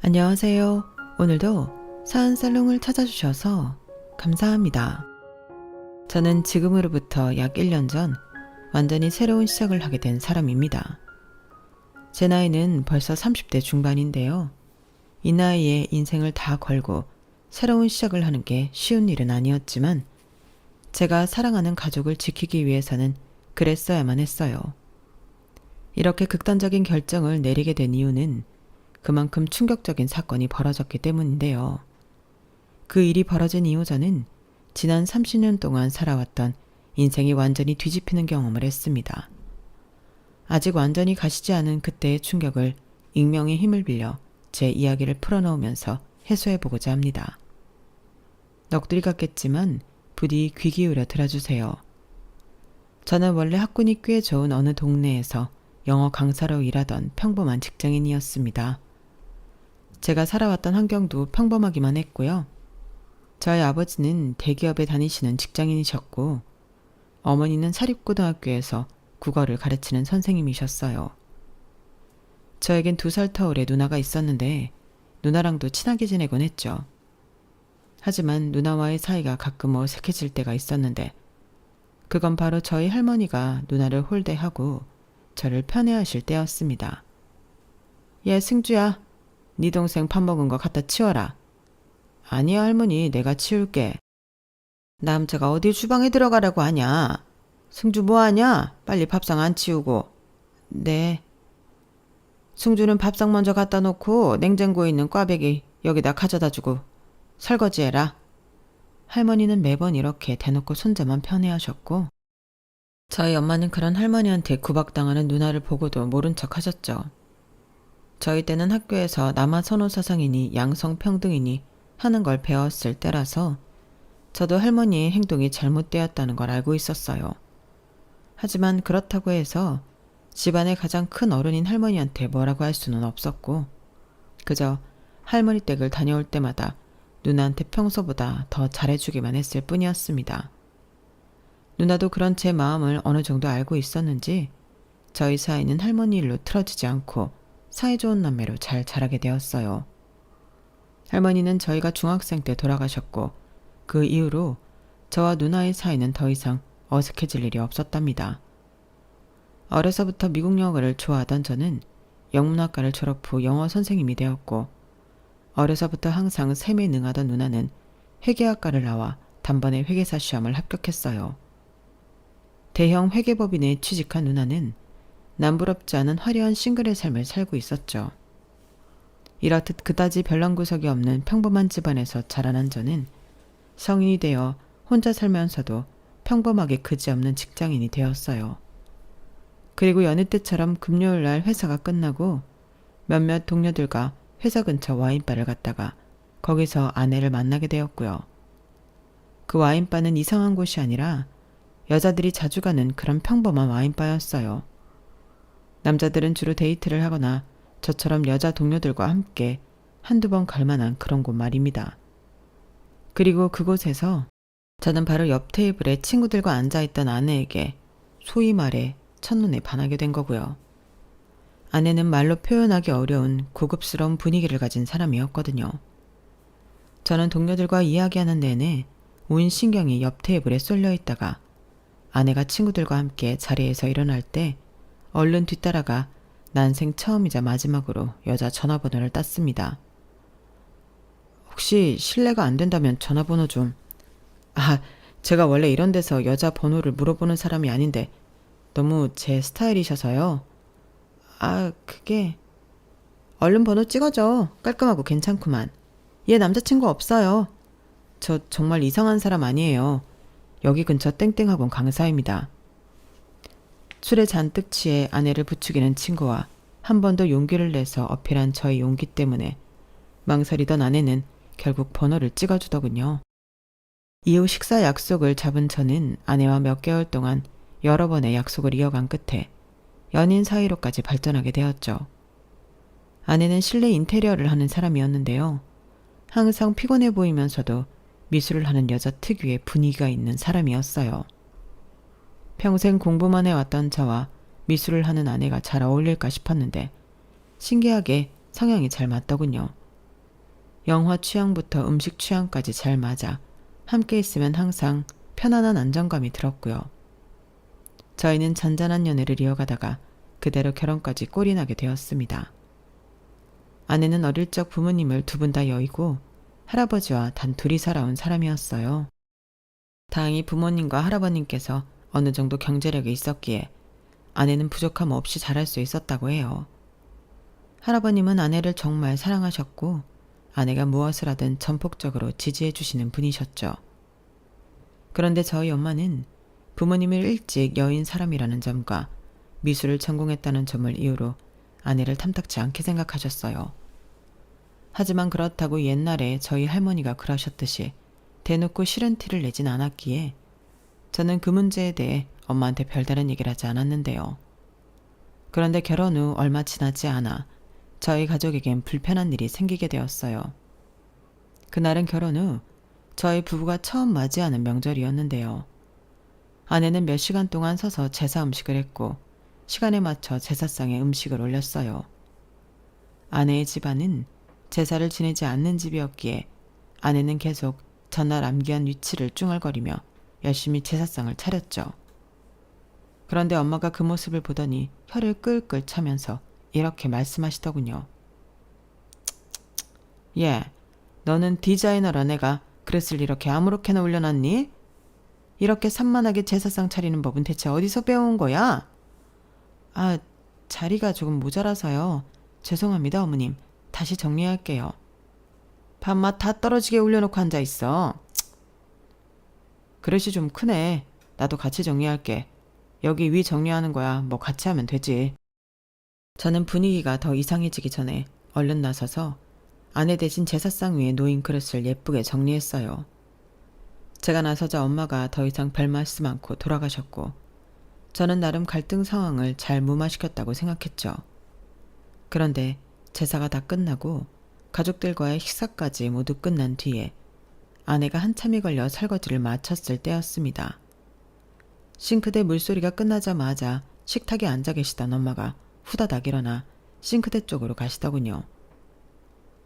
안녕하세요. 오늘도 사은살롱을 찾아주셔서 감사합니다. 저는 지금으로부터 약 1년 전 완전히 새로운 시작을 하게 된 사람입니다. 제 나이는 벌써 30대 중반인데요. 이 나이에 인생을 다 걸고 새로운 시작을 하는 게 쉬운 일은 아니었지만 제가 사랑하는 가족을 지키기 위해서는 그랬어야만 했어요. 이렇게 극단적인 결정을 내리게 된 이유는 그만큼 충격적인 사건이 벌어졌기 때문인데요. 그 일이 벌어진 이후 저는 지난 30년 동안 살아왔던 인생이 완전히 뒤집히는 경험을 했습니다. 아직 완전히 가시지 않은 그때의 충격을 익명의 힘을 빌려 제 이야기를 풀어놓으면서 해소해보고자 합니다. 넋두리 같겠지만 부디 귀 기울여 들어주세요. 저는 원래 학군이 꽤 좋은 어느 동네에서 영어 강사로 일하던 평범한 직장인이었습니다. 제가 살아왔던 환경도 평범하기만 했고요. 저희 아버지는 대기업에 다니시는 직장인이셨고 어머니는 사립고등학교에서 국어를 가르치는 선생님이셨어요. 저에겐 2살 터울의 누나가 있었는데 누나랑도 친하게 지내곤 했죠. 하지만 누나와의 사이가 가끔 어색해질 때가 있었는데 그건 바로 저희 할머니가 누나를 홀대하고 저를 편애하실 때였습니다. 얘 승주야, 네 동생 밥 먹은 거 갖다 치워라. 아니야 할머니, 내가 치울게. 남자가 어디 주방에 들어가라고 하냐. 승주 뭐하냐? 빨리 밥상 안 치우고. 네. 승주는 밥상 먼저 갖다 놓고 냉장고에 있는 꽈배기 여기다 가져다 주고 설거지해라. 할머니는 매번 이렇게 대놓고 손자만 편애하셨고 저희 엄마는 그런 할머니한테 구박당하는 누나를 보고도 모른 척 하셨죠. 저희 때는 학교에서 남아 선호 사상이니 양성평등이니 하는 걸 배웠을 때라서 저도 할머니의 행동이 잘못되었다는 걸 알고 있었어요. 하지만 그렇다고 해서 집안의 가장 큰 어른인 할머니한테 뭐라고 할 수는 없었고 그저 할머니 댁을 다녀올 때마다 누나한테 평소보다 더 잘해주기만 했을 뿐이었습니다. 누나도 그런 제 마음을 어느 정도 알고 있었는지 저희 사이는 할머니 일로 틀어지지 않고 사이좋은 남매로 잘 자라게 되었어요. 할머니는 저희가 중학생 때 돌아가셨고 그 이후로 저와 누나의 사이는 더 이상 어색해질 일이 없었답니다. 어려서부터 미국 영어를 좋아하던 저는 영문학과를 졸업 후 영어 선생님이 되었고 어려서부터 항상 셈에 능하던 누나는 회계학과를 나와 단번에 회계사 시험을 합격했어요. 대형 회계법인에 취직한 누나는 남부럽지 않은 화려한 싱글의 삶을 살고 있었죠. 이렇듯 그다지 별난 구석이 없는 평범한 집안에서 자라난 저는 성인이 되어 혼자 살면서도 평범하게 그지없는 직장인이 되었어요. 그리고 여느 때처럼 금요일날 회사가 끝나고 몇몇 동료들과 회사 근처 와인바를 갔다가 거기서 아내를 만나게 되었고요. 그 와인바는 이상한 곳이 아니라 여자들이 자주 가는 그런 평범한 와인바였어요. 남자들은 주로 데이트를 하거나 저처럼 여자 동료들과 함께 한두 번 갈 만한 그런 곳 말입니다. 그리고 그곳에서 저는 바로 옆 테이블에 친구들과 앉아있던 아내에게 소위 말해 첫눈에 반하게 된 거고요. 아내는 말로 표현하기 어려운 고급스러운 분위기를 가진 사람이었거든요. 저는 동료들과 이야기하는 내내 온 신경이 옆 테이블에 쏠려 있다가 아내가 친구들과 함께 자리에서 일어날 때 얼른 뒤따라가 난생 처음이자 마지막으로 여자 전화번호를 땄습니다. 혹시 실례가 안 된다면 전화번호 좀... 제가 원래 이런 데서 여자 번호를 물어보는 사람이 아닌데 너무 제 스타일이셔서요. 그게... 얼른 번호 찍어줘. 깔끔하고 괜찮구만. 얘 남자친구 없어요. 저 정말 이상한 사람 아니에요. 여기 근처 땡땡학원 강사입니다. 술에 잔뜩 취해 아내를 부추기는 친구와 한 번 더 용기를 내서 어필한 저의 용기 때문에 망설이던 아내는 결국 번호를 찍어주더군요. 이후 식사 약속을 잡은 저는 아내와 몇 개월 동안 여러 번의 약속을 이어간 끝에 연인 사이로까지 발전하게 되었죠. 아내는 실내 인테리어를 하는 사람이었는데요. 항상 피곤해 보이면서도 미술을 하는 여자 특유의 분위기가 있는 사람이었어요. 평생 공부만 해왔던 저와 미술을 하는 아내가 잘 어울릴까 싶었는데 신기하게 성향이 잘 맞더군요. 영화 취향부터 음식 취향까지 잘 맞아 함께 있으면 항상 편안한 안정감이 들었고요. 저희는 잔잔한 연애를 이어가다가 그대로 결혼까지 꼴이 나게 되었습니다. 아내는 어릴 적 부모님을 두 분 다 여의고 할아버지와 단 둘이 살아온 사람이었어요. 다행히 부모님과 할아버님께서 어느 정도 경제력이 있었기에 아내는 부족함 없이 자랄 수 있었다고 해요. 할아버님은 아내를 정말 사랑하셨고 아내가 무엇을 하든 전폭적으로 지지해 주시는 분이셨죠. 그런데 저희 엄마는 부모님을 일찍 여인 사람이라는 점과 미술을 전공했다는 점을 이유로 아내를 탐탁지 않게 생각하셨어요. 하지만 그렇다고 옛날에 저희 할머니가 그러셨듯이 대놓고 싫은 티를 내진 않았기에 저는 그 문제에 대해 엄마한테 별다른 얘기를 하지 않았는데요. 그런데 결혼 후 얼마 지나지 않아 저희 가족에겐 불편한 일이 생기게 되었어요. 그날은 결혼 후 저희 부부가 처음 맞이하는 명절이었는데요. 아내는 몇 시간 동안 서서 제사 음식을 했고 시간에 맞춰 제사상에 음식을 올렸어요. 아내의 집안은 제사를 지내지 않는 집이었기에 아내는 계속 전날 암기한 위치를 쭝얼거리며 열심히 제사상을 차렸죠. 그런데 엄마가 그 모습을 보더니 혀를 끌끌 차면서 이렇게 말씀하시더군요. 예, 너는 디자이너라 내가 그릇을 이렇게 아무렇게나 올려놨니? 이렇게 산만하게 제사상 차리는 법은 대체 어디서 배워온 거야? 아, 자리가 조금 모자라서요. 죄송합니다, 어머님. 다시 정리할게요. 밥맛 다 떨어지게 올려놓고 앉아있어. 그릇이 좀 크네. 나도 같이 정리할게. 여기 위 정리하는 거야. 뭐 같이 하면 되지. 저는 분위기가 더 이상해지기 전에 얼른 나서서 아내 대신 제사상 위에 놓인 그릇을 예쁘게 정리했어요. 제가 나서자 엄마가 더 이상 별 말씀 않고 돌아가셨고 저는 나름 갈등 상황을 잘 무마시켰다고 생각했죠. 그런데 제사가 다 끝나고 가족들과의 식사까지 모두 끝난 뒤에 아내가 한참이 걸려 설거지를 마쳤을 때였습니다. 싱크대 물소리가 끝나자마자 식탁에 앉아 계시던 엄마가 후다닥 일어나 싱크대 쪽으로 가시더군요.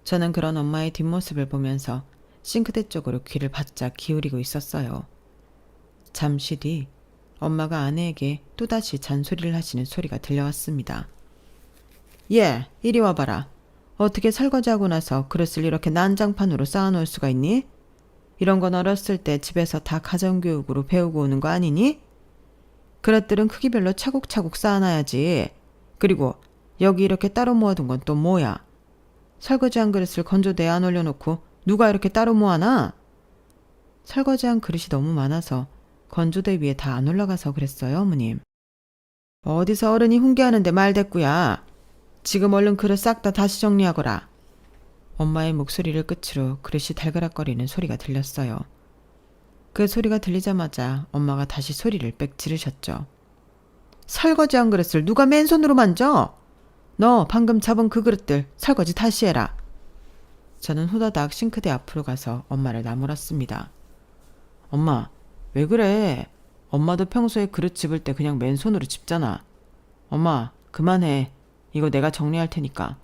저는 그런 엄마의 뒷모습을 보면서 싱크대 쪽으로 귀를 바짝 기울이고 있었어요. 잠시 뒤 엄마가 아내에게 또다시 잔소리를 하시는 소리가 들려왔습니다. 예, 이리 와봐라. 어떻게 설거지하고 나서 그릇을 이렇게 난장판으로 쌓아놓을 수가 있니? 이런 건 어렸을 때 집에서 다 가정교육으로 배우고 오는 거 아니니? 그릇들은 크기별로 차곡차곡 쌓아놔야지. 그리고 여기 이렇게 따로 모아둔 건 또 뭐야? 설거지한 그릇을 건조대에 안 올려놓고 누가 이렇게 따로 모아놔? 설거지한 그릇이 너무 많아서 건조대 위에 다 안 올라가서 그랬어요, 어머님. 어디서 어른이 훈계하는데 말대꾸야. 지금 얼른 그릇 싹 다 다시 정리하거라. 엄마의 목소리를 끝으로 그릇이 달그락거리는 소리가 들렸어요. 그 소리가 들리자마자 엄마가 다시 소리를 빽 지르셨죠. 설거지한 그릇을 누가 맨손으로 만져? 너 방금 잡은 그 그릇들 설거지 다시 해라. 저는 후다닥 싱크대 앞으로 가서 엄마를 나무랐습니다. 엄마, 왜 그래? 엄마도 평소에 그릇 집을 때 그냥 맨손으로 집잖아. 엄마, 그만해. 이거 내가 정리할 테니까.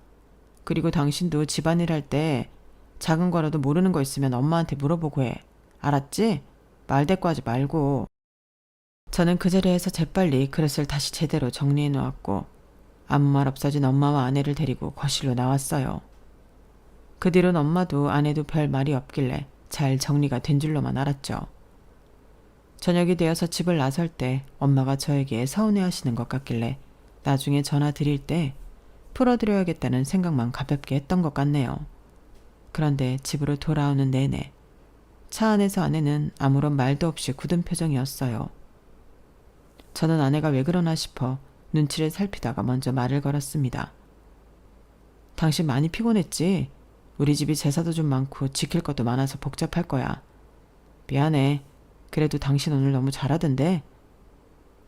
그리고 당신도 집안일 할 때 작은 거라도 모르는 거 있으면 엄마한테 물어보고 해. 알았지? 말대꾸하지 말고. 저는 그 자리에서 재빨리 그릇을 다시 제대로 정리해 놓았고 아무 말 없어진 엄마와 아내를 데리고 거실로 나왔어요. 그 뒤론 엄마도 아내도 별 말이 없길래 잘 정리가 된 줄로만 알았죠. 저녁이 되어서 집을 나설 때 엄마가 저에게 서운해하시는 것 같길래 나중에 전화 드릴 때 풀어드려야겠다는 생각만 가볍게 했던 것 같네요. 그런데 집으로 돌아오는 내내 차 안에서 아내는 아무런 말도 없이 굳은 표정이었어요. 저는 아내가 왜 그러나 싶어 눈치를 살피다가 먼저 말을 걸었습니다. 당신 많이 피곤했지? 우리 집이 제사도 좀 많고 지킬 것도 많아서 복잡할 거야. 미안해. 그래도 당신 오늘 너무 잘하던데?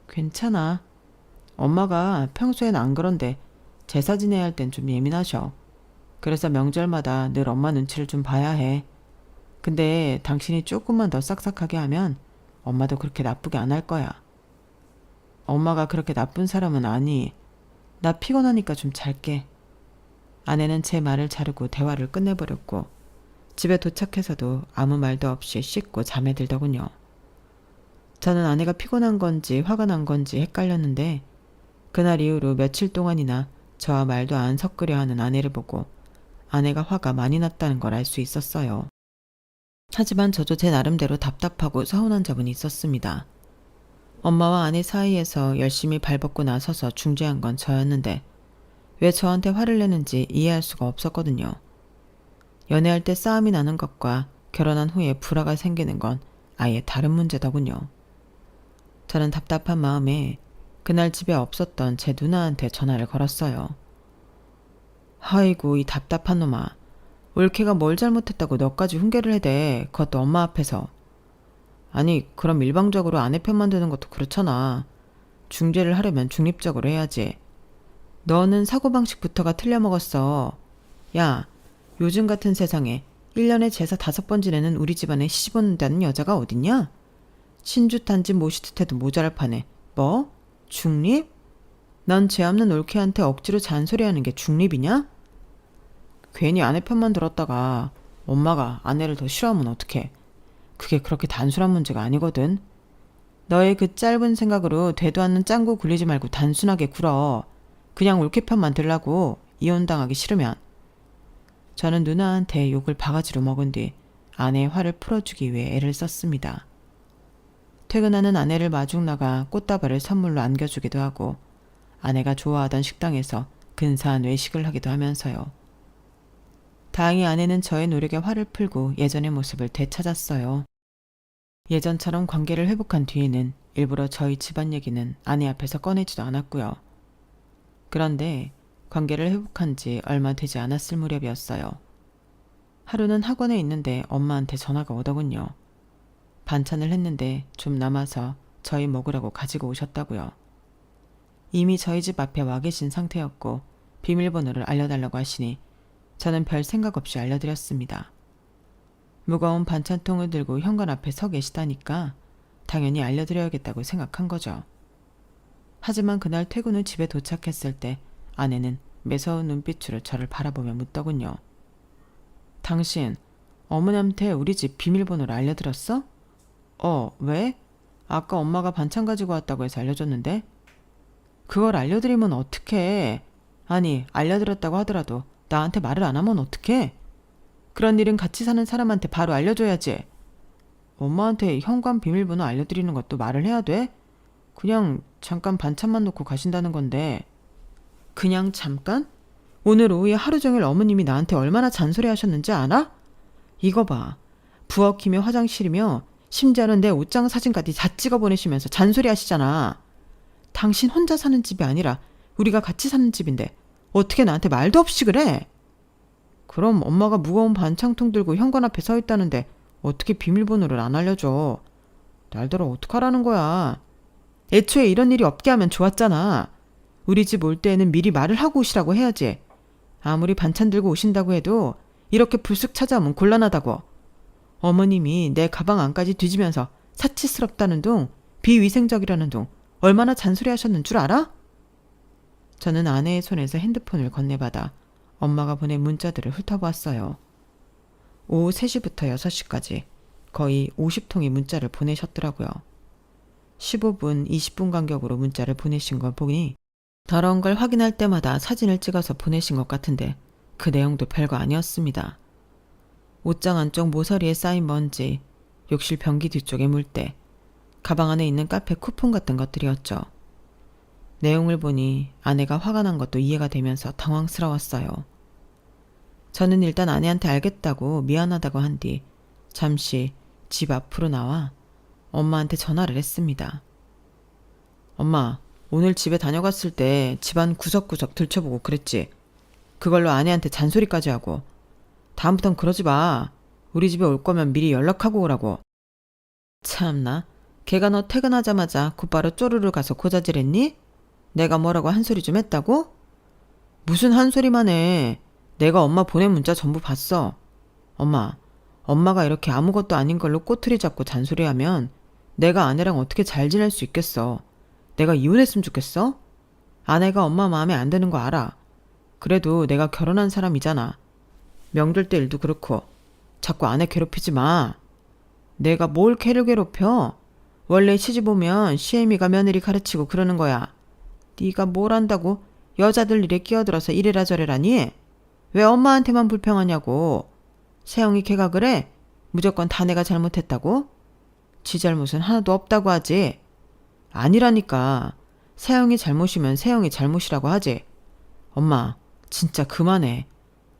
괜찮아. 엄마가 평소엔 안 그런데 제사 지내야 할 땐 좀 예민하셔. 그래서 명절마다 늘 엄마 눈치를 좀 봐야 해. 근데 당신이 조금만 더 싹싹하게 하면 엄마도 그렇게 나쁘게 안 할 거야. 엄마가 그렇게 나쁜 사람은 아니. 나 피곤하니까 좀 잘게. 아내는 제 말을 자르고 대화를 끝내버렸고 집에 도착해서도 아무 말도 없이 씻고 잠에 들더군요. 저는 아내가 피곤한 건지 화가 난 건지 헷갈렸는데 그날 이후로 며칠 동안이나 저와 말도 안 섞으려 하는 아내를 보고 아내가 화가 많이 났다는 걸 알 수 있었어요. 하지만 저도 제 나름대로 답답하고 서운한 점은 있었습니다. 엄마와 아내 사이에서 열심히 발벗고 나서서 중재한 건 저였는데 왜 저한테 화를 내는지 이해할 수가 없었거든요. 연애할 때 싸움이 나는 것과 결혼한 후에 불화가 생기는 건 아예 다른 문제더군요. 저는 답답한 마음에 그날 집에 없었던 제 누나한테 전화를 걸었어요. 아이고 이 답답한 놈아. 올케가 뭘 잘못했다고 너까지 훈계를 해대. 그것도 엄마 앞에서. 아니 그럼 일방적으로 아내 편만 드는 것도 그렇잖아. 중재를 하려면 중립적으로 해야지. 너는 사고방식부터가 틀려먹었어. 야 요즘 같은 세상에 1년에 제사 5번 지내는 우리 집안에 시집 온다는 여자가 어딨냐? 신주탄지 모시듯 해도 모자랄 판에 뭐? 중립? 넌 죄 없는 올케한테 억지로 잔소리하는 게 중립이냐? 괜히 아내 편만 들었다가 엄마가 아내를 더 싫어하면 어떡해. 그게 그렇게 단순한 문제가 아니거든. 너의 그 짧은 생각으로 되도 않는 짱구 굴리지 말고 단순하게 굴어. 그냥 올케 편만 들라고. 이혼당하기 싫으면. 저는 누나한테 욕을 바가지로 먹은 뒤 아내의 화를 풀어주기 위해 애를 썼습니다. 퇴근하는 아내를 마중 나가 꽃다발을 선물로 안겨주기도 하고 아내가 좋아하던 식당에서 근사한 외식을 하기도 하면서요. 다행히 아내는 저의 노력에 화를 풀고 예전의 모습을 되찾았어요. 예전처럼 관계를 회복한 뒤에는 일부러 저희 집안 얘기는 아내 앞에서 꺼내지도 않았고요. 그런데 관계를 회복한 지 얼마 되지 않았을 무렵이었어요. 하루는 학원에 있는데 엄마한테 전화가 오더군요. 반찬을 했는데 좀 남아서 저희 먹으라고 가지고 오셨다고요. 이미 저희 집 앞에 와 계신 상태였고 비밀번호를 알려달라고 하시니 저는 별 생각 없이 알려드렸습니다. 무거운 반찬통을 들고 현관 앞에 서 계시다니까 당연히 알려드려야겠다고 생각한 거죠. 하지만 그날 퇴근 후 집에 도착했을 때 아내는 매서운 눈빛으로 저를 바라보며 묻더군요. 당신 어머니한테 우리 집 비밀번호를 알려드렸어? 왜? 아까 엄마가 반찬 가지고 왔다고 해서 알려줬는데? 그걸 알려드리면 어떡해. 아니 알려드렸다고 하더라도 나한테 말을 안 하면 어떡해. 그런 일은 같이 사는 사람한테 바로 알려줘야지. 엄마한테 현관 비밀번호 알려드리는 것도 말을 해야 돼? 그냥 잠깐 반찬만 놓고 가신다는 건데. 그냥 잠깐? 오늘 오후에 하루 종일 어머님이 나한테 얼마나 잔소리 하셨는지 알아? 이거 봐. 부엌이며 화장실이며 심지어는 내 옷장 사진까지 다 찍어 보내시면서 잔소리 하시잖아. 당신 혼자 사는 집이 아니라 우리가 같이 사는 집인데 어떻게 나한테 말도 없이 그래? 그럼 엄마가 무거운 반찬통 들고 현관 앞에 서 있다는데 어떻게 비밀번호를 안 알려줘? 날더러 어떡하라는 거야. 애초에 이런 일이 없게 하면 좋았잖아. 우리 집 올 때에는 미리 말을 하고 오시라고 해야지. 아무리 반찬 들고 오신다고 해도 이렇게 불쑥 찾아오면 곤란하다고. 어머님이 내 가방 안까지 뒤지면서 사치스럽다는 둥, 비위생적이라는 둥 얼마나 잔소리 하셨는 줄 알아? 저는 아내의 손에서 핸드폰을 건네받아 엄마가 보낸 문자들을 훑어보았어요. 오후 3시부터 6시까지 거의 50통의 문자를 보내셨더라고요. 15분, 20분 간격으로 문자를 보내신 걸 보니 더러운 걸 확인할 때마다 사진을 찍어서 보내신 것 같은데 그 내용도 별거 아니었습니다. 옷장 안쪽 모서리에 쌓인 먼지, 욕실 변기 뒤쪽의 물때, 가방 안에 있는 카페 쿠폰 같은 것들이었죠. 내용을 보니 아내가 화가 난 것도 이해가 되면서 당황스러웠어요. 저는 일단 아내한테 알겠다고 미안하다고 한 뒤 잠시 집 앞으로 나와 엄마한테 전화를 했습니다. 엄마, 오늘 집에 다녀갔을 때 집안 구석구석 들춰보고 그랬지. 그걸로 아내한테 잔소리까지 하고. 다음부턴 그러지 마. 우리 집에 올 거면 미리 연락하고 오라고. 참나. 걔가 너 퇴근하자마자 곧바로 쪼르르 가서 고자질했니? 내가 뭐라고 한 소리 좀 했다고? 무슨 한 소리만 해. 내가 엄마 보낸 문자 전부 봤어. 엄마가 이렇게 아무것도 아닌 걸로 꼬투리 잡고 잔소리하면 내가 아내랑 어떻게 잘 지낼 수 있겠어. 내가 이혼했으면 좋겠어? 아내가 엄마 마음에 안 드는 거 알아. 그래도 내가 결혼한 사람이잖아. 명절 때 일도 그렇고 자꾸 아내 괴롭히지 마. 내가 뭘 걔를 괴롭혀? 원래 시집 오면 시애미가 며느리 가르치고 그러는 거야. 네가 뭘 안다고 여자들 일에 끼어들어서 이래라 저래라니? 왜 엄마한테만 불평하냐고. 세영이 걔가 그래? 무조건 다 내가 잘못했다고? 지 잘못은 하나도 없다고 하지. 아니라니까. 세영이 잘못이면 세영이 잘못이라고 하지. 엄마, 진짜 그만해.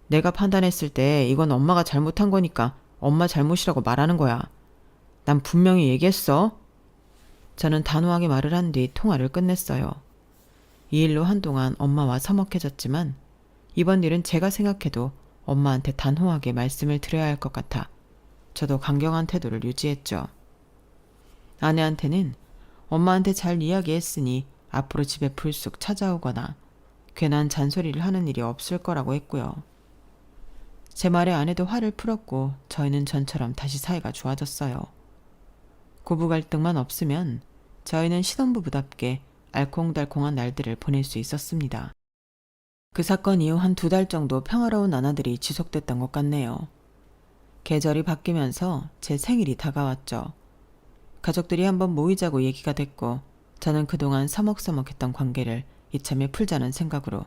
내가 판단했을 때 이건 엄마가 잘못한 거니까 엄마 잘못이라고 말하는 거야. 난 분명히 얘기했어. 저는 단호하게 말을 한 뒤 통화를 끝냈어요. 이 일로 한동안 엄마와 서먹해졌지만 이번 일은 제가 생각해도 엄마한테 단호하게 말씀을 드려야 할 것 같아 저도 강경한 태도를 유지했죠. 아내한테는 엄마한테 잘 이야기했으니 앞으로 집에 불쑥 찾아오거나 괜한 잔소리를 하는 일이 없을 거라고 했고요. 제 말에 아내도 화를 풀었고 저희는 전처럼 다시 사이가 좋아졌어요. 고부 갈등만 없으면 저희는 신혼부부답게 알콩달콩한 날들을 보낼 수 있었습니다. 그 사건 이후 한 2달 정도 평화로운 나날들이 지속됐던 것 같네요. 계절이 바뀌면서 제 생일이 다가왔죠. 가족들이 한번 모이자고 얘기가 됐고 저는 그동안 서먹서먹했던 관계를 이참에 풀자는 생각으로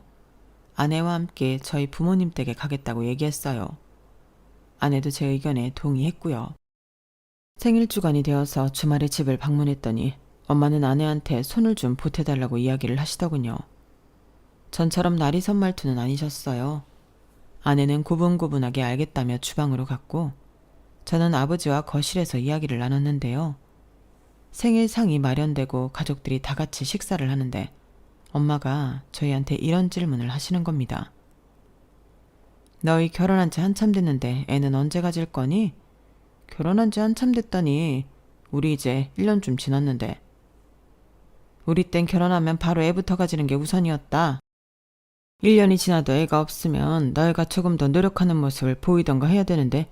아내와 함께 저희 부모님 댁에 가겠다고 얘기했어요. 아내도 제 의견에 동의했고요. 생일 주간이 되어서 주말에 집을 방문했더니 엄마는 아내한테 손을 좀 보태달라고 이야기를 하시더군요. 전처럼 날이 선 말투는 아니셨어요. 아내는 고분고분하게 알겠다며 주방으로 갔고 저는 아버지와 거실에서 이야기를 나눴는데요. 생일상이 마련되고 가족들이 다 같이 식사를 하는데 엄마가 저희한테 이런 질문을 하시는 겁니다. 너희 결혼한 지 한참 됐는데 애는 언제 가질 거니? 결혼한 지 한참 됐다니 우리 이제 1년쯤 지났는데. 우리 땐 결혼하면 바로 애부터 가지는 게 우선이었다. 1년이 지나도 애가 없으면 너희가 조금 더 노력하는 모습을 보이던가 해야 되는데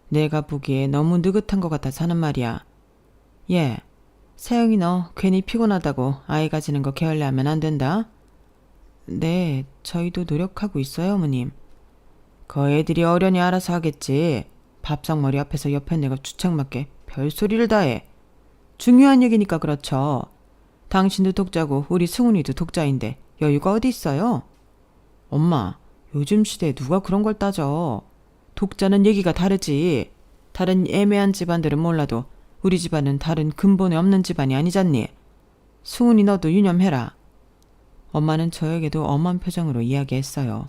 내가 보기에 너무 느긋한 것 같아서 하는 말이야. 예, 세영이 너 괜히 피곤하다고 아이 가지는 거 게을리하면 안 된다. 네, 저희도 노력하고 있어요, 어머님. 그 애들이 어련히 알아서 하겠지. 밥상머리 앞에서 옆에 내가 주책맞게 별소리를 다 해. 중요한 얘기니까 그렇죠. 당신도 독자고 우리 승훈이도 독자인데 여유가 어디 있어요? 엄마, 요즘 시대에 누가 그런 걸 따져. 독자는 얘기가 다르지. 다른 애매한 집안들은 몰라도 우리 집안은 다른 근본에 없는 집안이 아니잖니. 승훈이 너도 유념해라. 엄마는 저에게도 엄한 표정으로 이야기했어요.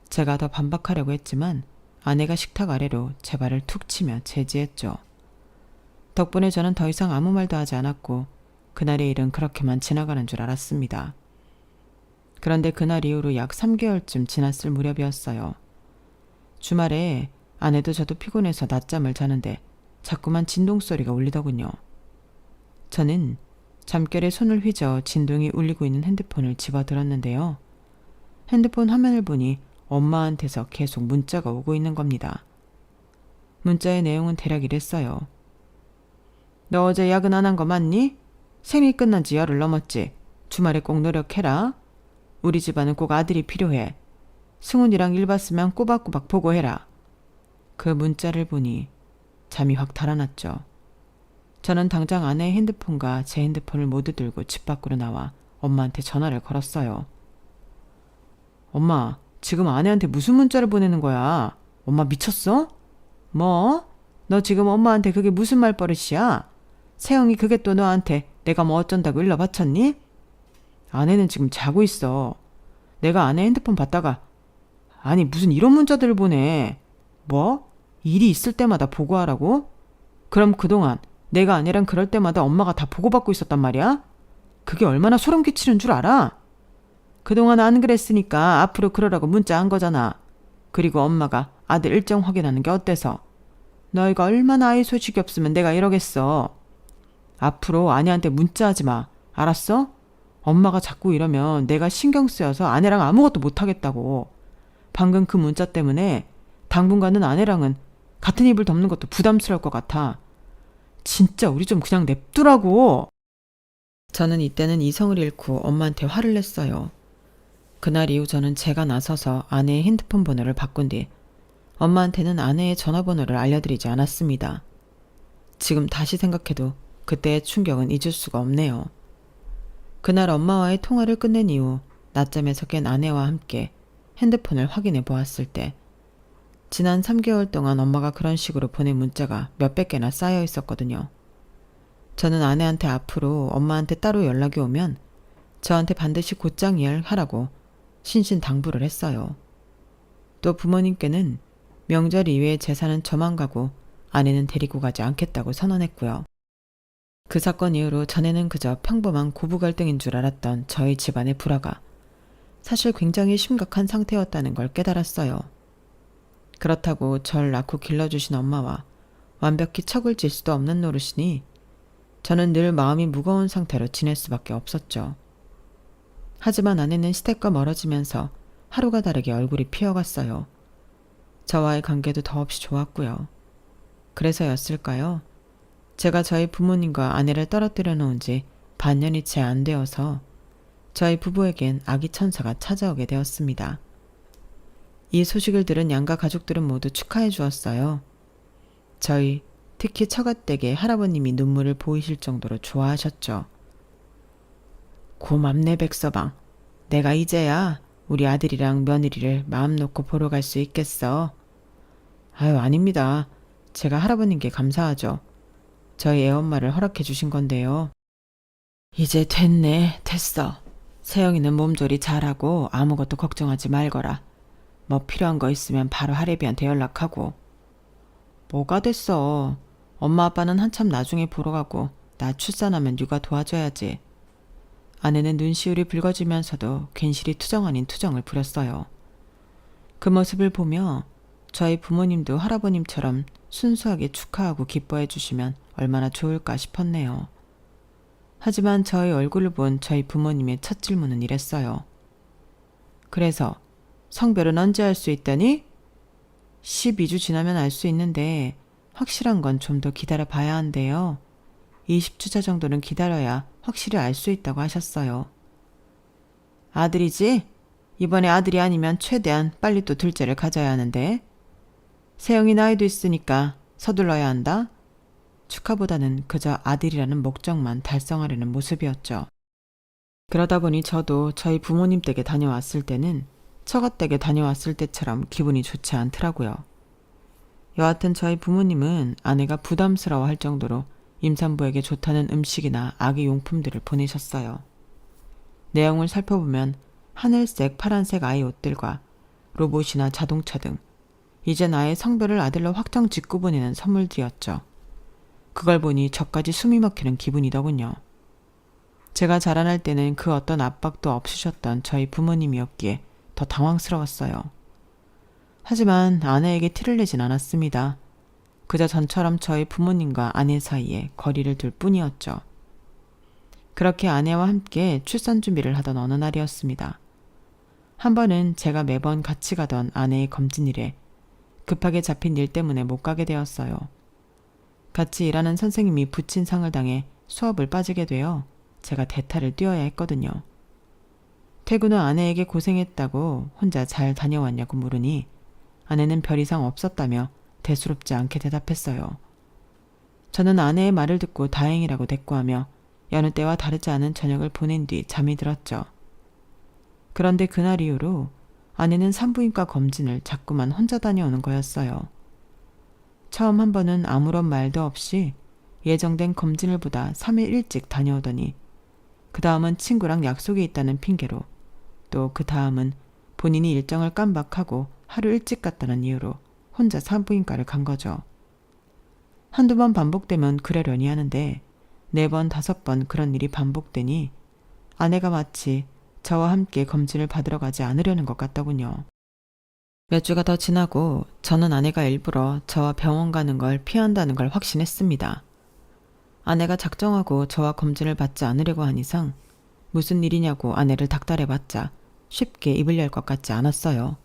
제가 더 반박하려고 했지만 아내가 식탁 아래로 제 발을 툭 치며 제지했죠. 덕분에 저는 더 이상 아무 말도 하지 않았고 그날의 일은 그렇게만 지나가는 줄 알았습니다. 그런데 그날 이후로 약 3개월쯤 지났을 무렵이었어요. 주말에 아내도 저도 피곤해서 낮잠을 자는데 자꾸만 진동소리가 울리더군요. 저는 잠결에 손을 휘저 진동이 울리고 있는 핸드폰을 집어들었는데요. 핸드폰 화면을 보니 엄마한테서 계속 문자가 오고 있는 겁니다. 문자의 내용은 대략 이랬어요. 너 어제 야근 안 한 거 맞니? 생일 끝난 지 열흘 넘었지. 주말에 꼭 노력해라. 우리 집안은 꼭 아들이 필요해. 승훈이랑 일 봤으면 꼬박꼬박 보고해라. 그 문자를 보니 잠이 확 달아났죠. 저는 당장 아내의 핸드폰과 제 핸드폰을 모두 들고 집 밖으로 나와 엄마한테 전화를 걸었어요. 엄마, 지금 아내한테 무슨 문자를 보내는 거야? 엄마 미쳤어? 뭐? 너 지금 엄마한테 그게 무슨 말버릇이야? 세영이 그게 또 너한테 내가 뭐 어쩐다고 일러 바쳤니? 아내는 지금 자고 있어. 내가 아내 핸드폰 봤다가 아니 무슨 이런 문자들을 보내. 뭐? 일이 있을 때마다 보고하라고? 그럼 그동안 내가 아내랑 그럴 때마다 엄마가 다 보고받고 있었단 말이야? 그게 얼마나 소름 끼치는 줄 알아? 그동안 안 그랬으니까 앞으로 그러라고 문자 한 거잖아. 그리고 엄마가 아들 일정 확인하는 게 어때서? 너희가 얼마나 아이 소식이 없으면 내가 이러겠어. 앞으로 아내한테 문자하지 마. 알았어? 엄마가 자꾸 이러면 내가 신경 쓰여서 아내랑 아무것도 못하겠다고. 방금 그 문자 때문에 당분간은 아내랑은 같은 이불 덮는 것도 부담스러울 것 같아. 진짜 우리 좀 그냥 냅두라고. 저는 이때는 이성을 잃고 엄마한테 화를 냈어요. 그날 이후 저는 제가 나서서 아내의 핸드폰 번호를 바꾼 뒤 엄마한테는 아내의 전화번호를 알려드리지 않았습니다. 지금 다시 생각해도 그때의 충격은 잊을 수가 없네요. 그날 엄마와의 통화를 끝낸 이후 낮잠에서 깬 아내와 함께 핸드폰을 확인해 보았을 때 지난 3개월 동안 엄마가 그런 식으로 보낸 문자가 몇백 개나 쌓여 있었거든요. 저는 아내한테 앞으로 엄마한테 따로 연락이 오면 저한테 반드시 곧장 이해하라고 신신당부를 했어요. 또 부모님께는 명절 이외의 제사는 저만 가고 아내는 데리고 가지 않겠다고 선언했고요. 그 사건 이후로 전에는 그저 평범한 고부 갈등인 줄 알았던 저희 집안의 불화가 사실 굉장히 심각한 상태였다는 걸 깨달았어요. 그렇다고 절 낳고 길러주신 엄마와 완벽히 척을 질 수도 없는 노릇이니 저는 늘 마음이 무거운 상태로 지낼 수밖에 없었죠. 하지만 아내는 시댁과 멀어지면서 하루가 다르게 얼굴이 피어갔어요. 저와의 관계도 더없이 좋았고요. 그래서였을까요? 제가 저희 부모님과 아내를 떨어뜨려 놓은 지 반년이 채 안 되어서 저희 부부에겐 아기 천사가 찾아오게 되었습니다. 이 소식을 들은 양가 가족들은 모두 축하해 주었어요. 저희, 특히 처갓댁의 할아버님이 눈물을 보이실 정도로 좋아하셨죠. 고맙네 백서방. 내가 이제야 우리 아들이랑 며느리를 마음 놓고 보러 갈 수 있겠어. 아유 아닙니다. 제가 할아버님께 감사하죠. 저희 애엄마를 허락해 주신 건데요. 이제 됐어. 세영이는 몸조리 잘하고 아무것도 걱정하지 말거라. 뭐 필요한 거 있으면 바로 할애비한테 연락하고. 뭐가 됐어. 엄마 아빠는 한참 나중에 보러 가고 나 출산하면 육아 도와줘야지. 아내는 눈시울이 붉어지면서도 괜시리 투정 아닌 투정을 부렸어요. 그 모습을 보며 저희 부모님도 할아버님처럼 순수하게 축하하고 기뻐해 주시면 얼마나 좋을까 싶었네요. 하지만 저희 얼굴을 본 저희 부모님의 첫 질문은 이랬어요. 그래서 성별은 언제 할 수 있다니? 12주 지나면 알 수 있는데 확실한 건 좀 더 기다려 봐야 한대요. 20주차 정도는 기다려야 확실히 알 수 있다고 하셨어요. 아들이지? 이번에 아들이 아니면 최대한 빨리 또 둘째를 가져야 하는데. 세영이 나이도 있으니까 서둘러야 한다. 축하보다는 그저 아들이라는 목적만 달성하려는 모습이었죠. 그러다 보니 저도 저희 부모님 댁에 다녀왔을 때는 처갓댁에 다녀왔을 때처럼 기분이 좋지 않더라고요. 여하튼 저희 부모님은 아내가 부담스러워할 정도로 임산부에게 좋다는 음식이나 아기 용품들을 보내셨어요. 내용을 살펴보면 하늘색, 파란색 아이 옷들과 로봇이나 자동차 등 이제 나의 성별을 아들로 확정 짓고 보내는 선물들이었죠. 그걸 보니 저까지 숨이 막히는 기분이더군요. 제가 자라날 때는 그 어떤 압박도 없으셨던 저희 부모님이었기에 더 당황스러웠어요. 하지만 아내에게 티를 내진 않았습니다. 그저 전처럼 저희 부모님과 아내 사이에 거리를 둘 뿐이었죠. 그렇게 아내와 함께 출산 준비를 하던 어느 날이었습니다. 한 번은 제가 매번 같이 가던 아내의 검진일에 급하게 잡힌 일 때문에 못 가게 되었어요. 같이 일하는 선생님이 부친 상을 당해 수업을 빠지게 되어 제가 대타를 뛰어야 했거든요. 퇴근 후 아내에게 고생했다고 혼자 잘 다녀왔냐고 물으니 아내는 별 이상 없었다며 대수롭지 않게 대답했어요. 저는 아내의 말을 듣고 다행이라고 대꾸하며 여느 때와 다르지 않은 저녁을 보낸 뒤 잠이 들었죠. 그런데 그날 이후로 아내는 산부인과 검진을 자꾸만 혼자 다녀오는 거였어요. 처음 한 번은 아무런 말도 없이 예정된 검진을 보다 3일 일찍 다녀오더니 그 다음은 친구랑 약속이 있다는 핑계로 또 그 다음은 본인이 일정을 깜박하고 하루 일찍 갔다는 이유로 혼자 산부인과를 간 거죠. 한두 번 반복되면 그러려니 하는데 4번, 5번 그런 일이 반복되니 아내가 마치 저와 함께 검진을 받으러 가지 않으려는 것 같더군요. 몇 주가 더 지나고 저는 아내가 일부러 저와 병원 가는 걸 피한다는 걸 확신했습니다. 아내가 작정하고 저와 검진을 받지 않으려고 한 이상 무슨 일이냐고 아내를 닥달해봤자 쉽게 입을 열 것 같지 않았어요.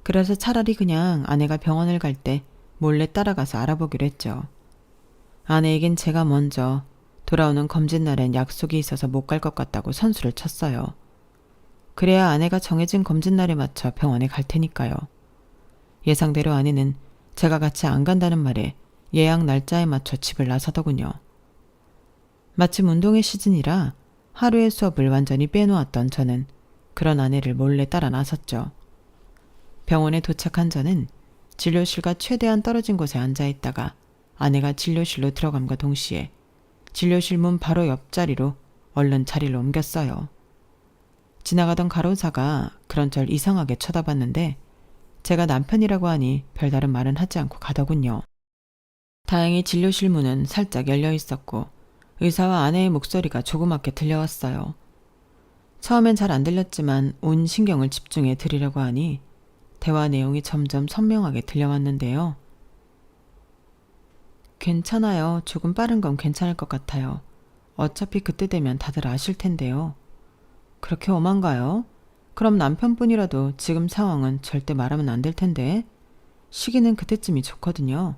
그래서 차라리 그냥 아내가 병원을 갈 때 몰래 따라가서 알아보기로 했죠. 아내에겐 제가 먼저 돌아오는 검진 날엔 약속이 있어서 못 갈 것 같다고 선수를 쳤어요. 그래야 아내가 정해진 검진 날에 맞춰 병원에 갈 테니까요. 예상대로 아내는 제가 같이 안 간다는 말에 예약 날짜에 맞춰 집을 나서더군요. 마침 운동회 시즌이라 하루의 수업을 완전히 빼놓았던 저는 그런 아내를 몰래 따라 나섰죠. 병원에 도착한 저는 진료실과 최대한 떨어진 곳에 앉아있다가 아내가 진료실로 들어감과 동시에 진료실 문 바로 옆자리로 얼른 자리를 옮겼어요. 지나가던 간호사가 그런절 이상하게 쳐다봤는데 제가 남편이라고 하니 별다른 말은 하지 않고 가더군요. 다행히 진료실 문은 살짝 열려 있었고 의사와 아내의 목소리가 조그맣게 들려왔어요. 처음엔 잘 안 들렸지만 온 신경을 집중해 들으려고 하니 대화 내용이 점점 선명하게 들려왔는데요. 괜찮아요. 조금 빠른 건 괜찮을 것 같아요. 어차피 그때 되면 다들 아실 텐데요. 그렇게 엄한가요? 그럼 남편분이라도 지금 상황은 절대 말하면 안 될 텐데. 시기는 그때쯤이 좋거든요.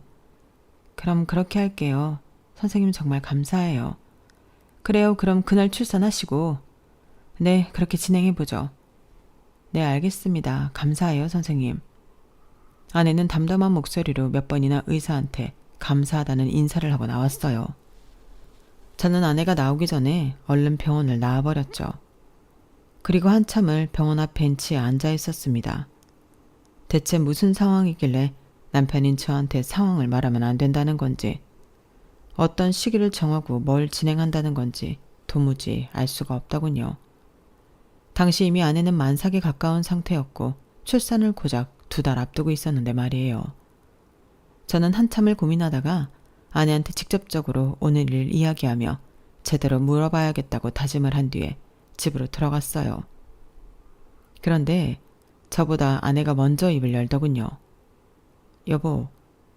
그럼 그렇게 할게요. 선생님 정말 감사해요. 그래요. 그럼 그날 출산하시고. 네, 그렇게 진행해보죠. 네, 알겠습니다. 감사해요, 선생님. 아내는 담담한 목소리로 몇 번이나 의사한테 감사하다는 인사를 하고 나왔어요. 저는 아내가 나오기 전에 얼른 병원을 나와버렸죠. 그리고 한참을 병원 앞 벤치에 앉아 있었습니다. 대체 무슨 상황이길래 남편인 저한테 상황을 말하면 안 된다는 건지, 어떤 시기를 정하고 뭘 진행한다는 건지 도무지 알 수가 없더군요. 당시 이미 아내는 만삭에 가까운 상태였고 출산을 고작 2달 앞두고 있었는데 말이에요. 저는 한참을 고민하다가 아내한테 직접적으로 오늘 일 이야기하며 제대로 물어봐야겠다고 다짐을 한 뒤에 집으로 들어갔어요. 그런데 저보다 아내가 먼저 입을 열더군요. 여보,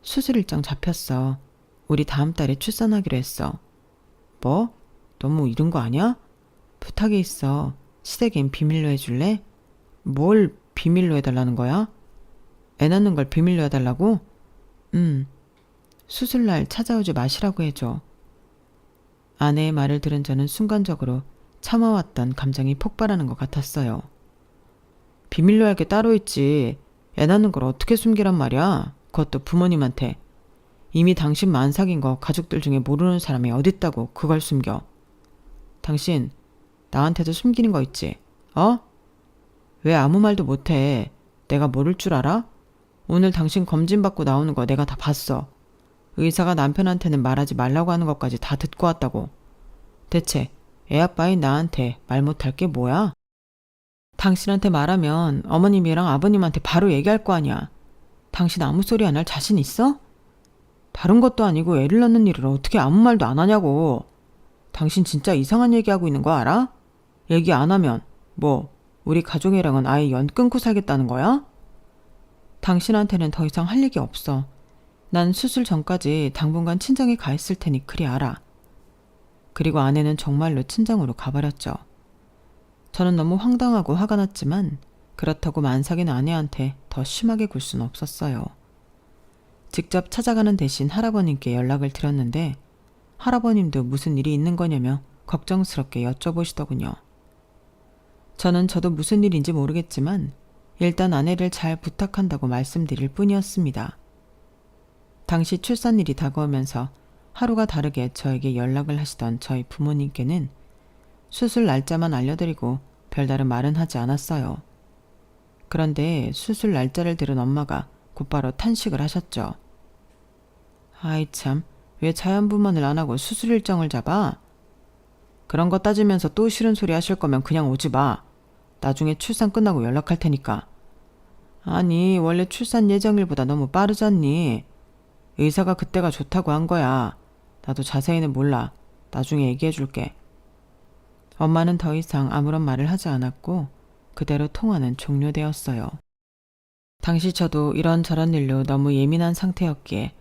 수술 일정 잡혔어. 우리 다음 달에 출산하기로 했어. 뭐? 너무 이른 거 아니야? 부탁이 있어. 시댁엔 비밀로 해줄래? 뭘 비밀로 해달라는 거야? 애 낳는 걸 비밀로 해달라고? 수술날 찾아오지 마시라고 해줘. 아내의 말을 들은 저는 순간적으로 참아왔던 감정이 폭발하는 것 같았어요. 비밀로 할 게 따로 있지. 애 낳는 걸 어떻게 숨기란 말이야? 그것도 부모님한테. 이미 당신 만삭인 거 가족들 중에 모르는 사람이 어딨다고 그걸 숨겨. 당신 나한테도 숨기는 거 있지? 어? 왜 아무 말도 못해? 내가 모를 줄 알아? 오늘 당신 검진 받고 나오는 거 내가 다 봤어. 의사가 남편한테는 말하지 말라고 하는 것까지 다 듣고 왔다고. 대체 애아빠인 나한테 말 못할 게 뭐야? 당신한테 말하면 어머님이랑 아버님한테 바로 얘기할 거 아니야. 당신 아무 소리 안 할 자신 있어? 다른 것도 아니고 애를 낳는 일을 어떻게 아무 말도 안 하냐고. 당신 진짜 이상한 얘기하고 있는 거 알아? 얘기 안 하면 뭐 우리 가족이랑은 아예 연 끊고 살겠다는 거야? 당신한테는 더 이상 할 얘기 없어. 난 수술 전까지 당분간 친정에 가 있을 테니 그리 알아. 그리고 아내는 정말로 친정으로 가버렸죠. 저는 너무 황당하고 화가 났지만 그렇다고 만삭인 아내한테 더 심하게 굴 수는 없었어요. 직접 찾아가는 대신 할아버님께 연락을 드렸는데 할아버님도 무슨 일이 있는 거냐며 걱정스럽게 여쭤보시더군요. 저도 무슨 일인지 모르겠지만 일단 아내를 잘 부탁한다고 말씀드릴 뿐이었습니다. 당시 출산일이 다가오면서 하루가 다르게 저에게 연락을 하시던 저희 부모님께는 수술 날짜만 알려드리고 별다른 말은 하지 않았어요. 그런데 수술 날짜를 들은 엄마가 곧바로 탄식을 하셨죠. 아이 참, 왜 자연분만을 안 하고 수술 일정을 잡아? 그런 거 따지면서 또 싫은 소리 하실 거면 그냥 오지 마. 나중에 출산 끝나고 연락할 테니까. 아니, 원래 출산 예정일보다 너무 빠르잖니. 의사가 그때가 좋다고 한 거야. 나도 자세히는 몰라. 나중에 얘기해 줄게. 엄마는 더 이상 아무런 말을 하지 않았고 그대로 통화는 종료되었어요. 당시 저도 이런저런 일로 너무 예민한 상태였기에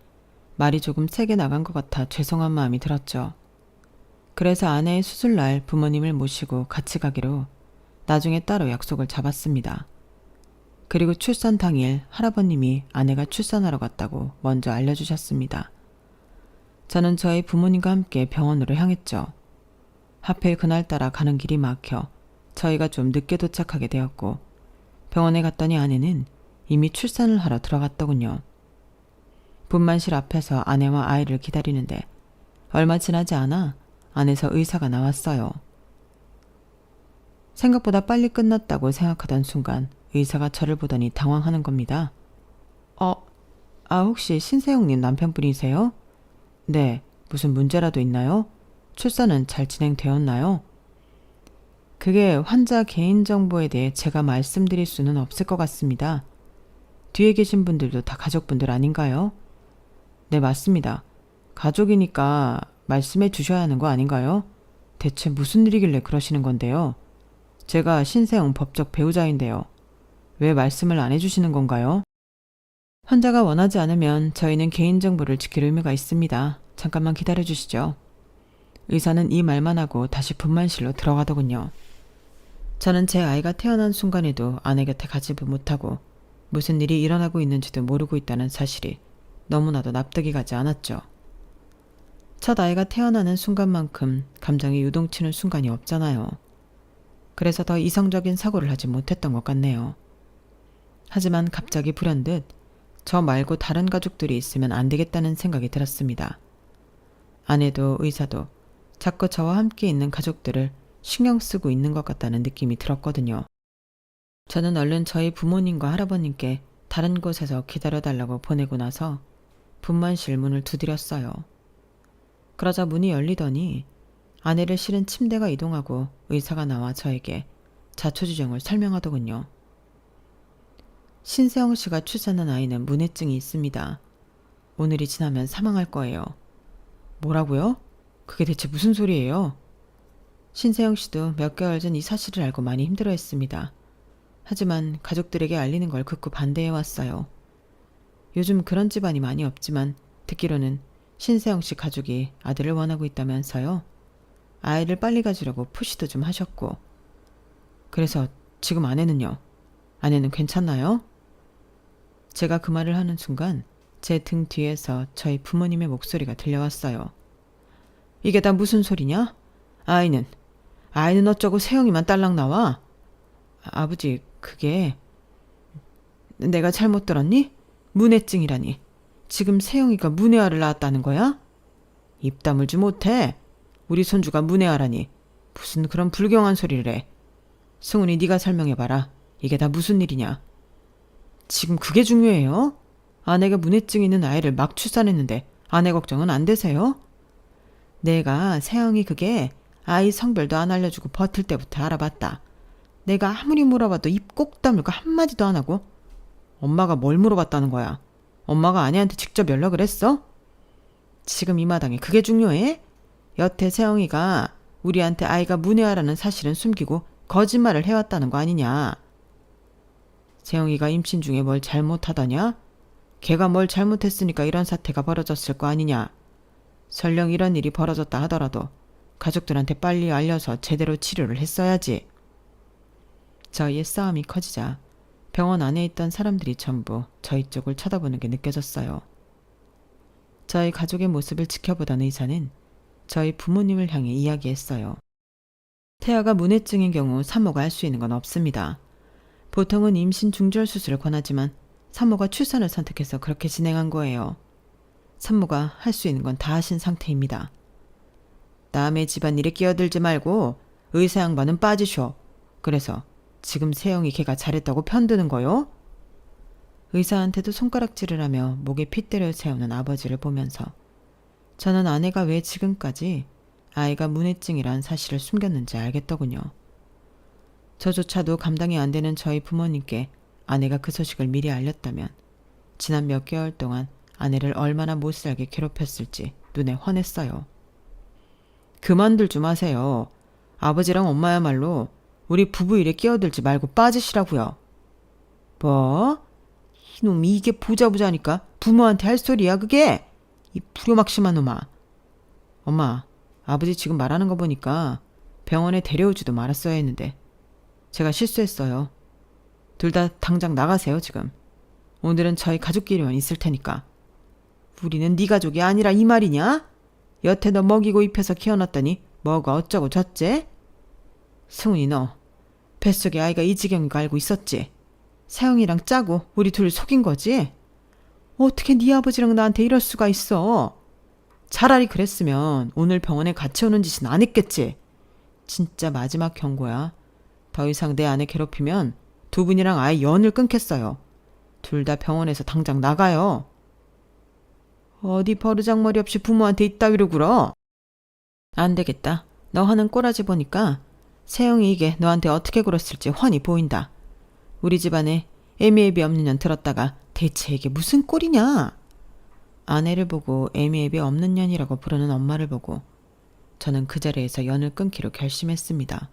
말이 조금 세게 나간 것 같아 죄송한 마음이 들었죠. 그래서 아내의 수술날 부모님을 모시고 같이 가기로 나중에 따로 약속을 잡았습니다. 그리고 출산 당일 할아버님이 아내가 출산하러 갔다고 먼저 알려주셨습니다. 저는 저희 부모님과 함께 병원으로 향했죠. 하필 그날따라 가는 길이 막혀 저희가 좀 늦게 도착하게 되었고 병원에 갔더니 아내는 이미 출산을 하러 들어갔더군요. 분만실 앞에서 아내와 아이를 기다리는데 얼마 지나지 않아 안에서 의사가 나왔어요. 생각보다 빨리 끝났다고 생각하던 순간 의사가 저를 보더니 당황하는 겁니다. 혹시 신세영님 남편분이세요? 네, 무슨 문제라도 있나요? 출산은 잘 진행되었나요? 그게 환자 개인정보에 대해 제가 말씀드릴 수는 없을 것 같습니다. 뒤에 계신 분들도 다 가족분들 아닌가요? 네, 맞습니다. 가족이니까 말씀해 주셔야 하는 거 아닌가요? 대체 무슨 일이길래 그러시는 건데요? 제가 신세영 법적 배우자인데요. 왜 말씀을 안 해주시는 건가요? 환자가 원하지 않으면 저희는 개인정보를 지킬 의무가 있습니다. 잠깐만 기다려 주시죠. 의사는 이 말만 하고 다시 분만실로 들어가더군요. 저는 제 아이가 태어난 순간에도 아내 곁에 가지도 못하고 무슨 일이 일어나고 있는지도 모르고 있다는 사실이 너무나도 납득이 가지 않았죠. 첫 아이가 태어나는 순간만큼 감정이 유동치는 순간이 없잖아요. 그래서 더 이성적인 사고를 하지 못했던 것 같네요. 하지만 갑자기 불현듯 저 말고 다른 가족들이 있으면 안 되겠다는 생각이 들었습니다. 아내도 의사도 자꾸 저와 함께 있는 가족들을 신경 쓰고 있는 것 같다는 느낌이 들었거든요. 저는 얼른 저희 부모님과 할아버님께 다른 곳에서 기다려달라고 보내고 나서 분만실 문을 두드렸어요. 그러자 문이 열리더니 아내를 실은 침대가 이동하고 의사가 나와 저에게 자초지종을 설명하더군요. 신세영 씨가 출산한 아이는 문해증이 있습니다. 오늘이 지나면 사망할 거예요. 뭐라고요? 그게 대체 무슨 소리예요? 신세영 씨도 몇 개월 전 이 사실을 알고 많이 힘들어했습니다. 하지만 가족들에게 알리는 걸 극구 반대해왔어요. 요즘 그런 집안이 많이 없지만 듣기로는 신세영 씨 가족이 아들을 원하고 있다면서요. 아이를 빨리 가지려고 푸시도 좀 하셨고. 그래서 지금 아내는요? 아내는 괜찮나요? 제가 그 말을 하는 순간 제 등 뒤에서 저희 부모님의 목소리가 들려왔어요. 이게 다 무슨 소리냐? 아이는 어쩌고 세영이만 딸랑 나와? 아버지, 그게... 내가 잘못 들었니? 문해증이라니. 지금 세영이가 문해아를 낳았다는 거야? 입 다물지 못해. 우리 손주가 문해아라니. 무슨 그런 불경한 소리를 해. 승훈이 네가 설명해봐라. 이게 다 무슨 일이냐? 지금 그게 중요해요? 아내가 문해증 있는 아이를 막 출산했는데 아내 걱정은 안 되세요? 내가 세영이 그게 아이 성별도 안 알려주고 버틸 때부터 알아봤다. 내가 아무리 물어봐도 입 꼭 다물고 한마디도 안 하고. 엄마가 뭘 물어봤다는 거야? 엄마가 아내한테 직접 연락을 했어? 지금 이 마당에 그게 중요해? 여태 세영이가 우리한테 아이가 문해아라는 사실은 숨기고 거짓말을 해왔다는 거 아니냐? 세영이가 임신 중에 뭘 잘못하더냐? 걔가 뭘 잘못했으니까 이런 사태가 벌어졌을 거 아니냐? 설령 이런 일이 벌어졌다 하더라도 가족들한테 빨리 알려서 제대로 치료를 했어야지. 저희의 싸움이 커지자 병원 안에 있던 사람들이 전부 저희 쪽을 쳐다보는 게 느껴졌어요. 저희 가족의 모습을 지켜보던 의사는 저희 부모님을 향해 이야기했어요. 태아가 문해증인 경우 산모가 할 수 있는 건 없습니다. 보통은 임신 중절 수술을 권하지만 산모가 출산을 선택해서 그렇게 진행한 거예요. 산모가 할 수 있는 건 다 하신 상태입니다. 남의 집안일에 끼어들지 말고 의사 양반은 빠지쇼. 그래서 지금 세영이 걔가 잘했다고 편드는 거요? 의사한테도 손가락질을 하며 목에 핏대를 세우는 아버지를 보면서 저는 아내가 왜 지금까지 아이가 문해증이란 사실을 숨겼는지 알겠더군요. 저조차도 감당이 안 되는 저희 부모님께 아내가 그 소식을 미리 알렸다면 지난 몇 개월 동안 아내를 얼마나 못살게 괴롭혔을지 눈에 훤했어요. 그만들 좀 하세요. 아버지랑 엄마야말로 우리 부부 일에 끼어들지 말고 빠지시라고요. 뭐? 이놈이 이게 보자보자니까 부모한테 할 소리야 그게? 이 불효막심한 놈아. 엄마, 아버지 지금 말하는 거 보니까 병원에 데려오지도 말았어야 했는데 제가 실수했어요. 둘 다 당장 나가세요 지금. 오늘은 저희 가족끼리만 있을 테니까. 우리는 네 가족이 아니라 이 말이냐? 여태 너 먹이고 입혀서 키워놨더니 뭐가 어쩌고 저째? 승훈이 너 뱃속에 아이가 이 지경인 거 알고 있었지? 세영이랑 짜고 우리 둘 속인 거지? 어떻게 네 아버지랑 나한테 이럴 수가 있어? 차라리 그랬으면 오늘 병원에 같이 오는 짓은 안 했겠지. 진짜 마지막 경고야. 더 이상 내 아내 괴롭히면 두 분이랑 아예 연을 끊겠어요. 둘 다 병원에서 당장 나가요. 어디 버르장머리 없이 부모한테 이따위로 굴어? 안 되겠다. 너 하는 꼬라지 보니까 세영이 이게 너한테 어떻게 굴었을지 훤히 보인다. 우리 집안에 애미애비 없는 년 들었다가 대체 이게 무슨 꼴이냐? 아내를 보고 애미애비 없는 년이라고 부르는 엄마를 보고 저는 그 자리에서 연을 끊기로 결심했습니다.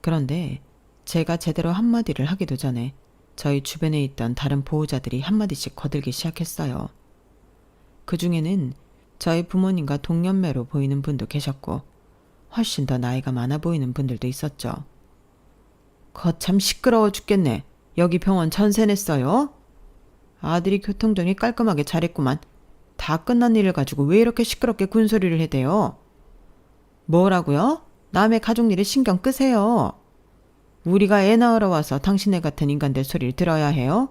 그런데 제가 제대로 한마디를 하기도 전에 저희 주변에 있던 다른 보호자들이 한마디씩 거들기 시작했어요. 그 중에는 저희 부모님과 동년매로 보이는 분도 계셨고 훨씬 더 나이가 많아 보이는 분들도 있었죠. 거참 시끄러워 죽겠네. 여기 병원 전세 냈어요? 아들이 교통정리 깔끔하게 잘했구만. 다 끝난 일을 가지고 왜 이렇게 시끄럽게 군소리를 해대요? 뭐라고요? 남의 가족 일에 신경 끄세요. 우리가 애 낳으러 와서 당신네 같은 인간들 소리를 들어야 해요?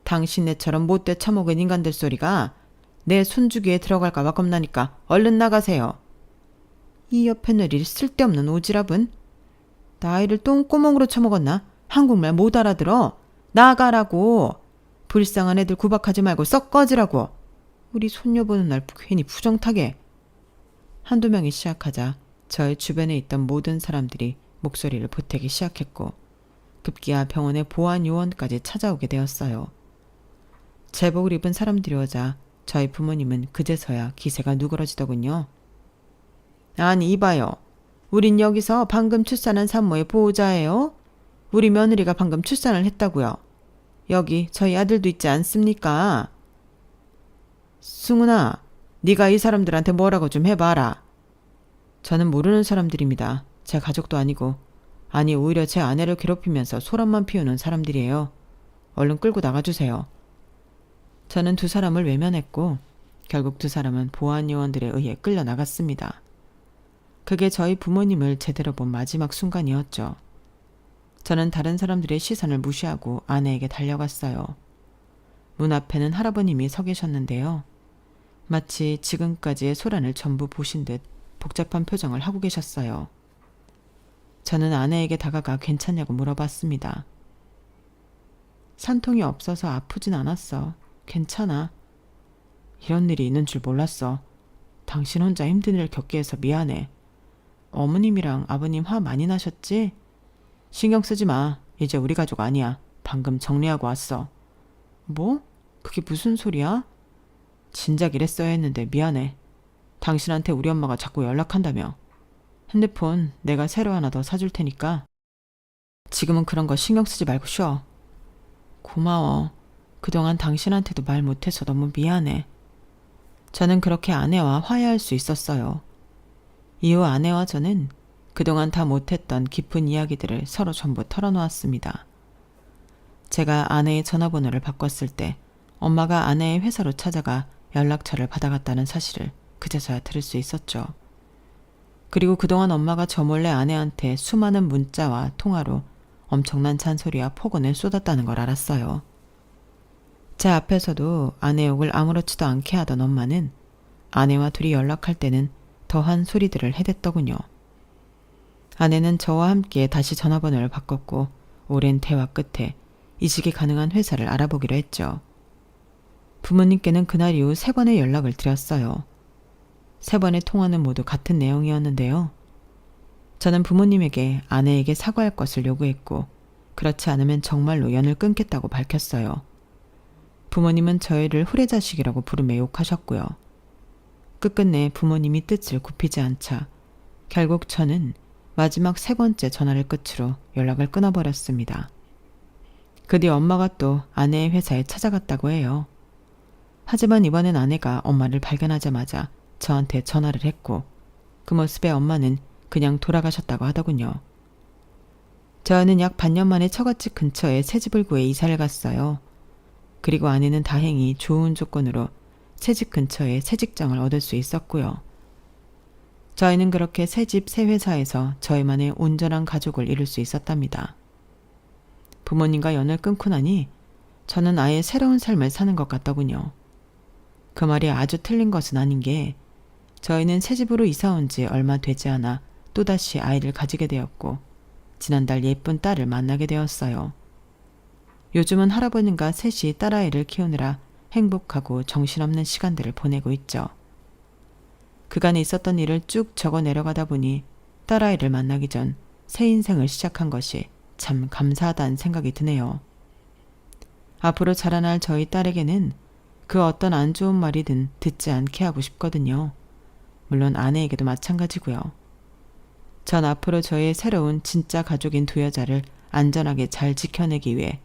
당신네처럼 못돼 처먹은 인간들 소리가 내 손주기에 들어갈까 봐 겁나니까 얼른 나가세요. 이 옆에 늘이 쓸데없는 오지랖은? 나이를 똥구멍으로 처먹었나? 한국말 못 알아들어? 나가라고. 불쌍한 애들 구박하지 말고 썩 꺼지라고. 우리 손녀 보는 날 괜히 부정타게. 한두 명이 시작하자 저의 주변에 있던 모든 사람들이 목소리를 보태기 시작했고 급기야 병원의 보안 요원까지 찾아오게 되었어요. 제복을 입은 사람들이 오자 저희 부모님은 그제서야 기세가 누그러지더군요. 아니 이봐요. 우린 여기서 방금 출산한 산모의 보호자예요. 우리 며느리가 방금 출산을 했다고요. 여기 저희 아들도 있지 않습니까? 승훈아, 네가 이 사람들한테 뭐라고 좀 해봐라. 저는 모르는 사람들입니다. 제 가족도 아니고 아니 오히려 제 아내를 괴롭히면서 소란만 피우는 사람들이에요. 얼른 끌고 나가주세요. 저는 두 사람을 외면했고 결국 두 사람은 보안 요원들에 의해 끌려 나갔습니다. 그게 저희 부모님을 제대로 본 마지막 순간이었죠. 저는 다른 사람들의 시선을 무시하고 아내에게 달려갔어요. 문 앞에는 할아버님이 서 계셨는데요. 마치 지금까지의 소란을 전부 보신 듯 복잡한 표정을 하고 계셨어요. 저는 아내에게 다가가 괜찮냐고 물어봤습니다. 산통이 없어서 아프진 않았어. 괜찮아. 이런 일이 있는 줄 몰랐어. 당신 혼자 힘든 일 겪게 해서 미안해. 어머님이랑 아버님 화 많이 나셨지? 신경 쓰지 마. 이제 우리 가족 아니야. 방금 정리하고 왔어. 뭐? 그게 무슨 소리야? 진작 이랬어야 했는데 미안해. 당신한테 우리 엄마가 자꾸 연락한다며. 핸드폰 내가 새로 하나 더 사줄 테니까 지금은 그런 거 신경 쓰지 말고 쉬어. 고마워. 그동안 당신한테도 말 못해서 너무 미안해. 저는 그렇게 아내와 화해할 수 있었어요. 이후 아내와 저는 그동안 다 못했던 깊은 이야기들을 서로 전부 털어놓았습니다. 제가 아내의 전화번호를 바꿨을 때 엄마가 아내의 회사로 찾아가 연락처를 받아갔다는 사실을 그제서야 들을 수 있었죠. 그리고 그동안 엄마가 저 몰래 아내한테 수많은 문자와 통화로 엄청난 잔소리와 폭언을 쏟았다는 걸 알았어요. 제 앞에서도 아내 욕을 아무렇지도 않게 하던 엄마는 아내와 둘이 연락할 때는 더한 소리들을 해댔더군요. 아내는 저와 함께 다시 전화번호를 바꿨고 오랜 대화 끝에 이직이 가능한 회사를 알아보기로 했죠. 부모님께는 그날 이후 3번의 연락을 드렸어요. 3번의 통화는 모두 같은 내용이었는데요. 저는 부모님에게 아내에게 사과할 것을 요구했고 그렇지 않으면 정말로 연을 끊겠다고 밝혔어요. 부모님은 저희를 후레자식이라고 부르며 욕하셨고요. 끝끝내 부모님이 뜻을 굽히지 않자 결국 저는 마지막 3번째 전화를 끝으로 연락을 끊어버렸습니다. 그 뒤 엄마가 또 아내의 회사에 찾아갔다고 해요. 하지만 이번엔 아내가 엄마를 발견하자마자 저한테 전화를 했고 그 모습에 엄마는 그냥 돌아가셨다고 하더군요. 저는 약 반년 만에 처갓집 근처에 새집을 구해 이사를 갔어요. 그리고 아내는 다행히 좋은 조건으로 새집 근처에 새 직장을 얻을 수 있었고요. 저희는 그렇게 새 집 새 회사에서 저희만의 온전한 가족을 이룰 수 있었답니다. 부모님과 연을 끊고 나니 저는 아예 새로운 삶을 사는 것 같더군요. 그 말이 아주 틀린 것은 아닌 게 저희는 새 집으로 이사 온 지 얼마 되지 않아 또다시 아이를 가지게 되었고 지난달 예쁜 딸을 만나게 되었어요. 요즘은 할아버님과 셋이 딸아이를 키우느라 행복하고 정신없는 시간들을 보내고 있죠. 그간에 있었던 일을 쭉 적어 내려가다 보니 딸아이를 만나기 전 새 인생을 시작한 것이 참 감사하다는 생각이 드네요. 앞으로 자라날 저희 딸에게는 그 어떤 안 좋은 말이든 듣지 않게 하고 싶거든요. 물론 아내에게도 마찬가지고요. 전 앞으로 저의 새로운 진짜 가족인 두 여자를 안전하게 잘 지켜내기 위해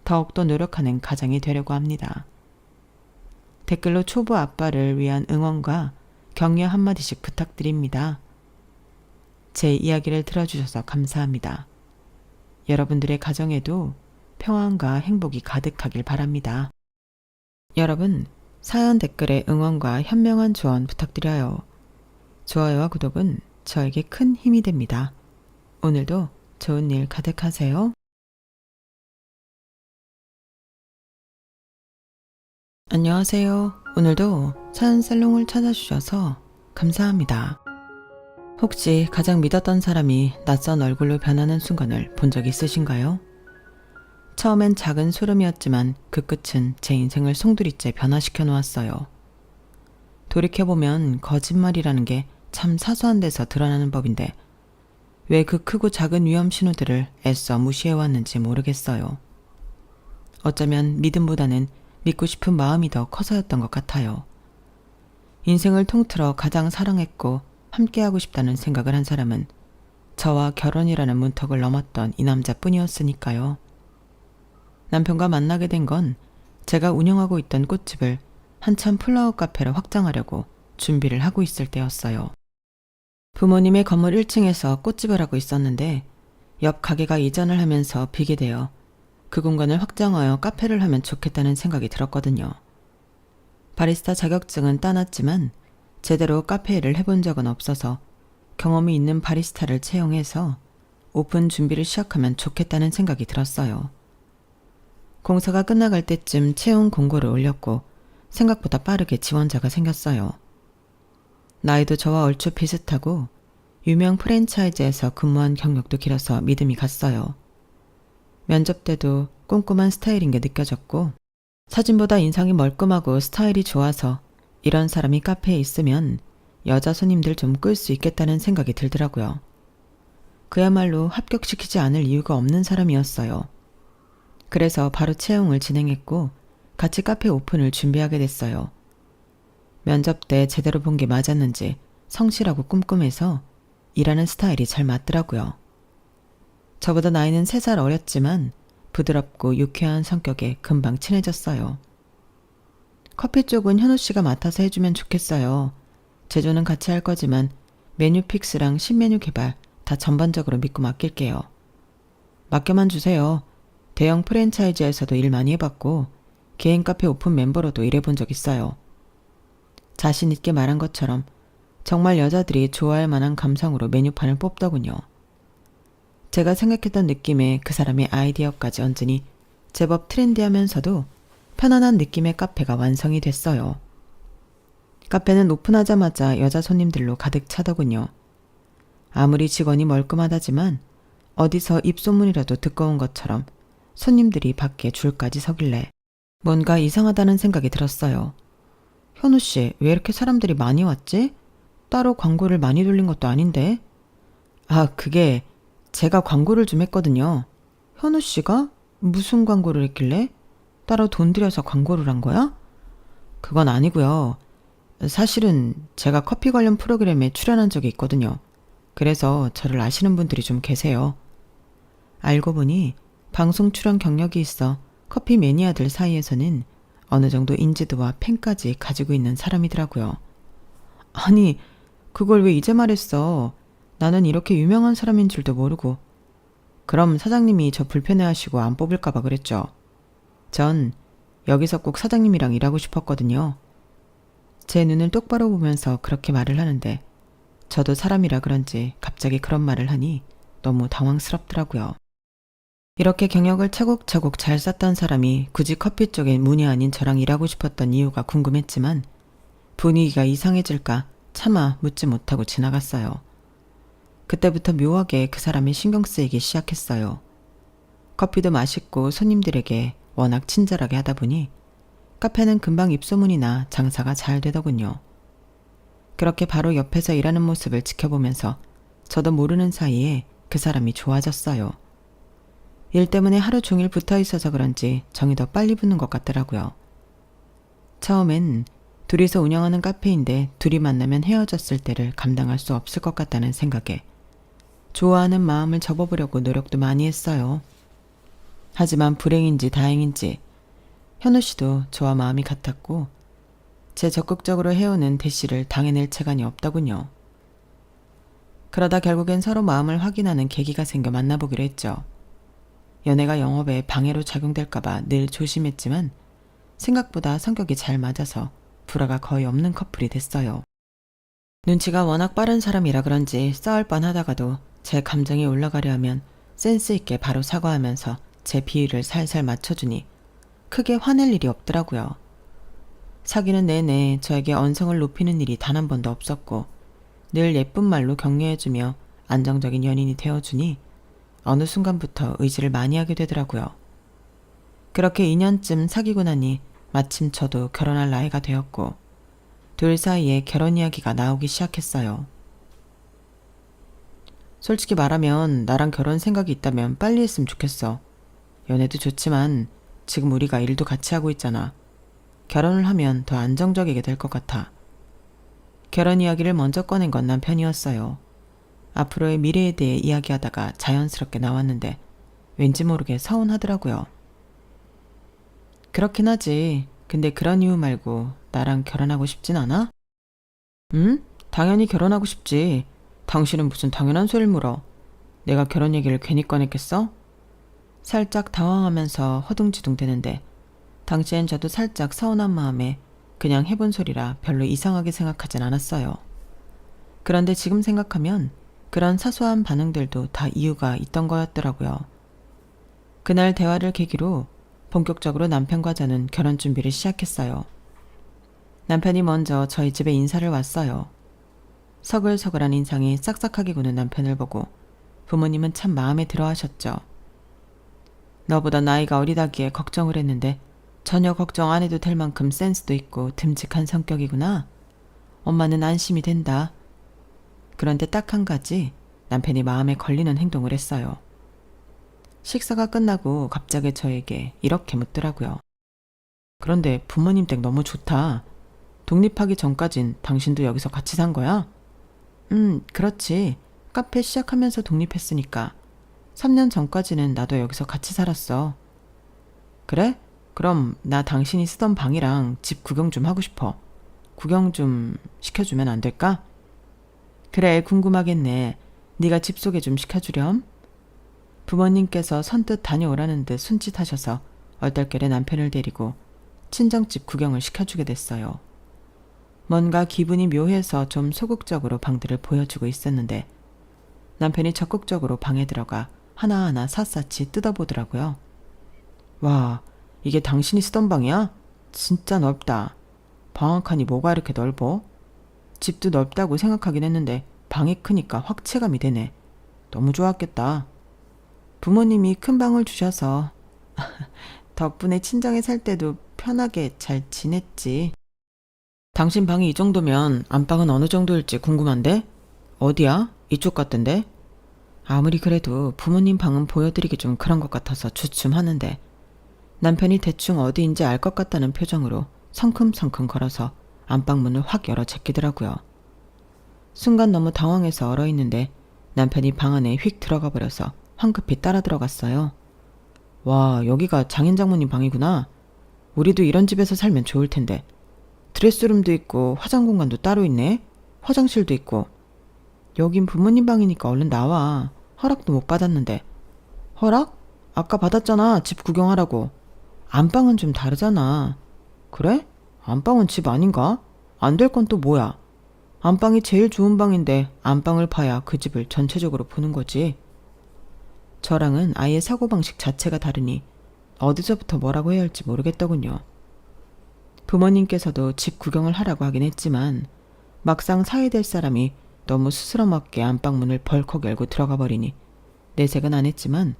더욱더 노력하는 가장이 되려고 합니다. 댓글로 초보 아빠를 위한 응원과 격려 한마디씩 부탁드립니다. 제 이야기를 들어주셔서 감사합니다. 여러분들의 가정에도 평안과 행복이 가득하길 바랍니다. 여러분, 사연 댓글에 응원과 현명한 조언 부탁드려요. 좋아요와 구독은 저에게 큰 힘이 됩니다. 오늘도 좋은 일 가득하세요. 안녕하세요. 오늘도 사연 살롱을 찾아주셔서 감사합니다. 혹시 가장 믿었던 사람이 낯선 얼굴로 변하는 순간을 본 적 있으신가요? 처음엔 작은 소름이었지만 그 끝은 제 인생을 송두리째 변화시켜 놓았어요. 돌이켜보면 거짓말이라는 게 참 사소한 데서 드러나는 법인데 왜 그 크고 작은 위험 신호들을 애써 무시해왔는지 모르겠어요. 어쩌면 믿음보다는 믿고 싶은 마음이 더 커서였던 것 같아요. 인생을 통틀어 가장 사랑했고 함께하고 싶다는 생각을 한 사람은 저와 결혼이라는 문턱을 넘었던 이 남자뿐이었으니까요. 남편과 만나게 된 건 제가 운영하고 있던 꽃집을 한참 플라워 카페로 확장하려고 준비를 하고 있을 때였어요. 부모님의 건물 1층에서 꽃집을 하고 있었는데 옆 가게가 이전을 하면서 비게 되어 그 공간을 확장하여 카페를 하면 좋겠다는 생각이 들었거든요. 바리스타 자격증은 따놨지만 제대로 카페 일을 해본 적은 없어서 경험이 있는 바리스타를 채용해서 오픈 준비를 시작하면 좋겠다는 생각이 들었어요. 공사가 끝나갈 때쯤 채용 공고를 올렸고 생각보다 빠르게 지원자가 생겼어요. 나이도 저와 얼추 비슷하고 유명 프랜차이즈에서 근무한 경력도 길어서 믿음이 갔어요. 면접 때도 꼼꼼한 스타일인 게 느껴졌고 사진보다 인상이 멀끔하고 스타일이 좋아서 이런 사람이 카페에 있으면 여자 손님들 좀 끌 수 있겠다는 생각이 들더라고요. 그야말로 합격시키지 않을 이유가 없는 사람이었어요. 그래서 바로 채용을 진행했고 같이 카페 오픈을 준비하게 됐어요. 면접 때 제대로 본 게 맞았는지 성실하고 꼼꼼해서 일하는 스타일이 잘 맞더라고요. 저보다 나이는 3살 어렸지만 부드럽고 유쾌한 성격에 금방 친해졌어요. 커피 쪽은 현우 씨가 맡아서 해주면 좋겠어요. 제조는 같이 할 거지만 메뉴 픽스랑 신메뉴 개발 다 전반적으로 믿고 맡길게요. 맡겨만 주세요. 대형 프랜차이즈에서도 일 많이 해봤고 개인 카페 오픈 멤버로도 일해본 적 있어요. 자신 있게 말한 것처럼 정말 여자들이 좋아할 만한 감성으로 메뉴판을 뽑더군요. 제가 생각했던 느낌의 그 사람의 아이디어까지 얹으니 제법 트렌디하면서도 편안한 느낌의 카페가 완성이 됐어요. 카페는 오픈하자마자 여자 손님들로 가득 차더군요. 아무리 직원이 멀끔하다지만 어디서 입소문이라도 듣고 온 것처럼 손님들이 밖에 줄까지 서길래 뭔가 이상하다는 생각이 들었어요. 현우 씨, 왜 이렇게 사람들이 많이 왔지? 따로 광고를 많이 돌린 것도 아닌데? 아, 그게 제가 광고를 좀 했거든요. 현우 씨가 무슨 광고를 했길래? 따로 돈 들여서 광고를 한 거야? 그건 아니고요. 사실은 제가 커피 관련 프로그램에 출연한 적이 있거든요. 그래서 저를 아시는 분들이 좀 계세요. 알고 보니 방송 출연 경력이 있어 커피 매니아들 사이에서는 어느 정도 인지도와 팬까지 가지고 있는 사람이더라고요. 아니, 그걸 왜 이제 말했어? 나는 이렇게 유명한 사람인 줄도 모르고. 그럼 사장님이 저 불편해하시고 안 뽑을까봐 그랬죠. 전 여기서 꼭 사장님이랑 일하고 싶었거든요. 제 눈을 똑바로 보면서 그렇게 말을 하는데 저도 사람이라 그런지 갑자기 그런 말을 하니 너무 당황스럽더라고요. 이렇게 경력을 차곡차곡 잘 쌓던 사람이 굳이 커피 쪽에 문이 아닌 저랑 일하고 싶었던 이유가 궁금했지만 분위기가 이상해질까 차마 묻지 못하고 지나갔어요. 그때부터 묘하게 그 사람이 신경 쓰이기 시작했어요. 커피도 맛있고 손님들에게 워낙 친절하게 하다 보니 카페는 금방 입소문이 나 장사가 잘 되더군요. 그렇게 바로 옆에서 일하는 모습을 지켜보면서 저도 모르는 사이에 그 사람이 좋아졌어요. 일 때문에 하루 종일 붙어 있어서 그런지 정이 더 빨리 붙는 것 같더라고요. 처음엔 둘이서 운영하는 카페인데 둘이 만나면 헤어졌을 때를 감당할 수 없을 것 같다는 생각에 좋아하는 마음을 접어보려고 노력도 많이 했어요. 하지만 불행인지 다행인지 현우 씨도 저와 마음이 같았고 제 적극적으로 해오는 대시를 당해낼 체간이 없더군요. 그러다 결국엔 서로 마음을 확인하는 계기가 생겨 만나보기로 했죠. 연애가 영업에 방해로 작용될까봐 늘 조심했지만 생각보다 성격이 잘 맞아서 불화가 거의 없는 커플이 됐어요. 눈치가 워낙 빠른 사람이라 그런지 싸울 뻔하다가도 제 감정이 올라가려 하면 센스 있게 바로 사과하면서 제 비위를 살살 맞춰주니 크게 화낼 일이 없더라고요. 사귀는 내내 저에게 언성을 높이는 일이 단 한 번도 없었고 늘 예쁜 말로 격려해주며 안정적인 연인이 되어주니 어느 순간부터 의지를 많이 하게 되더라고요. 그렇게 2년쯤 사귀고 나니 마침 저도 결혼할 나이가 되었고 둘 사이에 결혼 이야기가 나오기 시작했어요. 솔직히 말하면 나랑 결혼 생각이 있다면 빨리 했으면 좋겠어. 연애도 좋지만 지금 우리가 일도 같이 하고 있잖아. 결혼을 하면 더 안정적이게 될 것 같아. 결혼 이야기를 먼저 꺼낸 건 남편이었어요. 앞으로의 미래에 대해 이야기하다가 자연스럽게 나왔는데 왠지 모르게 서운하더라고요. 그렇긴 하지. 근데 그런 이유 말고 나랑 결혼하고 싶진 않아? 응? 당연히 결혼하고 싶지. 당신은 무슨 당연한 소리를 물어. 내가 결혼 얘기를 괜히 꺼냈겠어? 살짝 당황하면서 허둥지둥 대는데 당시엔 저도 살짝 서운한 마음에 그냥 해본 소리라 별로 이상하게 생각하진 않았어요. 그런데 지금 생각하면 그런 사소한 반응들도 다 이유가 있던 거였더라고요. 그날 대화를 계기로 본격적으로 남편과 저는 결혼 준비를 시작했어요. 남편이 먼저 저희 집에 인사를 왔어요. 서글서글한 인상이 싹싹하게 구는 남편을 보고 부모님은 참 마음에 들어 하셨죠. 너보다 나이가 어리다기에 걱정을 했는데 전혀 걱정 안 해도 될 만큼 센스도 있고 듬직한 성격이구나. 엄마는 안심이 된다. 그런데 딱 한 가지 남편이 마음에 걸리는 행동을 했어요. 식사가 끝나고 갑자기 저에게 이렇게 묻더라고요. 그런데 부모님 댁 너무 좋다. 독립하기 전까진 당신도 여기서 같이 산 거야? 그렇지. 카페 시작하면서 독립했으니까. 3년 전까지는 나도 여기서 같이 살았어. 그래? 그럼 나 당신이 쓰던 방이랑 집 구경 좀 하고 싶어. 구경 좀 시켜주면 안 될까? 그래, 궁금하겠네. 네가 집 소개 좀 시켜주렴. 부모님께서 선뜻 다녀오라는 듯 순짓하셔서 얼떨결에 남편을 데리고 친정집 구경을 시켜주게 됐어요. 뭔가 기분이 묘해서 좀 소극적으로 방들을 보여주고 있었는데 남편이 적극적으로 방에 들어가 하나하나 샅샅이 뜯어보더라고요. 와, 이게 당신이 쓰던 방이야? 진짜 넓다. 방 한 칸이 뭐가 이렇게 넓어? 집도 넓다고 생각하긴 했는데 방이 크니까 확 체감이 되네. 너무 좋았겠다. 부모님이 큰 방을 주셔서 덕분에 친정에 살 때도 편하게 잘 지냈지. 당신 방이 이 정도면 안방은 어느 정도일지 궁금한데? 어디야? 이쪽 같던데? 아무리 그래도 부모님 방은 보여드리기 좀 그런 것 같아서 주춤하는데 남편이 대충 어디인지 알 것 같다는 표정으로 성큼성큼 걸어서 안방 문을 확 열어 제끼더라고요. 순간 너무 당황해서 얼어있는데 남편이 방 안에 휙 들어가 버려서 황급히 따라 들어갔어요. 와, 여기가 장인 장모님 방이구나. 우리도 이런 집에서 살면 좋을 텐데. 드레스룸도 있고 화장 공간도 따로 있네. 화장실도 있고. 여긴 부모님 방이니까 얼른 나와. 허락도 못 받았는데. 허락? 아까 받았잖아. 집 구경하라고. 안방은 좀 다르잖아. 그래? 안방은 집 아닌가? 안 될 건 또 뭐야? 안방이 제일 좋은 방인데 안방을 봐야 그 집을 전체적으로 보는 거지. 저랑은 아예 사고방식 자체가 다르니 어디서부터 뭐라고 해야 할지 모르겠더군요. 부모님께서도 집 구경을 하라고 하긴 했지만 막상 사회될 사람이 너무 스스럼없게 안방문을 벌컥 열고 들어가 버리니 내색은 안 했지만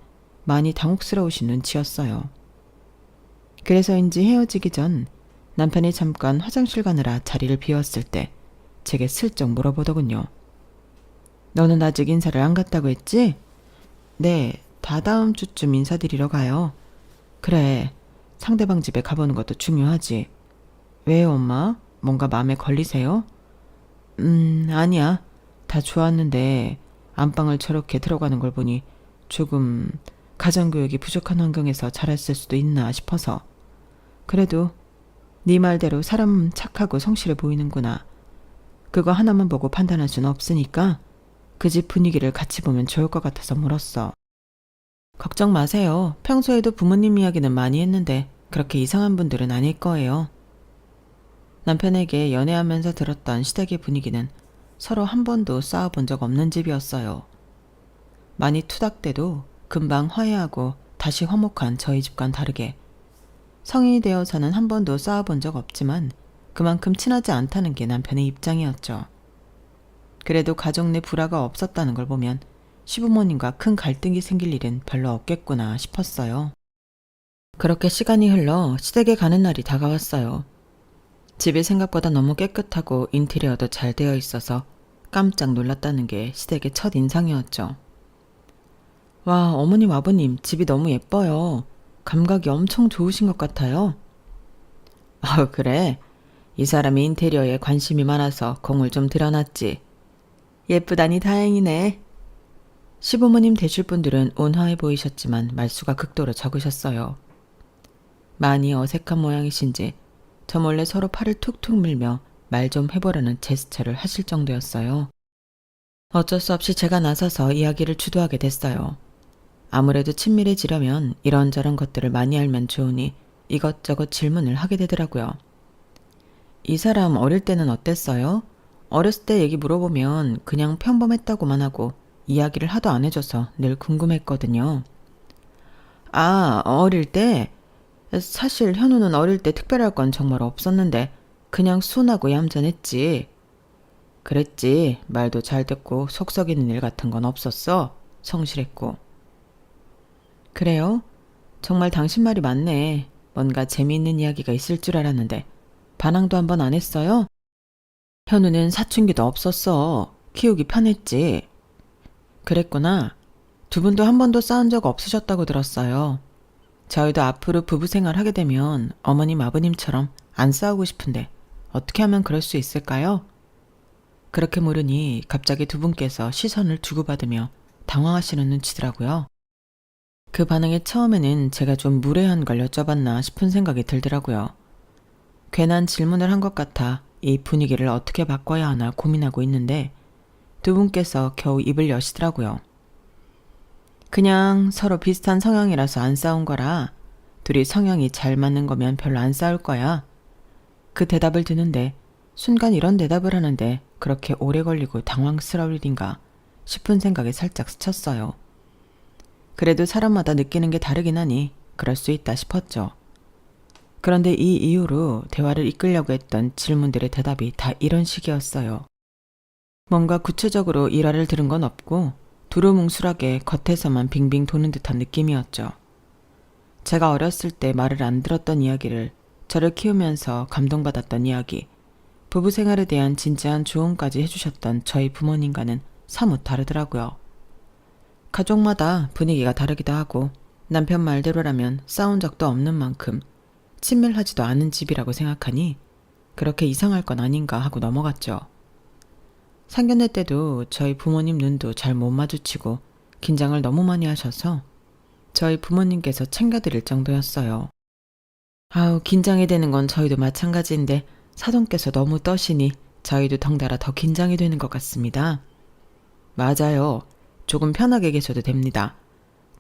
많이 당혹스러우신 눈치였어요. 그래서인지 헤어지기 전 남편이 잠깐 화장실 가느라 자리를 비웠을 때 제게 슬쩍 물어보더군요. 너는 아직 인사를 안 갔다고 했지? 네, 다다음 주쯤 인사드리러 가요. 그래, 상대방 집에 가보는 것도 중요하지. 왜요, 엄마? 뭔가 마음에 걸리세요? 아니야. 다 좋았는데 안방을 저렇게 들어가는 걸 보니 조금 가정교육이 부족한 환경에서 자랐을 수도 있나 싶어서. 그래도 네 말대로 사람 착하고 성실해 보이는구나. 그거 하나만 보고 판단할 수는 없으니까 그 집 분위기를 같이 보면 좋을 것 같아서 물었어. 걱정 마세요. 평소에도 부모님 이야기는 많이 했는데 그렇게 이상한 분들은 아닐 거예요. 남편에게 연애하면서 들었던 시댁의 분위기는 서로 한 번도 싸워본 적 없는 집이었어요. 많이 투닥대도 금방 화해하고 다시 화목한 저희 집과는 다르게 성인이 되어서는 한 번도 싸워본 적 없지만 그만큼 친하지 않다는 게 남편의 입장이었죠. 그래도 가족 내 불화가 없었다는 걸 보면 시부모님과 큰 갈등이 생길 일은 별로 없겠구나 싶었어요. 그렇게 시간이 흘러 시댁에 가는 날이 다가왔어요. 집이 생각보다 너무 깨끗하고 인테리어도 잘 되어 있어서 깜짝 놀랐다는 게 시댁의 첫 인상이었죠. 와, 어머님 아버님 집이 너무 예뻐요. 감각이 엄청 좋으신 것 같아요. 그래. 이 사람이 인테리어에 관심이 많아서 공을 좀 들여놨지. 예쁘다니 다행이네. 시부모님 되실 분들은 온화해 보이셨지만 말수가 극도로 적으셨어요. 많이 어색한 모양이신지 저 몰래 서로 팔을 툭툭 밀며 말 좀 해보라는 제스처를 하실 정도였어요. 어쩔 수 없이 제가 나서서 이야기를 주도하게 됐어요. 아무래도 친밀해지려면 이런저런 것들을 많이 알면 좋으니 이것저것 질문을 하게 되더라고요. 이 사람 어릴 때는 어땠어요? 어렸을 때 얘기 물어보면 그냥 평범했다고만 하고 이야기를 하도 안 해줘서 늘 궁금했거든요. 어릴 때? 사실 현우는 어릴 때 특별할 건 정말 없었는데 그냥 순하고 얌전했지. 그랬지. 말도 잘 듣고 속 썩이는 일 같은 건 없었어. 성실했고. 그래요? 정말 당신 말이 맞네. 뭔가 재미있는 이야기가 있을 줄 알았는데 반항도 한번 안 했어요? 현우는 사춘기도 없었어. 키우기 편했지. 그랬구나. 두 분도 한 번도 싸운 적 없으셨다고 들었어요. 저희도 앞으로 부부 생활 하게 되면 어머님 아버님처럼 안 싸우고 싶은데 어떻게 하면 그럴 수 있을까요? 그렇게 물으니 갑자기 두 분께서 시선을 주고받으며 당황하시는 눈치더라고요. 그 반응에 처음에는 제가 좀 무례한 걸 여쭤봤나 싶은 생각이 들더라고요. 괜한 질문을 한 것 같아 이 분위기를 어떻게 바꿔야 하나 고민하고 있는데 두 분께서 겨우 입을 여시더라고요. 그냥 서로 비슷한 성향이라서 안 싸운 거라. 둘이 성향이 잘 맞는 거면 별로 안 싸울 거야. 그 대답을 듣는데 순간 이런 대답을 하는데 그렇게 오래 걸리고 당황스러울 일인가 싶은 생각에 살짝 스쳤어요. 그래도 사람마다 느끼는 게 다르긴 하니 그럴 수 있다 싶었죠. 그런데 이 이후로 대화를 이끌려고 했던 질문들의 대답이 다 이런 식이었어요. 뭔가 구체적으로 일화를 들은 건 없고 두루뭉술하게 겉에서만 빙빙 도는 듯한 느낌이었죠. 제가 어렸을 때 말을 안 들었던 이야기를 저를 키우면서 감동받았던 이야기, 부부 생활에 대한 진지한 조언까지 해주셨던 저희 부모님과는 사뭇 다르더라고요. 가족마다 분위기가 다르기도 하고 남편 말대로라면 싸운 적도 없는 만큼 친밀하지도 않은 집이라고 생각하니 그렇게 이상할 건 아닌가 하고 넘어갔죠. 상견례 때도 저희 부모님 눈도 잘 못 마주치고 긴장을 너무 많이 하셔서 저희 부모님께서 챙겨드릴 정도였어요. 긴장이 되는 건 저희도 마찬가지인데 사돈께서 너무 떠시니 저희도 덩달아 더 긴장이 되는 것 같습니다. 맞아요. 조금 편하게 계셔도 됩니다.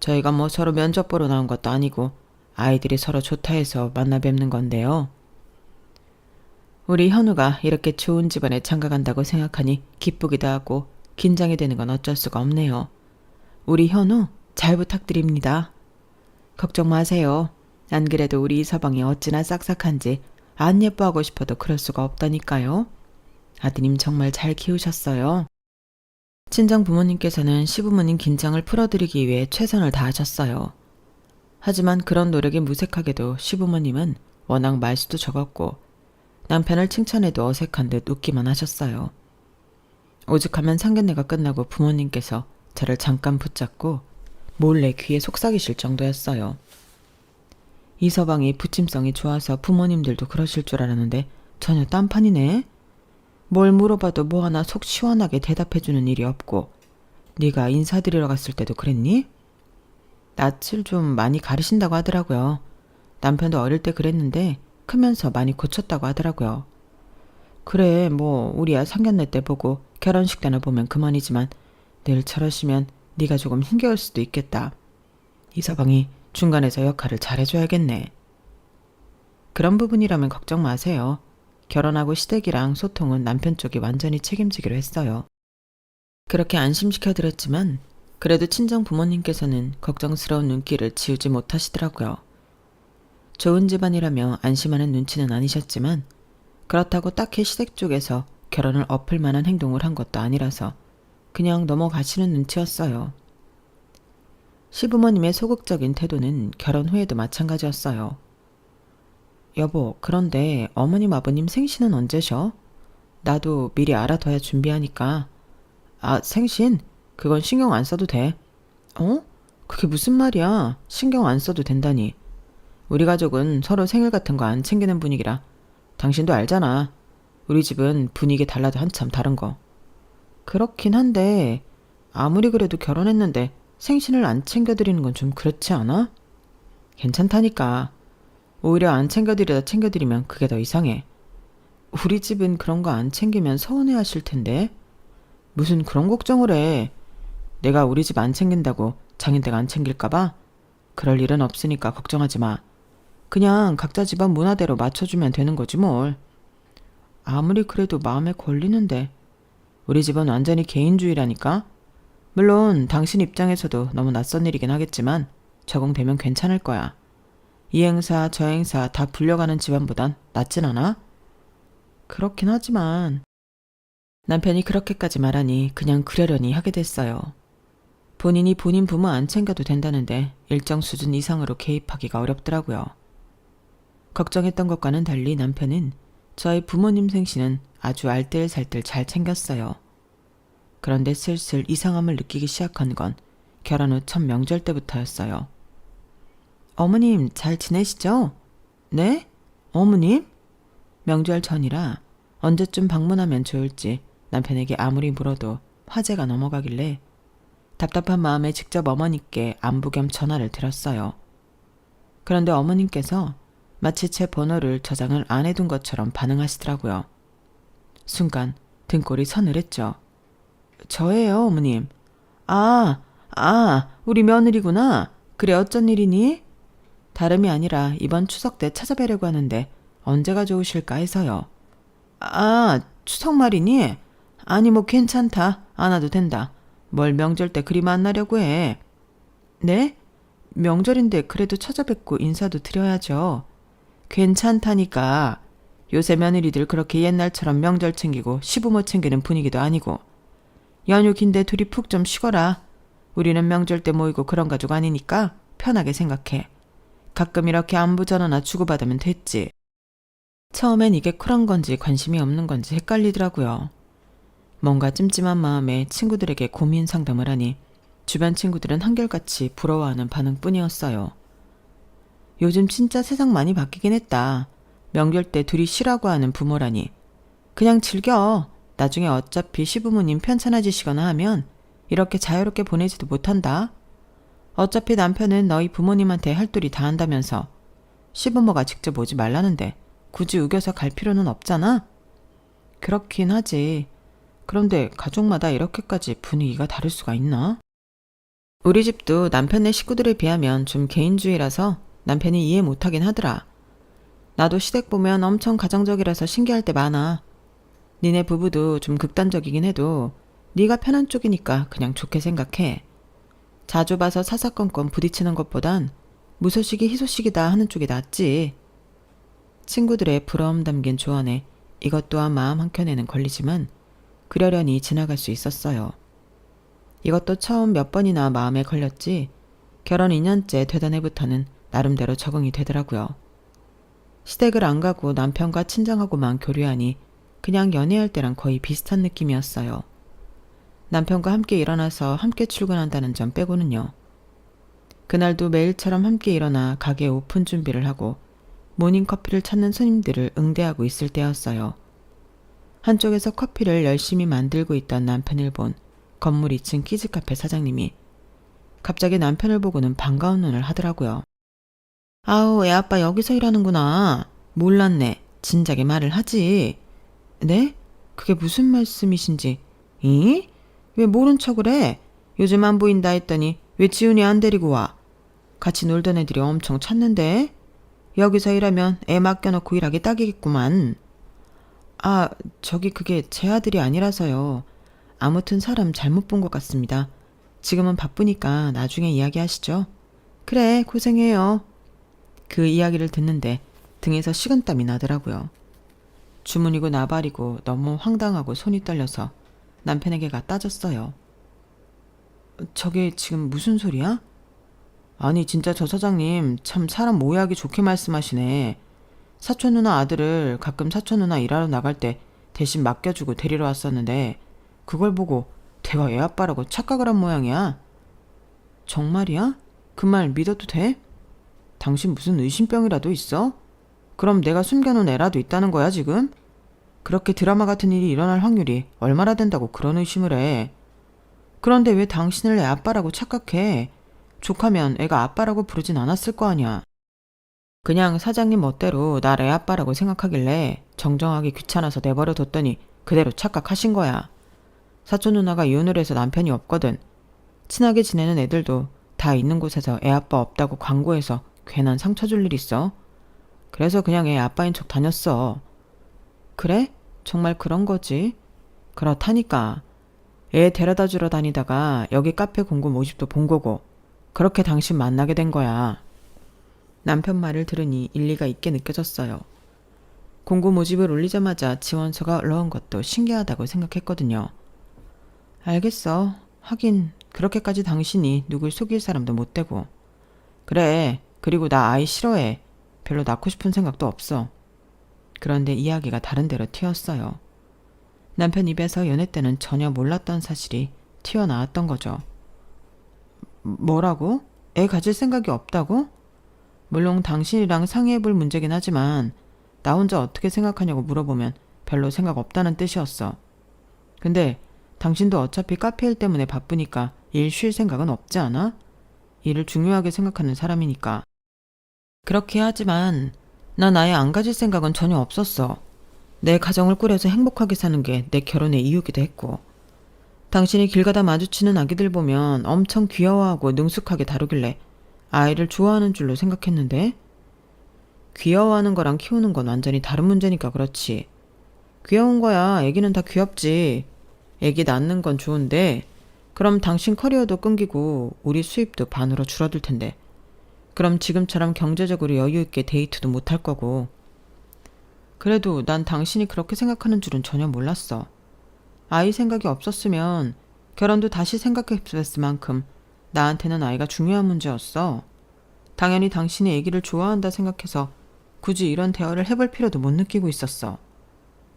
저희가 뭐 서로 면접 보러 나온 것도 아니고 아이들이 서로 좋다 해서 만나 뵙는 건데요. 우리 현우가 이렇게 좋은 집안에 장가간다고 생각하니 기쁘기도 하고 긴장이 되는 건 어쩔 수가 없네요. 우리 현우 잘 부탁드립니다. 걱정 마세요. 안 그래도 우리 이서방이 어찌나 싹싹한지 안 예뻐하고 싶어도 그럴 수가 없다니까요. 아드님 정말 잘 키우셨어요. 친정 부모님께서는 시부모님 긴장을 풀어드리기 위해 최선을 다하셨어요. 하지만 그런 노력이 무색하게도 시부모님은 워낙 말수도 적었고 남편을 칭찬해도 어색한 듯 웃기만 하셨어요. 오죽하면 상견례가 끝나고 부모님께서 저를 잠깐 붙잡고 몰래 귀에 속삭이실 정도였어요. 이서방이 부침성이 좋아서 부모님들도 그러실 줄 알았는데 전혀 딴판이네. 뭘 물어봐도 뭐 하나 속 시원하게 대답해주는 일이 없고 네가 인사드리러 갔을 때도 그랬니? 낯을 좀 많이 가리신다고 하더라고요. 남편도 어릴 때 그랬는데 크면서 많이 고쳤다고 하더라고요. 그래 뭐 우리야 상견례 때 보고 결혼식 때나 보면 그만이지만 늘 저러시면 네가 조금 힘겨울 수도 있겠다. 이서방이 중간에서 역할을 잘해줘야겠네. 그런 부분이라면 걱정 마세요. 결혼하고 시댁이랑 소통은 남편 쪽이 완전히 책임지기로 했어요. 그렇게 안심시켜드렸지만 그래도 친정 부모님께서는 걱정스러운 눈길을 지우지 못하시더라고요. 좋은 집안이라며 안심하는 눈치는 아니셨지만 그렇다고 딱히 시댁 쪽에서 결혼을 엎을 만한 행동을 한 것도 아니라서 그냥 넘어가시는 눈치였어요. 시부모님의 소극적인 태도는 결혼 후에도 마찬가지였어요. 여보, 그런데 어머님 아버님 생신은 언제셔? 나도 미리 알아둬야 준비하니까. 아, 생신? 그건 신경 안 써도 돼. 어? 그게 무슨 말이야? 신경 안 써도 된다니. 우리 가족은 서로 생일 같은 거 안 챙기는 분위기라. 당신도 알잖아. 우리 집은 분위기 달라도 한참 다른 거. 그렇긴 한데 아무리 그래도 결혼했는데 생신을 안 챙겨드리는 건 좀 그렇지 않아? 괜찮다니까. 오히려 안 챙겨드리다 챙겨드리면 그게 더 이상해. 우리 집은 그런 거 안 챙기면 서운해하실 텐데. 무슨 그런 걱정을 해. 내가 우리 집 안 챙긴다고 장인댁 안 챙길까봐? 그럴 일은 없으니까 걱정하지 마. 그냥 각자 집안 문화대로 맞춰주면 되는 거지 뭘. 아무리 그래도 마음에 걸리는데. 우리 집은 완전히 개인주의라니까. 물론 당신 입장에서도 너무 낯선 일이긴 하겠지만 적응되면 괜찮을 거야. 이 행사 저 행사 다 불려가는 집안보단 낫진 않아? 그렇긴 하지만 남편이 그렇게까지 말하니 그냥 그러려니 하게 됐어요. 본인이 본인 부모 안 챙겨도 된다는데 일정 수준 이상으로 개입하기가 어렵더라고요. 걱정했던 것과는 달리 남편은 저희 부모님 생신은 아주 알뜰살뜰 잘 챙겼어요. 그런데 슬슬 이상함을 느끼기 시작한 건 결혼 후 첫 명절 때부터였어요. 어머님 잘 지내시죠? 네? 어머님? 명절 전이라 언제쯤 방문하면 좋을지 남편에게 아무리 물어도 화제가 넘어가길래 답답한 마음에 직접 어머니께 안부 겸 전화를 드렸어요. 그런데 어머님께서 마치 제 번호를 저장을 안 해둔 것처럼 반응하시더라고요. 순간 등골이 서늘했죠. 저예요, 어머님. 우리 며느리구나. 그래, 어쩐 일이니? 다름이 아니라 이번 추석 때 찾아뵈려고 하는데 언제가 좋으실까 해서요. 추석 말이니? 아니, 뭐 괜찮다. 안 와도 된다. 뭘 명절 때 그리 만나려고 해. 네? 명절인데 그래도 찾아뵙고 인사도 드려야죠. 괜찮다니까. 요새 며느리들 그렇게 옛날처럼 명절 챙기고 시부모 챙기는 분위기도 아니고. 연휴 긴데 둘이 푹 좀 쉬거라. 우리는 명절 때 모이고 그런 가족 아니니까 편하게 생각해. 가끔 이렇게 안부 전화나 주고받으면 됐지. 처음엔 이게 쿨한 건지 관심이 없는 건지 헷갈리더라고요. 뭔가 찜찜한 마음에 친구들에게 고민 상담을 하니 주변 친구들은 한결같이 부러워하는 반응뿐이었어요. 요즘 진짜 세상 많이 바뀌긴 했다. 명절 때 둘이 쉬라고 하는 부모라니. 그냥 즐겨. 나중에 어차피 시부모님 편찮아지시거나 하면 이렇게 자유롭게 보내지도 못한다. 어차피 남편은 너희 부모님한테 할 도리 다 한다면서 시부모가 직접 오지 말라는데 굳이 우겨서 갈 필요는 없잖아. 그렇긴 하지. 그런데 가족마다 이렇게까지 분위기가 다를 수가 있나? 우리 집도 남편네 식구들에 비하면 좀 개인주의라서 남편이 이해 못하긴 하더라. 나도 시댁 보면 엄청 가정적이라서 신기할 때 많아. 니네 부부도 좀 극단적이긴 해도 네가 편한 쪽이니까 그냥 좋게 생각해. 자주 봐서 사사건건 부딪히는 것보단 무소식이 희소식이다 하는 쪽이 낫지. 친구들의 부러움 담긴 조언에 이것 또한 마음 한켠에는 걸리지만 그러려니 지나갈 수 있었어요. 이것도 처음 몇 번이나 마음에 걸렸지 결혼 2년째 되던 해부터는 나름대로 적응이 되더라고요. 시댁을 안 가고 남편과 친정하고만 교류하니 그냥 연애할 때랑 거의 비슷한 느낌이었어요. 남편과 함께 일어나서 함께 출근한다는 점 빼고는요. 그날도 매일처럼 함께 일어나 가게 오픈 준비를 하고 모닝커피를 찾는 손님들을 응대하고 있을 때였어요. 한쪽에서 커피를 열심히 만들고 있던 남편을 본 건물 2층 키즈카페 사장님이 갑자기 남편을 보고는 반가운 눈을 하더라고요. 아우, 애아빠 여기서 일하는구나. 몰랐네. 진작에 말을 하지. 네? 그게 무슨 말씀이신지. 이? 왜 모른 척을 해? 요즘 안 보인다 했더니 왜 지훈이 안 데리고 와? 같이 놀던 애들이 엄청 찾는데? 여기서 일하면 애 맡겨놓고 일하기 딱이겠구만. 아, 저기 그게 제 아들이 아니라서요. 아무튼 사람 잘못 본 것 같습니다. 지금은 바쁘니까 나중에 이야기하시죠. 그래, 고생해요. 그 이야기를 듣는데 등에서 식은땀이 나더라고요. 주문이고 나발이고 너무 황당하고 손이 떨려서 남편에게 갖다 줬어요. 저게 지금 무슨 소리야? 아니 진짜 저 사장님 참 사람 오해하기 좋게 말씀하시네. 사촌 누나 아들을 가끔 사촌 누나 일하러 나갈 때 대신 맡겨주고 데리러 왔었는데 그걸 보고 내가 애 아빠라고 착각을 한 모양이야. 정말이야? 그 말 믿어도 돼? 당신 무슨 의심병이라도 있어? 그럼 내가 숨겨놓은 애라도 있다는 거야 지금? 그렇게 드라마 같은 일이 일어날 확률이 얼마나 된다고 그런 의심을 해. 그런데 왜 당신을 애 아빠라고 착각해? 조카면 애가 아빠라고 부르진 않았을 거 아니야. 그냥 사장님 멋대로 날 애 아빠라고 생각하길래 정정하기 귀찮아서 내버려 뒀더니 그대로 착각하신 거야. 사촌 누나가 이혼을 해서 남편이 없거든. 친하게 지내는 애들도 다 있는 곳에서 애 아빠 없다고 광고해서 괜한 상처 줄 일 있어? 그래서 그냥 애 아빠인 척 다녔어. 그래? 정말 그런 거지? 그렇다니까. 애 데려다 주러 다니다가 여기 카페 공고 모집도 본 거고 그렇게 당신 만나게 된 거야. 남편 말을 들으니 일리가 있게 느껴졌어요. 공고 모집을 올리자마자 지원서가 올라온 것도 신기하다고 생각했거든요. 알겠어. 하긴 그렇게까지 당신이 누굴 속일 사람도 못 되고. 그래. 그리고 나 아이 싫어해. 별로 낳고 싶은 생각도 없어. 그런데 이야기가 다른 데로 튀었어요. 남편 입에서 연애 때는 전혀 몰랐던 사실이 튀어나왔던 거죠. 뭐라고? 애 가질 생각이 없다고? 물론 당신이랑 상의해볼 문제긴 하지만 나 혼자 어떻게 생각하냐고 물어보면 별로 생각 없다는 뜻이었어. 근데 당신도 어차피 카페 일 때문에 바쁘니까 일 쉴 생각은 없지 않아? 일을 중요하게 생각하는 사람이니까. 그렇게 하지만 난 아예 안 가질 생각은 전혀 없었어. 내 가정을 꾸려서 행복하게 사는 게 내 결혼의 이유기도 했고. 당신이 길 가다 마주치는 아기들 보면 엄청 귀여워하고 능숙하게 다루길래 아이를 좋아하는 줄로 생각했는데 귀여워하는 거랑 키우는 건 완전히 다른 문제니까 그렇지. 귀여운 거야. 애기는 다 귀엽지. 애기 낳는 건 좋은데 그럼 당신 커리어도 끊기고 우리 수입도 반으로 줄어들 텐데 그럼 지금처럼 경제적으로 여유 있게 데이트도 못할 거고. 그래도 난 당신이 그렇게 생각하는 줄은 전혀 몰랐어. 아이 생각이 없었으면 결혼도 다시 생각해봤을 만큼 나한테는 아이가 중요한 문제였어. 당연히 당신이 아기를 좋아한다 생각해서 굳이 이런 대화를 해볼 필요도 못 느끼고 있었어.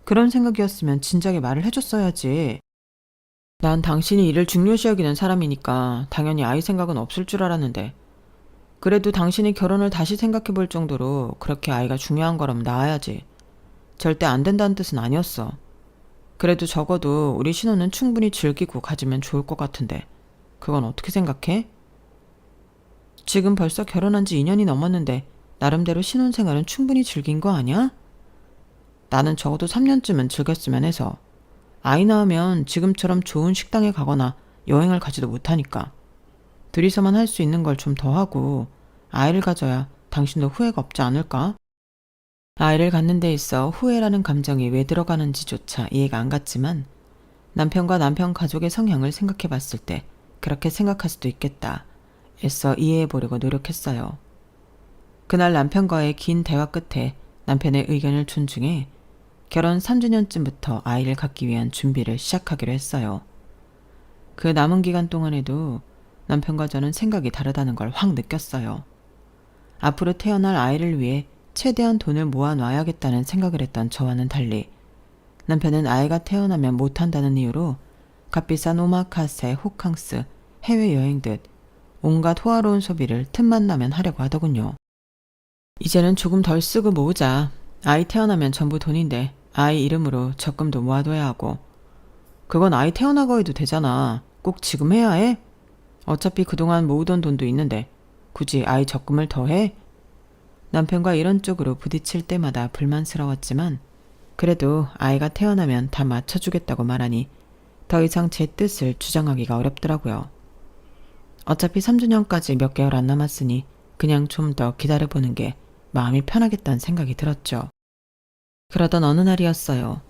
그런 생각이었으면 진작에 말을 해줬어야지. 난 당신이 이를 중요시 여기는 사람이니까 당연히 아이 생각은 없을 줄 알았는데 그래도 당신이 결혼을 다시 생각해볼 정도로 그렇게 아이가 중요한 거라면 낳아야지. 절대 안 된다는 뜻은 아니었어. 그래도 적어도 우리 신혼은 충분히 즐기고 가지면 좋을 것 같은데 그건 어떻게 생각해? 지금 벌써 결혼한 지 2년이 넘었는데 나름대로 신혼생활은 충분히 즐긴 거 아니야? 나는 적어도 3년쯤은 즐겼으면 해서. 아이 낳으면 지금처럼 좋은 식당에 가거나 여행을 가지도 못하니까. 둘이서만 할 수 있는 걸 좀 더 하고 아이를 가져야 당신도 후회가 없지 않을까? 아이를 갖는 데 있어 후회라는 감정이 왜 들어가는지조차 이해가 안 갔지만 남편과 남편 가족의 성향을 생각해 봤을 때 그렇게 생각할 수도 있겠다. 애써 이해해보려고 노력했어요. 그날 남편과의 긴 대화 끝에 남편의 의견을 존중해 결혼 3주년쯤부터 아이를 갖기 위한 준비를 시작하기로 했어요. 그 남은 기간 동안에도 남편과 저는 생각이 다르다는 걸 확 느꼈어요. 앞으로 태어날 아이를 위해 최대한 돈을 모아놔야겠다는 생각을 했던 저와는 달리 남편은 아이가 태어나면 못한다는 이유로 값비싼 오마카세, 호캉스, 해외여행 듯 온갖 호화로운 소비를 틈만 나면 하려고 하더군요. 이제는 조금 덜 쓰고 모으자. 아이 태어나면 전부 돈인데 아이 이름으로 적금도 모아둬야 하고. 그건 아이 태어나고 해도 되잖아. 꼭 지금 해야 해? 어차피 그동안 모으던 돈도 있는데 굳이 아이 적금을 더 해? 남편과 이런 쪽으로 부딪힐 때마다 불만스러웠지만 그래도 아이가 태어나면 다 맞춰주겠다고 말하니 더 이상 제 뜻을 주장하기가 어렵더라고요. 어차피 3주년까지 몇 개월 안 남았으니 그냥 좀 더 기다려보는 게 마음이 편하겠다는 생각이 들었죠. 그러던 어느 날이었어요.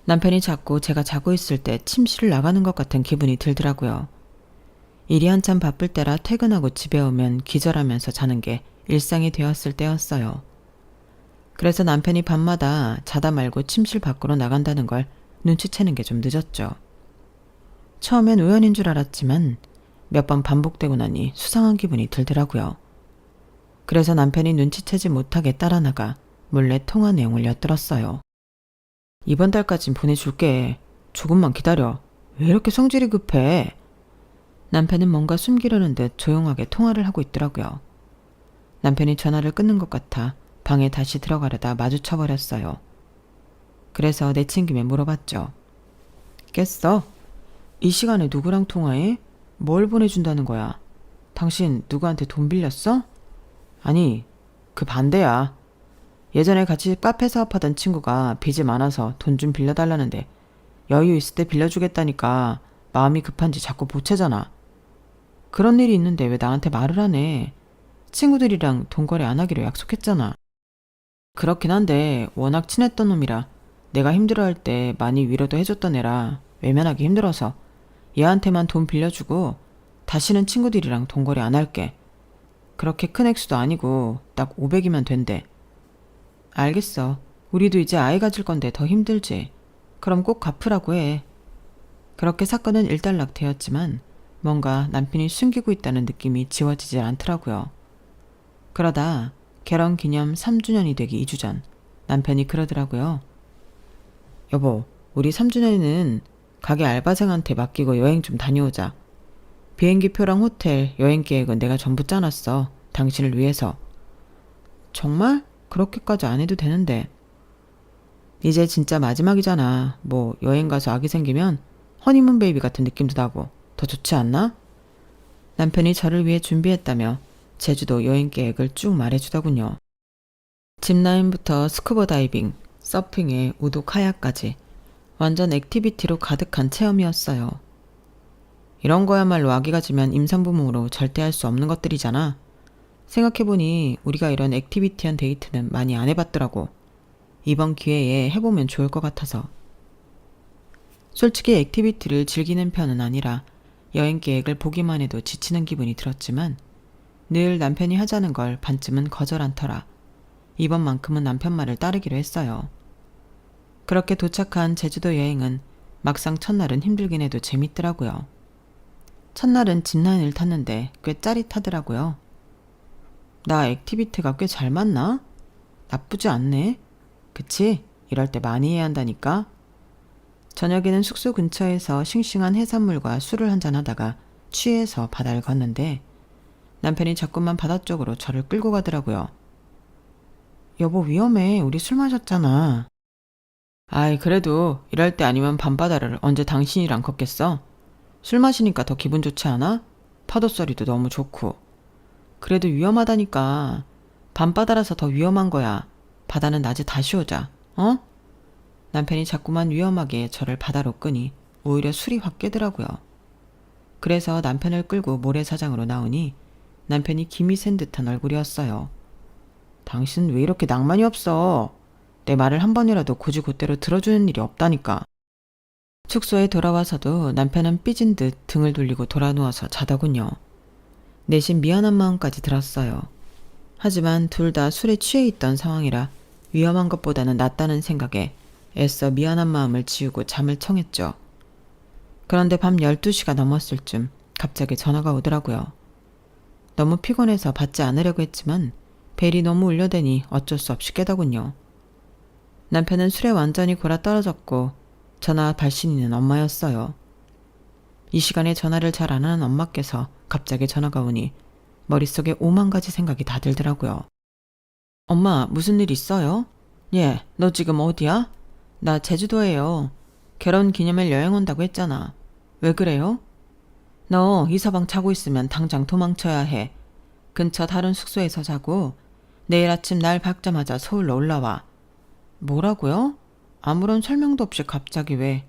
남편이 자꾸 제가 자고 있을 때 침실을 나가는 것 같은 기분이 들더라고요. 일이 한참 바쁠 때라 퇴근하고 집에 오면 기절하면서 자는 게 일상이 되었을 때였어요. 그래서 남편이 밤마다 자다 말고 침실 밖으로 나간다는 걸 눈치채는 게 좀 늦었죠. 처음엔 우연인 줄 알았지만 몇 번 반복되고 나니 수상한 기분이 들더라고요. 그래서 남편이 눈치채지 못하게 따라 나가 몰래 통화 내용을 엿들었어요. 이번 달까진 보내줄게. 조금만 기다려. 왜 이렇게 성질이 급해? 남편은 뭔가 숨기려는 듯 조용하게 통화를 하고 있더라고요. 남편이 전화를 끊는 것 같아 방에 다시 들어가려다 마주쳐버렸어요. 그래서 내친김에 물어봤죠. 깼어? 이 시간에 누구랑 통화해? 뭘 보내준다는 거야? 당신 누구한테 돈 빌렸어? 아니, 그 반대야. 예전에 같이 카페 사업하던 친구가 빚이 많아서 돈 좀 빌려달라는데 여유 있을 때 빌려주겠다니까 마음이 급한지 자꾸 보채잖아. 그런 일이 있는데 왜 나한테 말을 안 해? 친구들이랑 돈 거래 안 하기로 약속했잖아. 그렇긴 한데 워낙 친했던 놈이라 내가 힘들어할 때 많이 위로도 해줬던 애라 외면하기 힘들어서 얘한테만 돈 빌려주고 다시는 친구들이랑 돈 거래 안 할게. 그렇게 큰 액수도 아니고 딱 500이면 된대. 알겠어. 우리도 이제 아이 가질 건데 더 힘들지. 그럼 꼭 갚으라고 해. 그렇게 사건은 일단락 되었지만 뭔가 남편이 숨기고 있다는 느낌이 지워지질 않더라고요. 그러다 결혼 기념 3주년이 되기 2주 전 남편이 그러더라고요. 여보, 우리 3주년에는 가게 알바생한테 맡기고 여행 좀 다녀오자. 비행기표랑 호텔, 여행 계획은 내가 전부 짜놨어. 당신을 위해서. 정말? 그렇게까지 안 해도 되는데. 이제 진짜 마지막이잖아. 뭐 여행 가서 아기 생기면 허니문 베이비 같은 느낌도 나고 더 좋지 않나? 남편이 저를 위해 준비했다며 제주도 여행 계획을 쭉 말해주더군요. 짚라인부터 스쿠버 다이빙, 서핑에 우도 카약까지 완전 액티비티로 가득한 체험이었어요. 이런 거야말로 아기가 지면 임산부모로 절대 할 수 없는 것들이잖아. 생각해보니 우리가 이런 액티비티한 데이트는 많이 안 해봤더라고. 이번 기회에 해보면 좋을 것 같아서. 솔직히 액티비티를 즐기는 편은 아니라 여행 계획을 보기만 해도 지치는 기분이 들었지만 늘 남편이 하자는 걸 반쯤은 거절 않더라. 이번만큼은 남편 말을 따르기로 했어요. 그렇게 도착한 제주도 여행은 막상 첫날은 힘들긴 해도 재밌더라고요. 첫날은 짚라인을 탔는데 꽤 짜릿하더라고요. 나 액티비티가 꽤 잘 맞나? 나쁘지 않네. 그치? 이럴 때 많이 해야 한다니까. 저녁에는 숙소 근처에서 싱싱한 해산물과 술을 한잔 하다가 취해서 바다를 걷는데 남편이 자꾸만 바다 쪽으로 저를 끌고 가더라고요. 여보 위험해. 우리 술 마셨잖아. 아이 그래도 이럴 때 아니면 밤바다를 언제 당신이랑 걷겠어? 술 마시니까 더 기분 좋지 않아? 파도 소리도 너무 좋고. 그래도 위험하다니까. 밤바다라서 더 위험한 거야. 바다는 낮에 다시 오자. 어? 남편이 자꾸만 위험하게 저를 바다로 끄니 오히려 술이 확 깨더라고요. 그래서 남편을 끌고 모래사장으로 나오니 남편이 김이 센 듯한 얼굴이었어요. 당신 왜 이렇게 낭만이 없어? 내 말을 한 번이라도 고지고대로 들어주는 일이 없다니까. 축소에 돌아와서도 남편은 삐진 듯 등을 돌리고 돌아 누워서 자더군요. 내심 미안한 마음까지 들었어요. 하지만 둘 다 술에 취해 있던 상황이라 위험한 것보다는 낫다는 생각에 애써 미안한 마음을 지우고 잠을 청했죠. 그런데 밤 12시가 넘었을 쯤 갑자기 전화가 오더라고요. 너무 피곤해서 받지 않으려고 했지만 벨이 너무 울려대니 어쩔 수 없이 깨더군요. 남편은 술에 완전히 골아떨어졌고 전화 발신인은 엄마였어요. 이 시간에 전화를 잘 안 하는 엄마께서 갑자기 전화가 오니 머릿속에 5만 가지 생각이 다 들더라고요. 엄마, 무슨 일 있어요? 예, 너 지금 어디야? 나 제주도예요. 결혼 기념일 여행 온다고 했잖아. 왜 그래요? 너 이서방 자고 있으면 당장 도망쳐야 해. 근처 다른 숙소에서 자고 내일 아침 날 밝자마자 서울로 올라와. 뭐라고요? 아무런 설명도 없이 갑자기 왜?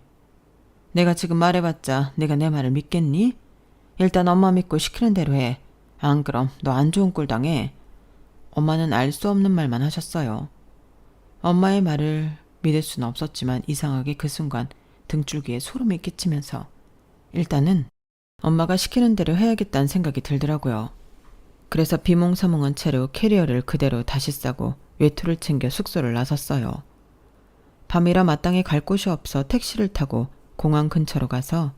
내가 지금 말해봤자 내가 내 말을 믿겠니? 일단 엄마 믿고 시키는 대로 해. 안 그럼 너 안 좋은 꼴 당해. 엄마는 알 수 없는 말만 하셨어요. 엄마의 말을 믿을 수는 없었지만 이상하게 그 순간 등줄기에 소름이 끼치면서 일단은 엄마가 시키는 대로 해야겠다는 생각이 들더라고요. 그래서 비몽사몽한 채로 캐리어를 그대로 다시 싸고 외투를 챙겨 숙소를 나섰어요. 밤이라 마땅히 갈 곳이 없어 택시를 타고 공항 근처로 가서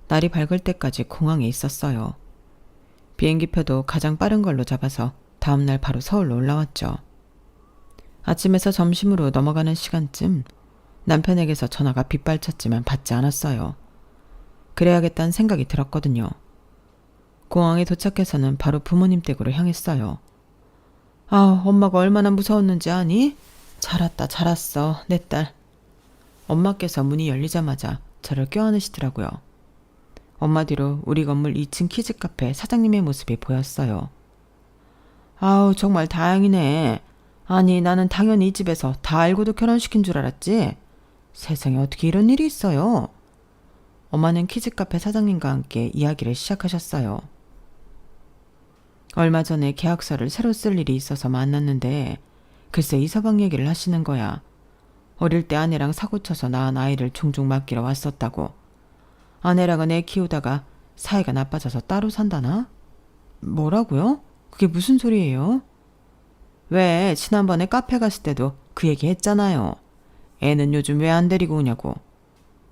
날이 밝을 때까지 공항에 있었어요. 비행기표도 가장 빠른 걸로 잡아서 다음날 바로 서울로 올라왔죠. 아침에서 점심으로 넘어가는 시간쯤 남편에게서 전화가 빗발쳤지만 받지 않았어요. 그래야겠다는 생각이 들었거든요. 공항에 도착해서는 바로 부모님 댁으로 향했어요. 아, 엄마가 얼마나 무서웠는지 아니? 잘 왔다, 잘 왔어, 내 딸. 엄마께서 문이 열리자마자 저를 껴안으시더라고요. 엄마 뒤로 우리 건물 2층 키즈카페 사장님의 모습이 보였어요. 아우, 정말 다행이네. 아니, 나는 당연히 이 집에서 다 알고도 결혼시킨 줄 알았지. 세상에 어떻게 이런 일이 있어요? 엄마는 키즈카페 사장님과 함께 이야기를 시작하셨어요. 얼마 전에 계약서를 새로 쓸 일이 있어서 만났는데 글쎄 이서방 얘기를 하시는 거야. 어릴 때 아내랑 사고쳐서 낳은 아이를 종종 맡기러 왔었다고. 아내랑은 애 키우다가 사이가 나빠져서 따로 산다나? 뭐라고요? 그게 무슨 소리예요? 왜 지난번에 카페 갔을 때도 그 얘기 했잖아요. 애는 요즘 왜 안 데리고 오냐고.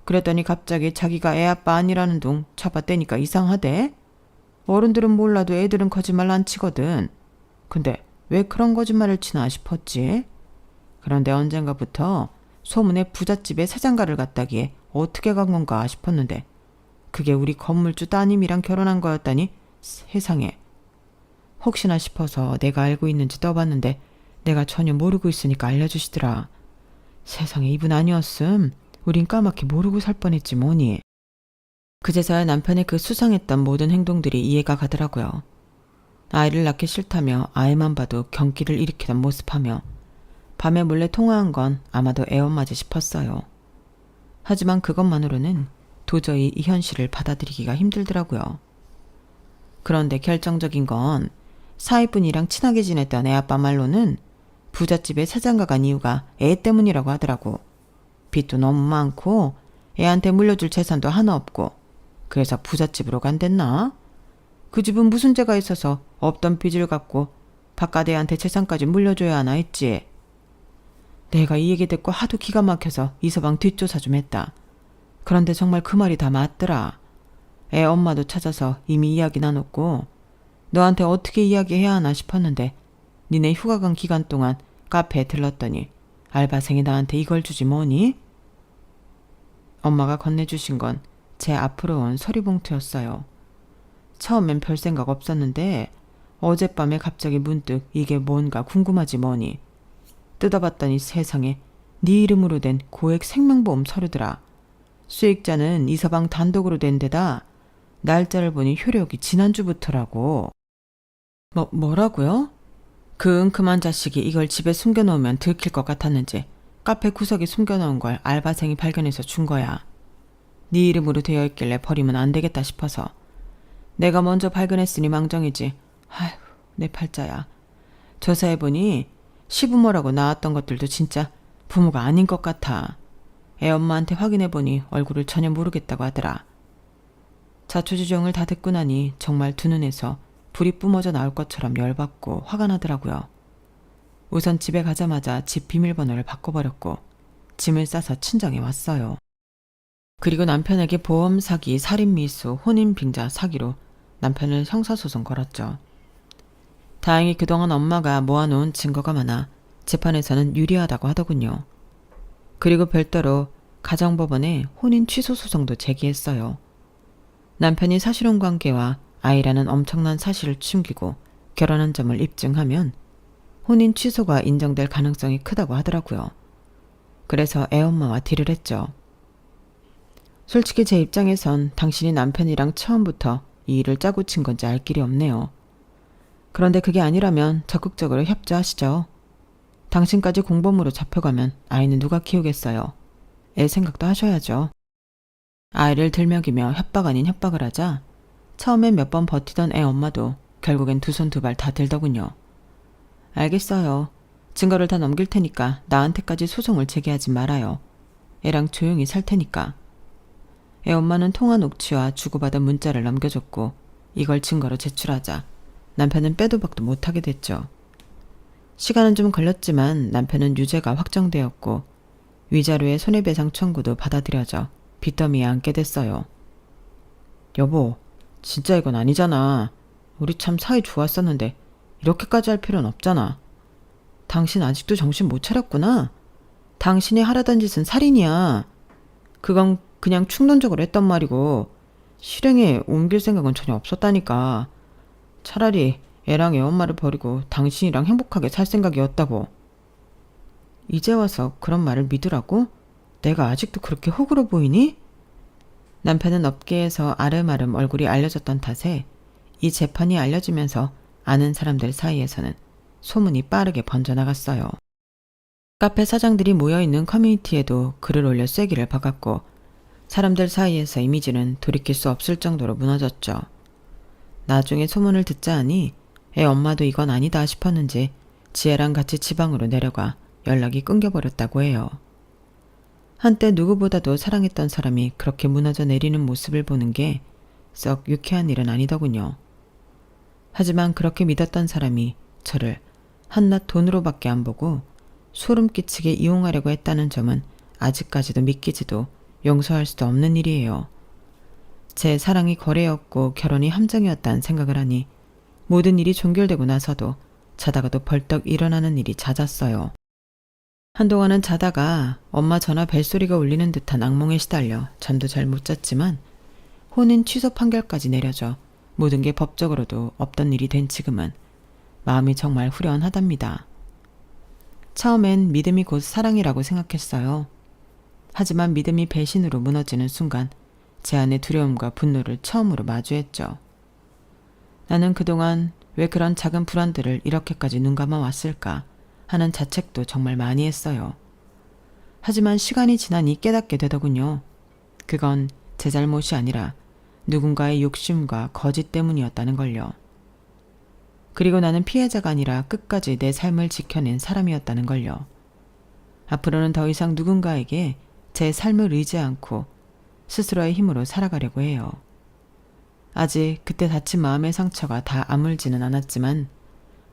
그랬더니 갑자기 자기가 애 아빠 아니라는 둥 잡아떼니까 이상하대. 어른들은 몰라도 애들은 거짓말 안 치거든. 근데 왜 그런 거짓말을 치나 싶었지. 그런데 언젠가부터 소문에 부잣집에 사장가를 갔다기에 어떻게 간 건가 싶었는데 그게 우리 건물주 따님이랑 결혼한 거였다니 세상에. 혹시나 싶어서 내가 알고 있는지 떠봤는데 내가 전혀 모르고 있으니까 알려주시더라. 세상에 이분 아니었음 우린 까맣게 모르고 살 뻔했지 뭐니. 그제서야 남편의 그 수상했던 모든 행동들이 이해가 가더라고요. 아이를 낳기 싫다며 아이만 봐도 경기를 일으키던 모습하며 밤에 몰래 통화한 건 아마도 애엄마지 싶었어요. 하지만 그것만으로는 도저히 이 현실을 받아들이기가 힘들더라고요. 그런데 결정적인 건 사위분이랑 친하게 지냈던 애아빠 말로는 부잣집에 사장가 간 이유가 애 때문이라고 하더라고. 빚도 너무 많고 애한테 물려줄 재산도 하나 없고 그래서 부잣집으로 간댔나? 그 집은 무슨 죄가 있어서 없던 빚을 갚고 바깥 애한테 재산까지 물려줘야 하나 했지. 내가 이 얘기 듣고 하도 기가 막혀서 이서방 뒷조사 좀 했다. 그런데 정말 그 말이 다 맞더라. 애 엄마도 찾아서 이미 이야기 나눴고 너한테 어떻게 이야기해야 하나 싶었는데 니네 휴가 간 기간 동안 카페에 들렀더니 알바생이 나한테 이걸 주지 뭐니? 엄마가 건네주신 건 제 앞으로 온 서류봉투였어요. 처음엔 별 생각 없었는데 어젯밤에 갑자기 문득 이게 뭔가 궁금하지 뭐니. 뜯어봤더니 세상에 네 이름으로 된 고액 생명보험 서류더라. 수익자는 이서방 단독으로 된 데다 날짜를 보니 효력이 지난주부터라고. 뭐라고요? 그 은큼한 자식이 이걸 집에 숨겨놓으면 들킬 것 같았는지 카페 구석에 숨겨놓은 걸 알바생이 발견해서 준 거야. 네 이름으로 되어 있길래 버리면 안 되겠다 싶어서. 내가 먼저 발견했으니 망정이지. 아휴, 내 팔자야. 조사해보니 시부모라고 나왔던 것들도 진짜 부모가 아닌 것 같아. 애 엄마한테 확인해보니 얼굴을 전혀 모르겠다고 하더라. 자초지종을 다 듣고 나니 정말 두 눈에서 불이 뿜어져 나올 것처럼 열받고 화가 나더라고요. 우선 집에 가자마자 집 비밀번호를 바꿔버렸고 짐을 싸서 친정에 왔어요. 그리고 남편에게 보험 사기, 살인 미수, 혼인 빙자 사기로 남편을 형사소송 걸었죠. 다행히 그동안 엄마가 모아놓은 증거가 많아 재판에서는 유리하다고 하더군요. 그리고 별도로 가정법원에 혼인 취소 소송도 제기했어요. 남편이 사실혼 관계와 아이라는 엄청난 사실을 숨기고 결혼한 점을 입증하면 혼인 취소가 인정될 가능성이 크다고 하더라고요. 그래서 애엄마와 딜을 했죠. 솔직히 제 입장에선 당신이 남편이랑 처음부터 이 일을 짜고 친 건지 알 길이 없네요. 그런데 그게 아니라면 적극적으로 협조하시죠. 당신까지 공범으로 잡혀가면 아이는 누가 키우겠어요. 애 생각도 하셔야죠. 아이를 들먹이며 협박 아닌 협박을 하자 처음엔 몇 번 버티던 애 엄마도 결국엔 두 손 두 발 다 들더군요. 알겠어요. 증거를 다 넘길 테니까 나한테까지 소송을 제기하지 말아요. 애랑 조용히 살 테니까. 애 엄마는 통화 녹취와 주고받은 문자를 넘겨줬고 이걸 증거로 제출하자 남편은 빼도 박도 못하게 됐죠. 시간은 좀 걸렸지만 남편은 유죄가 확정되었고 위자료의 손해배상 청구도 받아들여져 빚더미에 앉게 됐어요. 여보, 진짜 이건 아니잖아. 우리 참 사이 좋았었는데 이렇게까지 할 필요는 없잖아. 당신 아직도 정신 못 차렸구나. 당신이 하려던 짓은 살인이야. 그건 그냥 충동적으로 했단 말이고 실행에 옮길 생각은 전혀 없었다니까. 차라리 애랑 애 엄마를 버리고 당신이랑 행복하게 살 생각이었다고. 이제 와서 그런 말을 믿으라고? 내가 아직도 그렇게 호구로 보이니? 남편은 업계에서 아름아름 얼굴이 알려졌던 탓에 이 재판이 알려지면서 아는 사람들 사이에서는 소문이 빠르게 번져나갔어요. 카페 사장들이 모여있는 커뮤니티에도 글을 올려 쐐기를 박았고 사람들 사이에서 이미지는 돌이킬 수 없을 정도로 무너졌죠. 나중에 소문을 듣자 하니 애 엄마도 이건 아니다 싶었는지 지혜랑 같이 지방으로 내려가 연락이 끊겨버렸다고 해요. 한때 누구보다도 사랑했던 사람이 그렇게 무너져 내리는 모습을 보는 게 썩 유쾌한 일은 아니더군요. 하지만 그렇게 믿었던 사람이 저를 한낱 돈으로밖에 안 보고 소름 끼치게 이용하려고 했다는 점은 아직까지도 믿기지도 용서할 수도 없는 일이에요. 제 사랑이 거래였고 결혼이 함정이었다는 생각을 하니 모든 일이 종결되고 나서도 자다가도 벌떡 일어나는 일이 잦았어요. 한동안은 자다가 엄마 전화 벨소리가 울리는 듯한 악몽에 시달려 잠도 잘 못 잤지만 혼인 취소 판결까지 내려져 모든 게 법적으로도 없던 일이 된 지금은 마음이 정말 후련하답니다. 처음엔 믿음이 곧 사랑이라고 생각했어요. 하지만 믿음이 배신으로 무너지는 순간 제 안의 두려움과 분노를 처음으로 마주했죠. 나는 그동안 왜 그런 작은 불안들을 이렇게까지 눈감아 왔을까 하는 자책도 정말 많이 했어요. 하지만 시간이 지나니 깨닫게 되더군요. 그건 제 잘못이 아니라 누군가의 욕심과 거짓 때문이었다는 걸요. 그리고 나는 피해자가 아니라 끝까지 내 삶을 지켜낸 사람이었다는 걸요. 앞으로는 더 이상 누군가에게 제 삶을 의지 않고 스스로의 힘으로 살아가려고 해요. 아직 그때 다친 마음의 상처가 다 아물지는 않았지만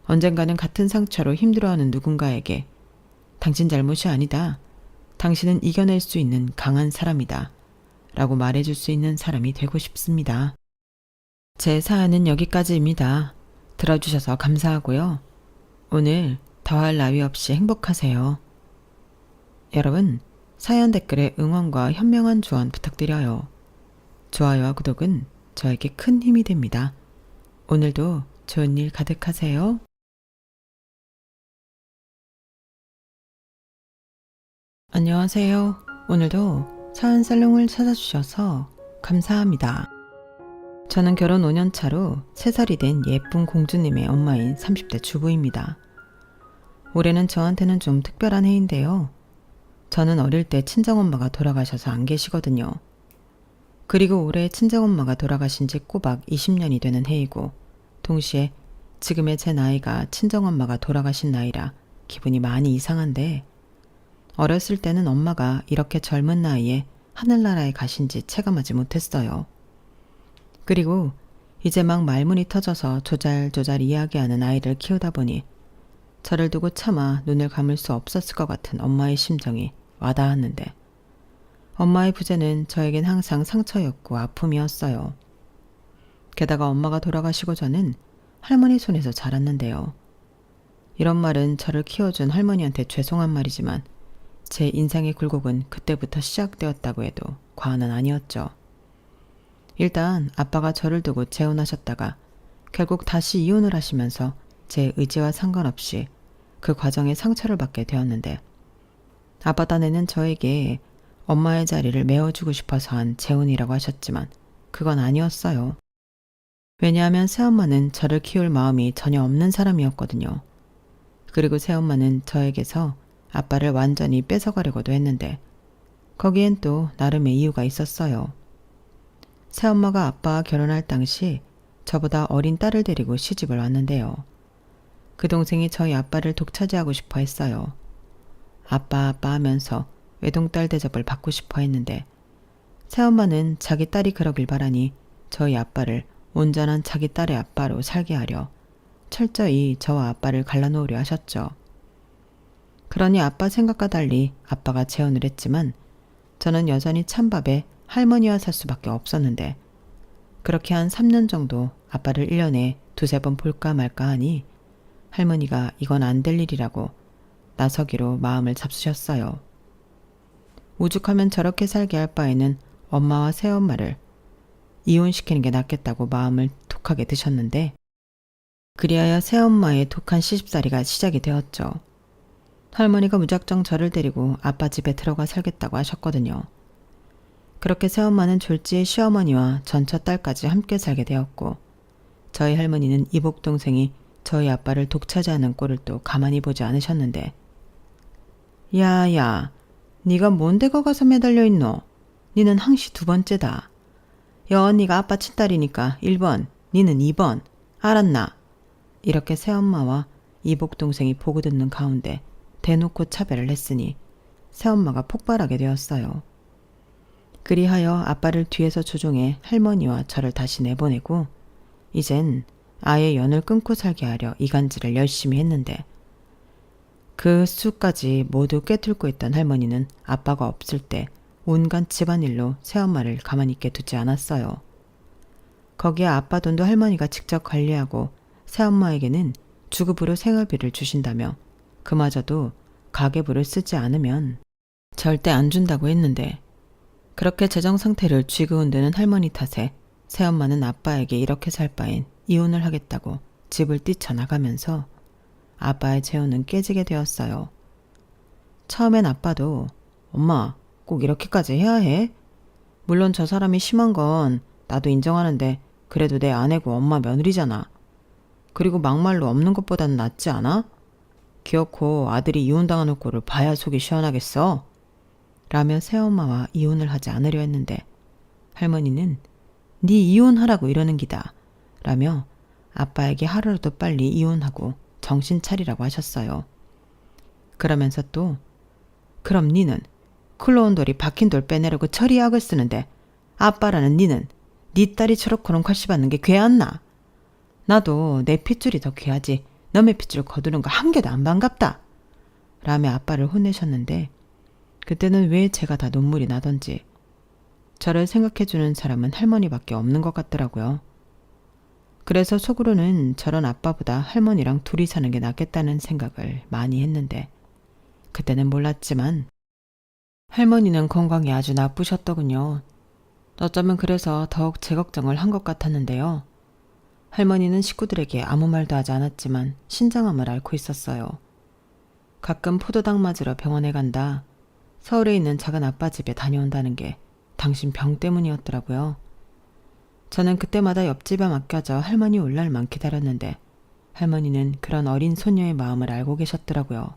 언젠가는 같은 상처로 힘들어하는 누군가에게 당신 잘못이 아니다. 당신은 이겨낼 수 있는 강한 사람이다. 라고 말해줄 수 있는 사람이 되고 싶습니다. 제 사연은 여기까지입니다. 들어주셔서 감사하고요. 오늘 더할 나위 없이 행복하세요. 여러분, 사연 댓글에 응원과 현명한 조언 부탁드려요. 좋아요와 구독은 저에게 큰 힘이 됩니다. 오늘도 좋은 일 가득하세요. 안녕하세요. 오늘도 사연 살롱을 찾아주셔서 감사합니다. 저는 결혼 5년 차로 3살이 된 예쁜 공주님의 엄마인 30대 주부입니다. 올해는 저한테는 좀 특별한 해인데요. 저는 어릴 때 친정엄마가 돌아가셔서 안 계시거든요. 그리고 올해 친정엄마가 돌아가신 지 꼬박 20년이 되는 해이고 동시에 지금의 제 나이가 친정엄마가 돌아가신 나이라 기분이 많이 이상한데 어렸을 때는 엄마가 이렇게 젊은 나이에 하늘나라에 가신지 체감하지 못했어요. 그리고 이제 막 말문이 터져서 조잘조잘 이야기하는 아이를 키우다 보니 저를 두고 차마 눈을 감을 수 없었을 것 같은 엄마의 심정이 와닿았는데 엄마의 부재는 저에겐 항상 상처였고 아픔이었어요. 게다가 엄마가 돌아가시고 저는 할머니 손에서 자랐는데요. 이런 말은 저를 키워준 할머니한테 죄송한 말이지만 제 인생의 굴곡은 그때부터 시작되었다고 해도 과언은 아니었죠. 일단 아빠가 저를 두고 재혼하셨다가 결국 다시 이혼을 하시면서 제 의지와 상관없이 그 과정에 상처를 받게 되었는데 아빠 딴에는 저에게 엄마의 자리를 메워주고 싶어서 한 재혼이라고 하셨지만 그건 아니었어요. 왜냐하면 새엄마는 저를 키울 마음이 전혀 없는 사람이었거든요. 그리고 새엄마는 저에게서 아빠를 완전히 뺏어가려고도 했는데 거기엔 또 나름의 이유가 있었어요. 새엄마가 아빠와 결혼할 당시 저보다 어린 딸을 데리고 시집을 왔는데요. 그 동생이 저희 아빠를 독차지하고 싶어 했어요. 아빠 하면서 외동딸 대접을 받고 싶어 했는데 새엄마는 자기 딸이 그러길 바라니 저희 아빠를 온전한 자기 딸의 아빠로 살게 하려 철저히 저와 아빠를 갈라놓으려 하셨죠. 그러니 아빠 생각과 달리 아빠가 재혼을 했지만 저는 여전히 찬밥에 할머니와 살 수밖에 없었는데 그렇게 한 3년 정도 아빠를 1년에 두세 번 볼까 말까 하니 할머니가 이건 안 될 일이라고 나서기로 마음을 잡수셨어요. 오죽하면 저렇게 살게 할 바에는 엄마와 새엄마를 이혼시키는 게 낫겠다고 마음을 독하게 드셨는데 그리하여 새엄마의 독한 시집살이가 시작이 되었죠. 할머니가 무작정 저를 데리고 아빠 집에 들어가 살겠다고 하셨거든요. 그렇게 새엄마는 졸지에 시어머니와 전처 딸까지 함께 살게 되었고 저희 할머니는 이복 동생이 저희 아빠를 독차지하는 꼴을 또 가만히 보지 않으셨는데 야야 네가 뭔데 거 가서 매달려 있노? 니는 항시 2번째다. 여 언니가 아빠 친딸이니까 1번, 니는 2번. 알았나? 이렇게 새엄마와 이복 동생이 보고 듣는 가운데 대놓고 차별을 했으니 새엄마가 폭발하게 되었어요. 그리하여 아빠를 뒤에서 조종해 할머니와 저를 다시 내보내고 이젠 아예 연을 끊고 살게 하려 이간질을 열심히 했는데 그 수까지 모두 꿰뚫고 있던 할머니는 아빠가 없을 때 온갖 집안일로 새엄마를 가만히 있게 두지 않았어요. 거기에 아빠 돈도 할머니가 직접 관리하고 새엄마에게는 주급으로 생활비를 주신다며 그마저도 가계부를 쓰지 않으면 절대 안 준다고 했는데 그렇게 재정 상태를 쥐그흔드는 할머니 탓에 새엄마는 아빠에게 이렇게 살 바엔 이혼을 하겠다고 집을 뛰쳐나가면서 아빠의 재혼은 깨지게 되었어요. 처음엔 아빠도 엄마 꼭 이렇게까지 해야 해? 물론 저 사람이 심한 건 나도 인정하는데 그래도 내 아내고 엄마 며느리잖아. 그리고 막말로 없는 것보다는 낫지 않아? 기어코 아들이 이혼당하는 꼴을 봐야 속이 시원하겠어. 라며 새엄마와 이혼을 하지 않으려 했는데 할머니는 네 이혼하라고 이러는 기다 라며 아빠에게 하루라도 빨리 이혼하고 정신 차리라고 하셨어요. 그러면서 또 그럼 니는 클로온 돌이 박힌 돌 빼내려고 처리약을 쓰는데 아빠라는 니는 니 딸이 저렇게는 괄시받는 게 괴한나? 나도 내 핏줄이 더 귀하지 너의 핏줄 거두는 거 한 개도 안 반갑다 라며 아빠를 혼내셨는데 그때는 왜 제가 다 눈물이 나던지 저를 생각해주는 사람은 할머니밖에 없는 것 같더라고요. 그래서 속으로는 저런 아빠보다 할머니랑 둘이 사는 게 낫겠다는 생각을 많이 했는데 그때는 몰랐지만 할머니는 건강이 아주 나쁘셨더군요. 어쩌면 그래서 더욱 제 걱정을 한 것 같았는데요. 할머니는 식구들에게 아무 말도 하지 않았지만 신장암을 앓고 있었어요. 가끔 포도당 맞으러 병원에 간다. 서울에 있는 작은 아빠 집에 다녀온다는 게 당신 병 때문이었더라고요. 저는 그때마다 옆집에 맡겨져 할머니 올 날만 기다렸는데 할머니는 그런 어린 소녀의 마음을 알고 계셨더라고요.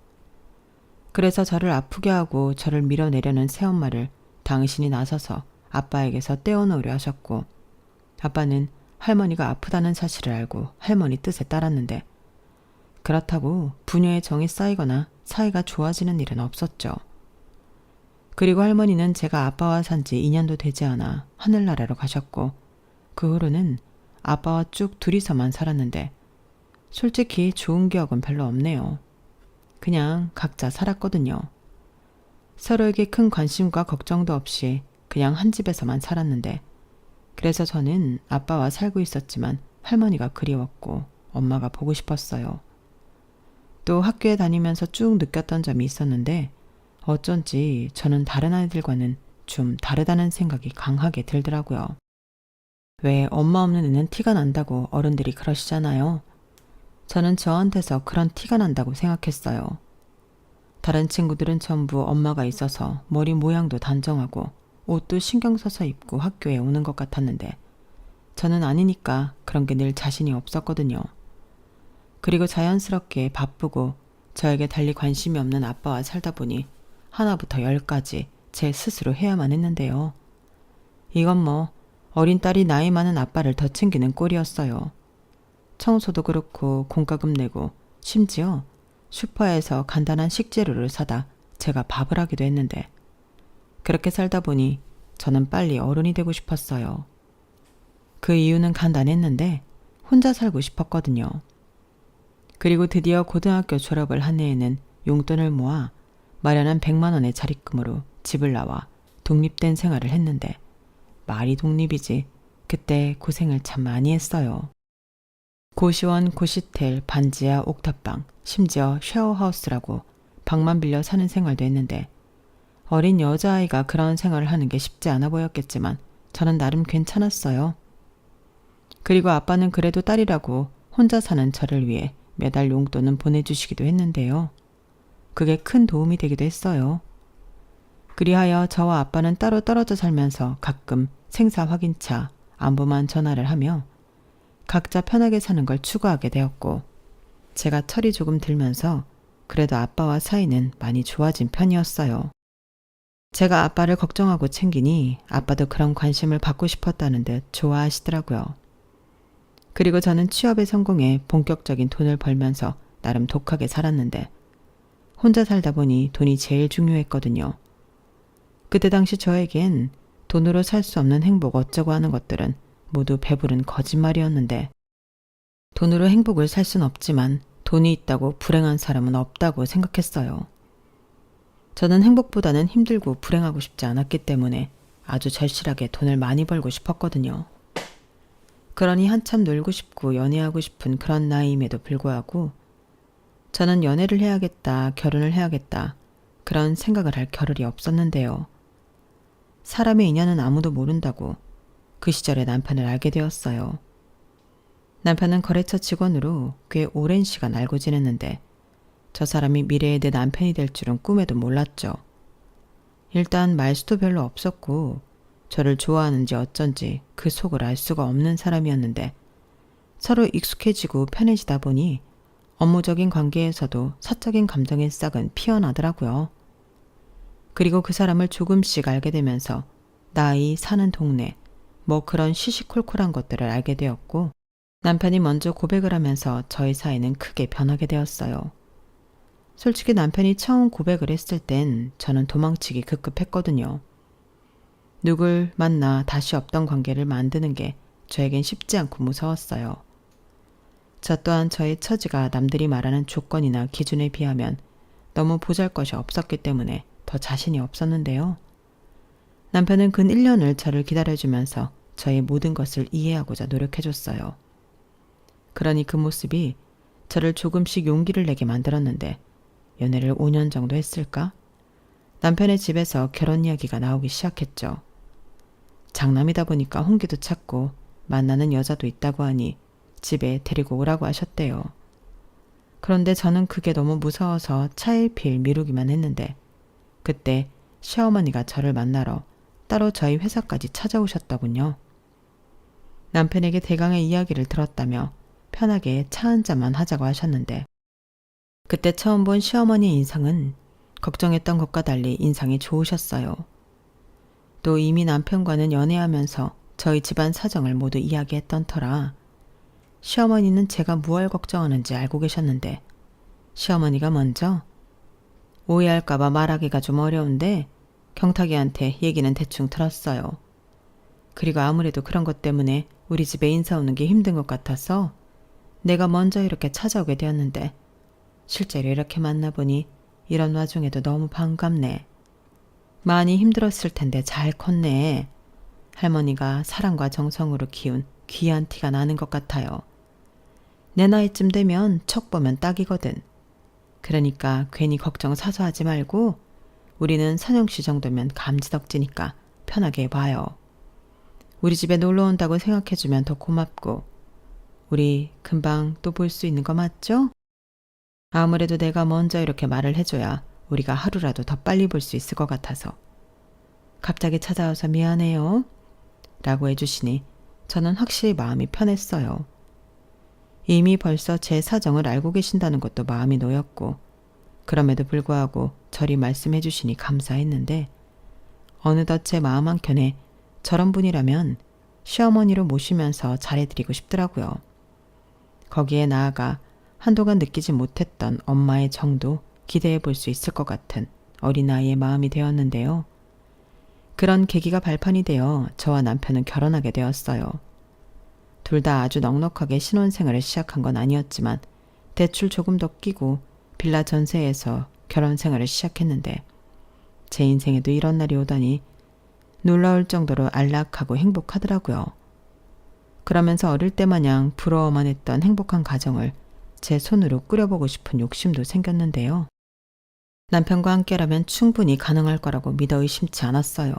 그래서 저를 아프게 하고 저를 밀어내려는 새엄마를 당신이 나서서 아빠에게서 떼어놓으려 하셨고 아빠는 할머니가 아프다는 사실을 알고 할머니 뜻에 따랐는데 그렇다고 부녀의 정이 쌓이거나 사이가 좋아지는 일은 없었죠. 그리고 할머니는 제가 아빠와 산 지 2년도 되지 않아 하늘나라로 가셨고 그 후로는 아빠와 쭉 둘이서만 살았는데 솔직히 좋은 기억은 별로 없네요. 그냥 각자 살았거든요. 서로에게 큰 관심과 걱정도 없이 그냥 한 집에서만 살았는데 그래서 저는 아빠와 살고 있었지만 할머니가 그리웠고 엄마가 보고 싶었어요. 또 학교에 다니면서 쭉 느꼈던 점이 있었는데 어쩐지 저는 다른 아이들과는 좀 다르다는 생각이 강하게 들더라고요. 왜 엄마 없는 애는 티가 난다고 어른들이 그러시잖아요. 저는 저한테서 그런 티가 난다고 생각했어요. 다른 친구들은 전부 엄마가 있어서 머리 모양도 단정하고 옷도 신경 써서 입고 학교에 오는 것 같았는데 저는 아니니까 그런 게 늘 자신이 없었거든요. 그리고 자연스럽게 바쁘고 저에게 달리 관심이 없는 아빠와 살다 보니 하나부터 10까지 제 스스로 해야만 했는데요. 이건 뭐 어린 딸이 나이 많은 아빠를 더 챙기는 꼴이었어요. 청소도 그렇고 공과금 내고 심지어 슈퍼에서 간단한 식재료를 사다 제가 밥을 하기도 했는데 그렇게 살다 보니 저는 빨리 어른이 되고 싶었어요. 그 이유는 간단했는데 혼자 살고 싶었거든요. 그리고 드디어 고등학교 졸업을 한 해에는 용돈을 모아 마련한 100만 원의 자립금으로 집을 나와 독립된 생활을 했는데 말이 독립이지 그때 고생을 참 많이 했어요. 고시원, 고시텔, 반지하, 옥탑방, 심지어 쉐어하우스라고 방만 빌려 사는 생활도 했는데 어린 여자아이가 그런 생활을 하는 게 쉽지 않아 보였겠지만 저는 나름 괜찮았어요. 그리고 아빠는 그래도 딸이라고 혼자 사는 저를 위해 매달 용돈은 보내주시기도 했는데요. 그게 큰 도움이 되기도 했어요. 그리하여 저와 아빠는 따로 떨어져 살면서 가끔 생사 확인차, 안부만 전화를 하며 각자 편하게 사는 걸 추구하게 되었고 제가 철이 조금 들면서 그래도 아빠와 사이는 많이 좋아진 편이었어요. 제가 아빠를 걱정하고 챙기니 아빠도 그런 관심을 받고 싶었다는 듯 좋아하시더라고요. 그리고 저는 취업에 성공해 본격적인 돈을 벌면서 나름 독하게 살았는데 혼자 살다 보니 돈이 제일 중요했거든요. 그때 당시 저에겐 돈으로 살 수 없는 행복 어쩌고 하는 것들은 모두 배부른 거짓말이었는데 돈으로 행복을 살 순 없지만 돈이 있다고 불행한 사람은 없다고 생각했어요. 저는 행복보다는 힘들고 불행하고 싶지 않았기 때문에 아주 절실하게 돈을 많이 벌고 싶었거든요. 그러니 한참 놀고 싶고 연애하고 싶은 그런 나이임에도 불구하고 저는 연애를 해야겠다, 결혼을 해야겠다 그런 생각을 할 겨를이 없었는데요. 사람의 인연은 아무도 모른다고 그 시절에 남편을 알게 되었어요. 남편은 거래처 직원으로 꽤 오랜 시간 알고 지냈는데 저 사람이 미래의 내 남편이 될 줄은 꿈에도 몰랐죠. 일단 말수도 별로 없었고 저를 좋아하는지 어쩐지 그 속을 알 수가 없는 사람이었는데 서로 익숙해지고 편해지다 보니 업무적인 관계에서도 사적인 감정의 싹은 피어나더라고요. 그리고 그 사람을 조금씩 알게 되면서 나이, 사는 동네, 뭐 그런 시시콜콜한 것들을 알게 되었고 남편이 먼저 고백을 하면서 저희 사이는 크게 변하게 되었어요. 솔직히 남편이 처음 고백을 했을 땐 저는 도망치기 급급했거든요. 누굴 만나 다시 없던 관계를 만드는 게 저에겐 쉽지 않고 무서웠어요. 저 또한 저의 처지가 남들이 말하는 조건이나 기준에 비하면 너무 보잘것이 없었기 때문에 더 자신이 없었는데요. 남편은 근 1년을 저를 기다려주면서 저의 모든 것을 이해하고자 노력해줬어요. 그러니 그 모습이 저를 조금씩 용기를 내게 만들었는데 연애를 5년 정도 했을까? 남편의 집에서 결혼 이야기가 나오기 시작했죠. 장남이다 보니까 홍기도 찾고 만나는 여자도 있다고 하니 집에 데리고 오라고 하셨대요. 그런데 저는 그게 너무 무서워서 차일피일 미루기만 했는데 그때 시어머니가 저를 만나러 따로 저희 회사까지 찾아오셨더군요. 남편에게 대강의 이야기를 들었다며 편하게 차 한잔만 하자고 하셨는데 그때 처음 본 시어머니의 인상은 걱정했던 것과 달리 인상이 좋으셨어요. 또 이미 남편과는 연애하면서 저희 집안 사정을 모두 이야기했던 터라 시어머니는 제가 무얼 걱정하는지 알고 계셨는데 시어머니가 먼저 오해할까봐 말하기가 좀 어려운데 경탁이한테 얘기는 대충 들었어요. 그리고 아무래도 그런 것 때문에 우리 집에 인사 오는 게 힘든 것 같아서 내가 먼저 이렇게 찾아오게 되었는데 실제로 이렇게 만나보니 이런 와중에도 너무 반갑네. 많이 힘들었을 텐데 잘 컸네. 할머니가 사랑과 정성으로 키운 귀한 티가 나는 것 같아요. 내 나이쯤 되면 척 보면 딱이거든. 그러니까 괜히 걱정 사서 하지 말고 우리는 선영씨 정도면 감지덕지니까 편하게 해봐요. 우리 집에 놀러 온다고 생각해주면 더 고맙고 우리 금방 또 볼 수 있는 거 맞죠? 아무래도 내가 먼저 이렇게 말을 해줘야 우리가 하루라도 더 빨리 볼 수 있을 것 같아서. 갑자기 찾아와서 미안해요. 라고 해주시니 저는 확실히 마음이 편했어요. 이미 벌써 제 사정을 알고 계신다는 것도 마음이 놓였고 그럼에도 불구하고 저리 말씀해 주시니 감사했는데 어느덧 제 마음 한켠에 저런 분이라면 시어머니로 모시면서 잘해드리고 싶더라고요. 거기에 나아가 한동안 느끼지 못했던 엄마의 정도 기대해 볼 수 있을 것 같은 어린아이의 마음이 되었는데요. 그런 계기가 발판이 되어 저와 남편은 결혼하게 되었어요. 둘 다 아주 넉넉하게 신혼생활을 시작한 건 아니었지만 대출 조금 더 끼고 빌라 전세에서 결혼 생활을 시작했는데 제 인생에도 이런 날이 오다니 놀라울 정도로 안락하고 행복하더라고요. 그러면서 어릴 때 마냥 부러워만 했던 행복한 가정을 제 손으로 꾸려보고 싶은 욕심도 생겼는데요. 남편과 함께라면 충분히 가능할 거라고 믿어 의심치 않았어요.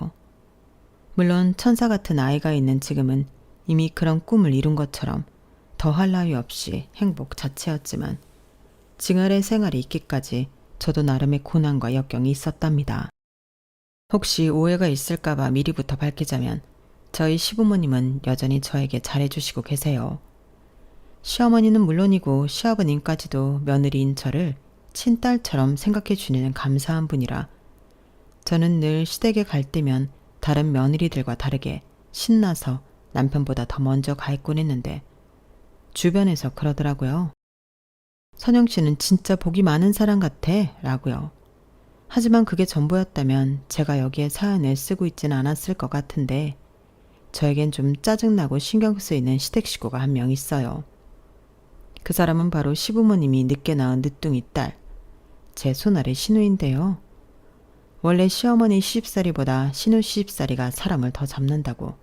물론 천사 같은 아이가 있는 지금은 이미 그런 꿈을 이룬 것처럼 더할 나위 없이 행복 자체였지만 지금의 생활이 있기까지 저도 나름의 고난과 역경이 있었답니다. 혹시 오해가 있을까봐 미리부터 밝히자면 저희 시부모님은 여전히 저에게 잘해주시고 계세요. 시어머니는 물론이고 시아버님까지도 며느리인 저를 친딸처럼 생각해 주는 감사한 분이라 저는 늘 시댁에 갈 때면 다른 며느리들과 다르게 신나서 남편보다 더 먼저 가 있곤 했는데 주변에서 그러더라고요. 선영 씨는 진짜 복이 많은 사람 같아 라고요. 하지만 그게 전부였다면 제가 여기에 사연을 쓰고 있지는 않았을 것 같은데 저에겐 좀 짜증나고 신경 쓰이는 시댁 식구가 한 명 있어요. 그 사람은 바로 시부모님이 늦게 낳은 늦둥이 딸, 제 손아래 신우인데요. 원래 시어머니 시집살이보다 신우 시집살이가 사람을 더 잡는다고.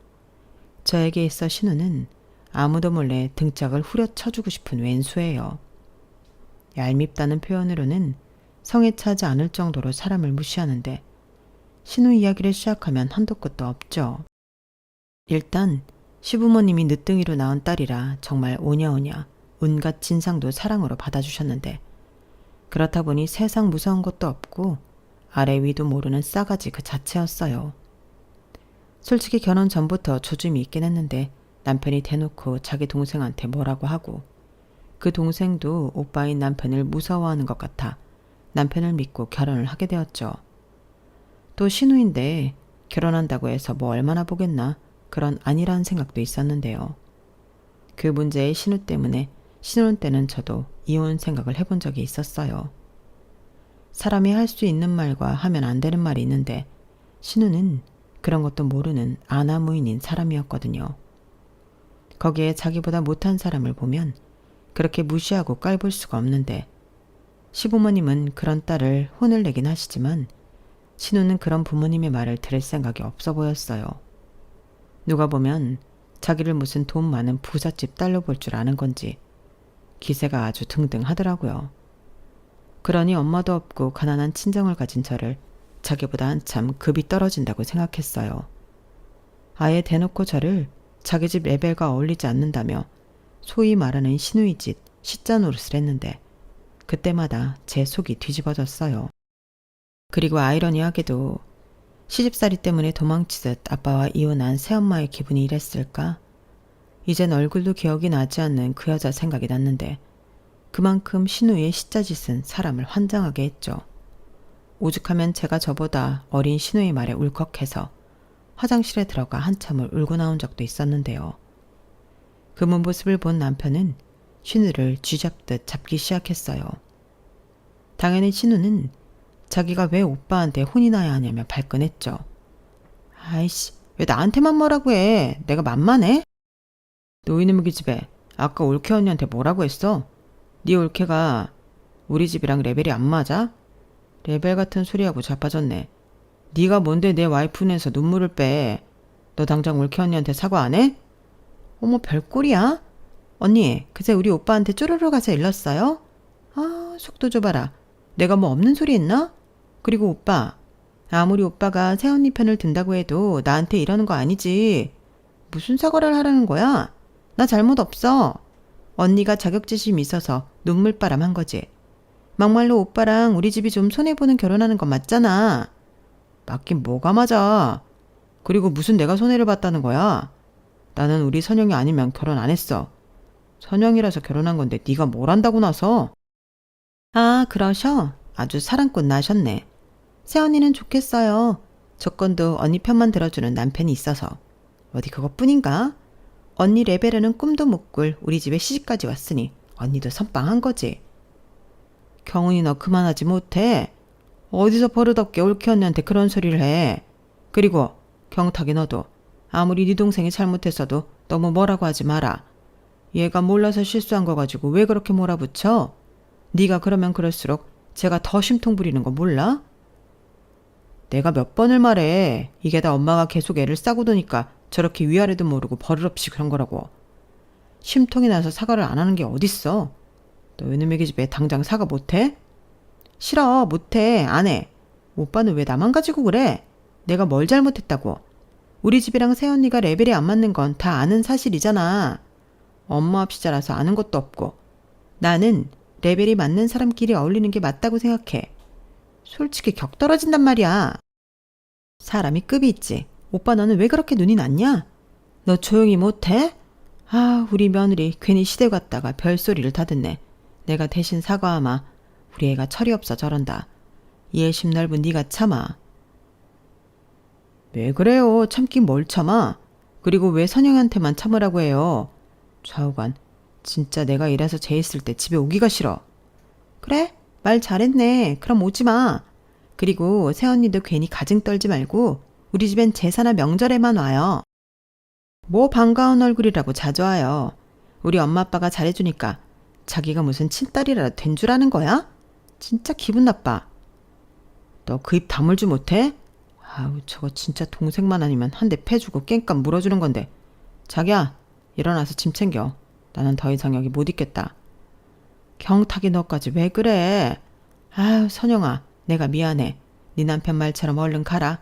저에게 있어 신우는 아무도 몰래 등짝을 후려쳐주고 싶은 왼수예요. 얄밉다는 표현으로는 성에 차지 않을 정도로 사람을 무시하는데 신우 이야기를 시작하면 한도 끝도 없죠. 일단 시부모님이 늦둥이로 낳은 딸이라 정말 오냐오냐 온갖 진상도 사랑으로 받아주셨는데 그렇다 보니 세상 무서운 것도 없고 아래 위도 모르는 싸가지 그 자체였어요. 솔직히 결혼 전부터 조짐이 있긴 했는데 남편이 대놓고 자기 동생한테 뭐라고 하고 그 동생도 오빠인 남편을 무서워하는 것 같아 남편을 믿고 결혼을 하게 되었죠. 또 신우인데 결혼한다고 해서 뭐 얼마나 보겠나 그런 아니라는 생각도 있었는데요. 그 문제의 신우 때문에 신혼 때는 저도 이혼 생각을 해본 적이 있었어요. 사람이 할 수 있는 말과 하면 안 되는 말이 있는데 신우는 그런 것도 모르는 아나무인인 사람이었거든요. 거기에 자기보다 못한 사람을 보면 그렇게 무시하고 깔볼 수가 없는데 시부모님은 그런 딸을 혼을 내긴 하시지만 신우는 그런 부모님의 말을 들을 생각이 없어 보였어요. 누가 보면 자기를 무슨 돈 많은 부잣집 딸로 볼 줄 아는 건지 기세가 아주 등등하더라고요. 그러니 엄마도 없고 가난한 친정을 가진 저를 자기보다 한참 급이 떨어진다고 생각했어요. 아예 대놓고 저를 자기 집 레벨과 어울리지 않는다며 소위 말하는 신우이 짓 시자 노릇을 했는데 그때마다 제 속이 뒤집어졌어요. 그리고 아이러니하게도 시집살이 때문에 도망치듯 아빠와 이혼한 새엄마의 기분이 이랬을까? 이젠 얼굴도 기억이 나지 않는 그 여자 생각이 났는데 그만큼 신우의 시자짓은 사람을 환장하게 했죠. 오죽하면 제가 저보다 어린 신우의 말에 울컥해서 화장실에 들어가 한참을 울고 나온 적도 있었는데요. 그 모습을 본 남편은 신우를 쥐잡듯 잡기 시작했어요. 당연히 신우는 자기가 왜 오빠한테 혼이 나야 하냐며 발끈했죠. 아이씨, 왜 나한테만 뭐라고 해? 내가 만만해? 노인의 기집애, 아까 올케 언니한테 뭐라고 했어? 네 올케가 우리 집이랑 레벨이 안 맞아? 레벨 같은 소리하고 자빠졌네. 네가 뭔데 내 와이프 내서 눈물을 빼. 너 당장 올케 언니한테 사과 안 해? 어머, 별꼴이야? 언니, 그새 우리 오빠한테 쪼르르 가서 일렀어요? 아, 속도 줘봐라. 내가 뭐 없는 소리 했나? 그리고 오빠, 아무리 오빠가 새언니 편을 든다고 해도 나한테 이러는 거 아니지. 무슨 사과를 하라는 거야? 나 잘못 없어. 언니가 자격지심이 있어서 눈물바람 한 거지. 막말로 오빠랑 우리 집이 좀 손해보는 결혼하는 건 맞잖아. 맞긴 뭐가 맞아. 그리고 무슨 내가 손해를 봤다는 거야. 나는 우리 선영이 아니면 결혼 안 했어. 선영이라서 결혼한 건데 네가 뭘 안다고 나서. 아, 그러셔? 아주 사랑꾼 나셨네. 새언니는 좋겠어요. 조건도 언니 편만 들어주는 남편이 있어서. 어디 그것뿐인가? 언니 레벨에는 꿈도 못 꿀 우리 집에 시집까지 왔으니 언니도 선빵한 거지. 경은이 너 그만하지 못해. 어디서 버릇없게 올케 언니한테 그런 소리를 해. 그리고 경탁이 너도 아무리 네 동생이 잘못했어도 너무 뭐라고 하지 마라. 얘가 몰라서 실수한 거 가지고 왜 그렇게 몰아붙여? 네가 그러면 그럴수록 제가 더 심통 부리는 거 몰라? 내가 몇 번을 말해. 이게 다 엄마가 계속 애를 싸고 도니까 저렇게 위아래도 모르고 버릇없이 그런 거라고. 심통이 나서 사과를 안 하는 게 어딨어. 너 이놈의 기집애 당장 사과 못해? 싫어, 못해, 안 해. 오빠는 왜 나만 가지고 그래? 내가 뭘 잘못했다고. 우리 집이랑 새언니가 레벨이 안 맞는 건 다 아는 사실이잖아. 엄마 없이 자라서 아는 것도 없고. 나는 레벨이 맞는 사람끼리 어울리는 게 맞다고 생각해. 솔직히 격 떨어진단 말이야. 사람이 급이 있지. 오빠 너는 왜 그렇게 눈이 났냐? 너 조용히 못해? 아, 우리 며느리 괜히 시댁 갔다가 별소리를 다 듣네. 내가 대신 사과하마. 우리 애가 철이 없어 저런다. 이해심 넓은 네가 참아. 왜 그래요? 참긴 뭘 참아? 그리고 왜 선영한테만 참으라고 해요? 좌우간, 진짜 내가 일해서 재 있을 때 집에 오기가 싫어. 그래? 말 잘했네. 그럼 오지 마. 그리고 새언니도 괜히 가증 떨지 말고 우리 집엔 제사나 명절에만 와요. 뭐 반가운 얼굴이라고 자주 와요. 우리 엄마 아빠가 잘해주니까 자기가 무슨 친딸이라도 된 줄 아는 거야? 진짜 기분 나빠. 너 그 입 다물지 못해? 아우, 저거 진짜 동생만 아니면 한 대 패주고 깽값 물어주는 건데. 자기야, 일어나서 짐 챙겨. 나는 더 이상 여기 못 있겠다. 경탁이 너까지 왜 그래? 아유, 선영아, 내가 미안해. 네 남편 말처럼 얼른 가라.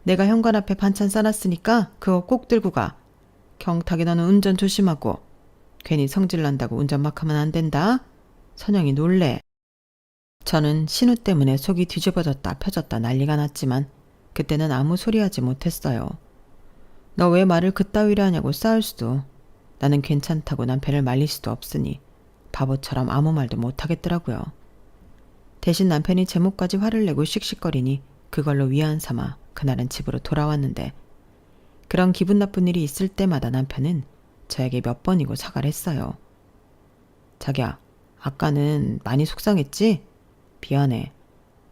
내가 현관 앞에 반찬 싸놨으니까 그거 꼭 들고 가. 경탁이 너는 운전 조심하고. 괜히 성질 난다고 운전 막 하면 안 된다. 선영이 놀래. 저는 신우 때문에 속이 뒤집어졌다 펴졌다 난리가 났지만 그때는 아무 소리 하지 못했어요. 너 왜 말을 그따위로 하냐고 싸울 수도, 나는 괜찮다고 남편을 말릴 수도 없으니 바보처럼 아무 말도 못하겠더라고요. 대신 남편이 제목까지 화를 내고 씩씩거리니 그걸로 위안 삼아 그날은 집으로 돌아왔는데, 그런 기분 나쁜 일이 있을 때마다 남편은 저에게 몇 번이고 사과를 했어요. 자기야, 아까는 많이 속상했지? 미안해.